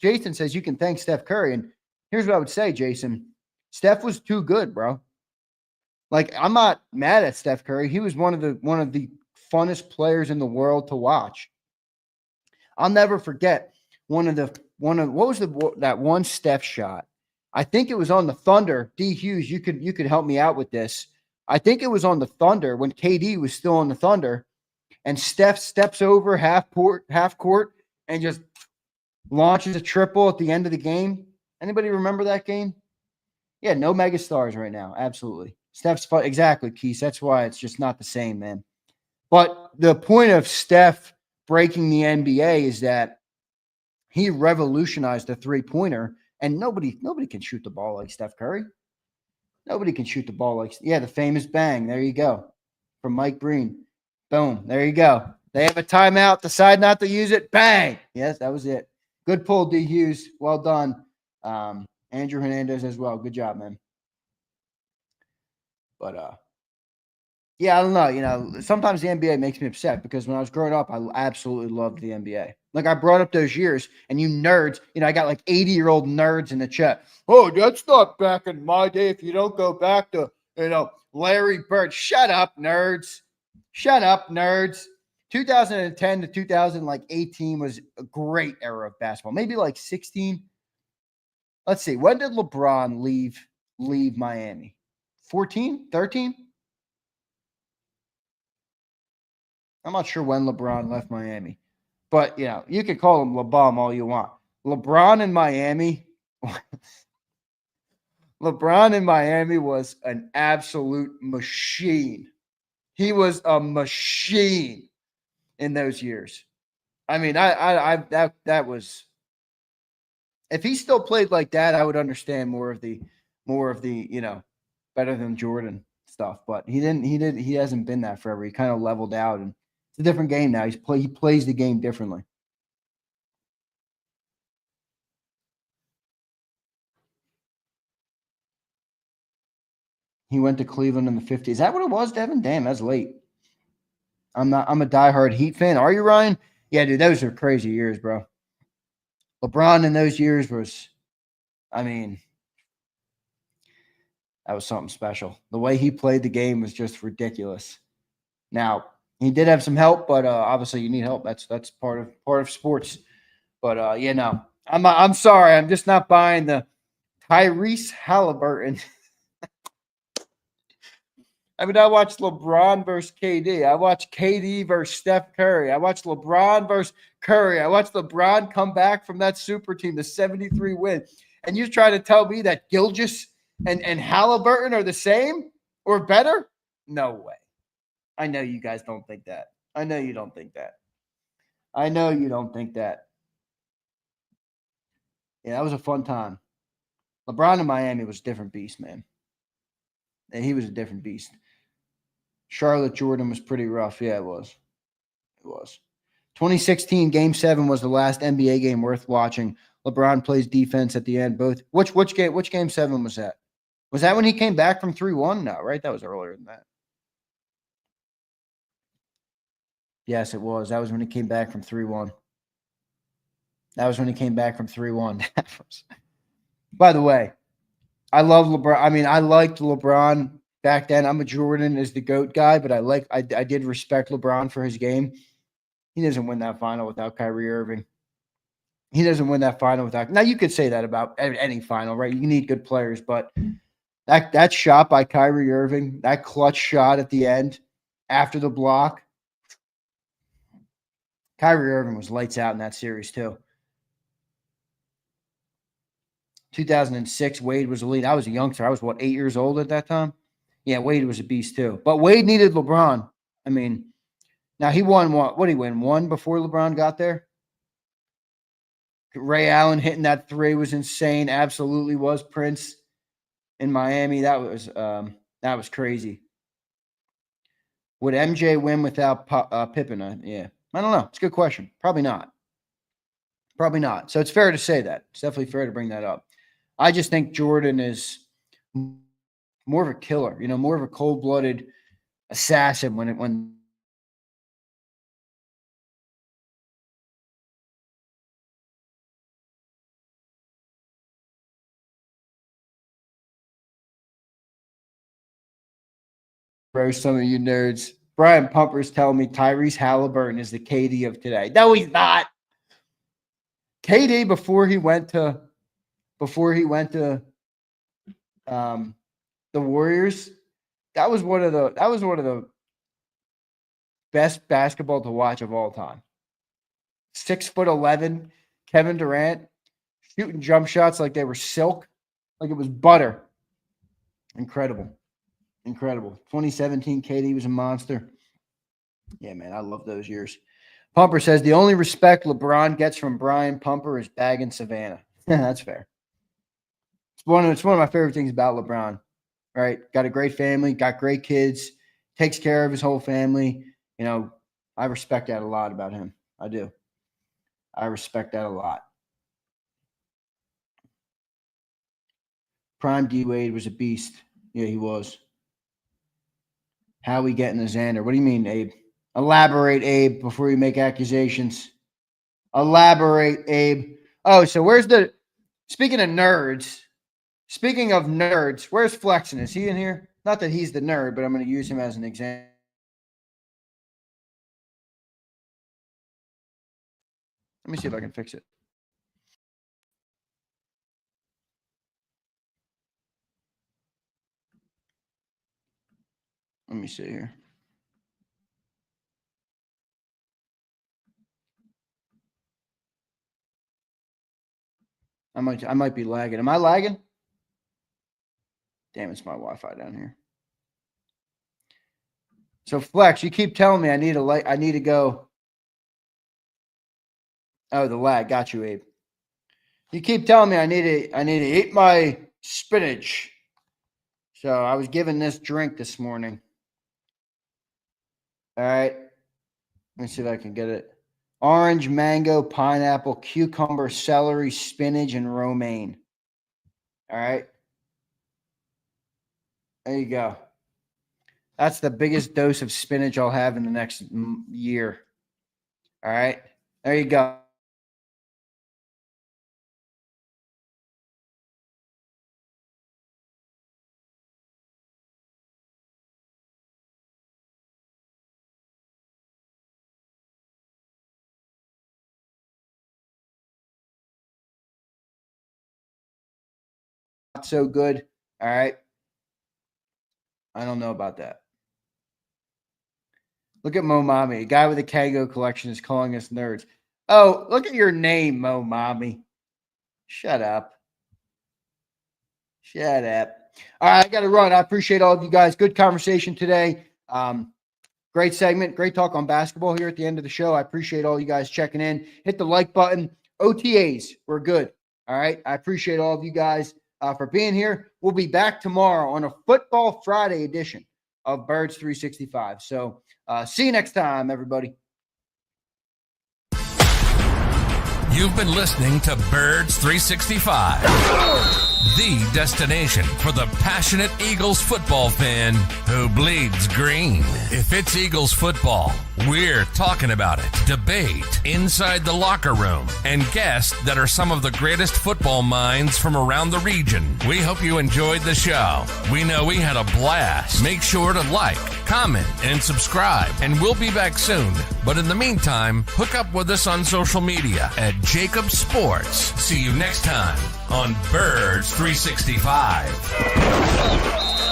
Jason says you can thank Steph Curry. And here's what I would say, Jason. Steph was too good, bro. Like, I'm not mad at Steph Curry. He was one of the funnest players in the world to watch. I'll never forget that one Steph shot. I think it was on the Thunder. D. Hughes, you could help me out with this. I think it was on the Thunder when KD was still on the Thunder, and Steph steps over half court and just launches a triple at the end of the game. Anybody remember that game? Yeah, no mega stars right now. Absolutely. Steph's fun. Exactly, Keith. That's why it's just not the same, man. But the point of Steph breaking the NBA is that he revolutionized the three-pointer, and nobody can shoot the ball like Steph Curry. Nobody can shoot the ball like, the famous bang. There you go. From Mike Breen. Boom. There you go. They have a timeout, decide not to use it. Bang. Yes, that was it. Good pull, D. Hughes. Well done. Andrew Hernandez as well. Good job, man. But, yeah, I don't know. You know, sometimes the NBA makes me upset because when I was growing up, I absolutely loved the NBA. Like, I brought up those years, and you nerds, you know, I got like 80-year-old nerds in the chat. Oh, that's not back in my day if you don't go back to, you know, Larry Bird. Shut up, nerds. Shut up, nerds. 2010 to 2018 was a great era of basketball. Maybe like 16. Let's see. When did LeBron leave Miami? 14? 13? I'm not sure when LeBron left Miami. But, you know, you can call him LeBum all you want. LeBron in Miami was an absolute machine. He was a machine in those years. I mean, that was, if he still played like that, I would understand more of the, you know, better than Jordan stuff. But he hasn't been that forever. He kind of leveled out, and it's a different game now. He plays the game differently. He went to Cleveland in the 50s. Is that what it was, Devin? Damn, that's late. I'm a diehard Heat fan. Are you, Ryan? Yeah, dude, those are crazy years, bro. LeBron in those years was, I mean, that was something special. The way he played the game was just ridiculous. Now, he did have some help, but obviously you need help. That's part of sports. But you know, I'm sorry, I'm just not buying the Tyrese Halliburton. I mean, I watched LeBron versus KD. I watched KD versus Steph Curry. I watched LeBron versus Curry. I watched LeBron come back from that super team, the 73 win. And you're trying to tell me that Gilgeous and Halliburton are the same or better? No way. I know you guys don't think that. I know you don't think that. Yeah, that was a fun time. LeBron in Miami was a different beast, man. And he was a different beast. Charlotte Jordan was pretty rough. Yeah, it was. 2016 Game 7 was the last NBA game worth watching. LeBron plays defense at the end. Both. Which Game 7 was that? Was that when he came back from 3-1? No, right? That was earlier than that. Yes, it was. That was when he came back from 3-1. By the way, I love LeBron. I mean, I liked LeBron back then. I'm a Jordan is the GOAT guy, but I did respect LeBron for his game. He doesn't win that final without Kyrie Irving. He doesn't win that final without. Now you could say that about any final, right? You need good players, but that shot by Kyrie Irving, that clutch shot at the end after the block, Kyrie Irving was lights out in that series too. 2006, Wade was elite. I was a youngster. I was, 8 years old at that time? Yeah, Wade was a beast too. But Wade needed LeBron. I mean, now he won what? What did he win? One before LeBron got there? Ray Allen hitting that three was insane. Absolutely was. Prince in Miami. That was crazy. Would MJ win without Pippen? Yeah. I don't know. It's a good question. Probably not. Probably not. So it's fair to say that. It's definitely fair to bring that up. I just think Jordan is more of a killer, more of a cold-blooded assassin when roast some of you nerds. Brian Pumper's telling me Tyrese Halliburton is the KD of today. No, he's not. KD before he went to the Warriors, that was one of the best basketball to watch of all time. 6'11", Kevin Durant shooting jump shots like they were silk, like it was butter. Incredible. 2017 KD was a monster. Yeah, man, I love those years. Pumper says the only respect LeBron gets from Brian Pumper is bagging Savannah. That's fair. It's one of my favorite things about LeBron. Right? Got a great family, got great kids, takes care of his whole family. I respect that a lot about him. I do. I respect that a lot. Prime D Wade was a beast. Yeah, he was. Howie getting the Zander. What do you mean, Abe? Elaborate, Abe, before you make accusations. Elaborate, Abe. Oh, so speaking of nerds, where's Flexen? Is he in here? Not that he's the nerd, but I'm going to use him as an example. Let me see if I can fix it. Let me see here. I might be lagging. Am I lagging? Damn, it's my Wi-Fi down here. So Flex, you keep telling me I need to go. Oh, the lag. Got you, Abe. You keep telling me I need to eat my spinach. So I was given this drink this morning. All right. Let me see if I can get it. Orange, mango, pineapple, cucumber, celery, spinach, and romaine. All right. There you go. That's the biggest dose of spinach I'll have in the next year. All right. There you go. Not so good. All right. I don't know about that. Look at Mo Mommy. A guy with a Kago collection is calling us nerds. Oh, look at your name, Mo Mommy. Shut up. Shut up. All right, I got to run. I appreciate all of you guys. Good conversation today. Great segment. Great talk on basketball here at the end of the show. I appreciate all you guys checking in. Hit the like button. OTAs, we're good. All right. I appreciate all of you guys for being here. We'll be back tomorrow on a Football Friday edition of Birds 365. So see you next time, everybody. You've been listening to Birds 365. the destination for the passionate Eagles football fan who bleeds green. If it's Eagles football, we're talking about it. Debate inside the locker room and guests that are some of the greatest football minds from around the region. We hope you enjoyed the show. We know we had a blast. Make sure to like, comment, and subscribe, and we'll be back soon. But in the meantime, hook up with us on social media at JAKIB Sports. See you next time on Birds 365.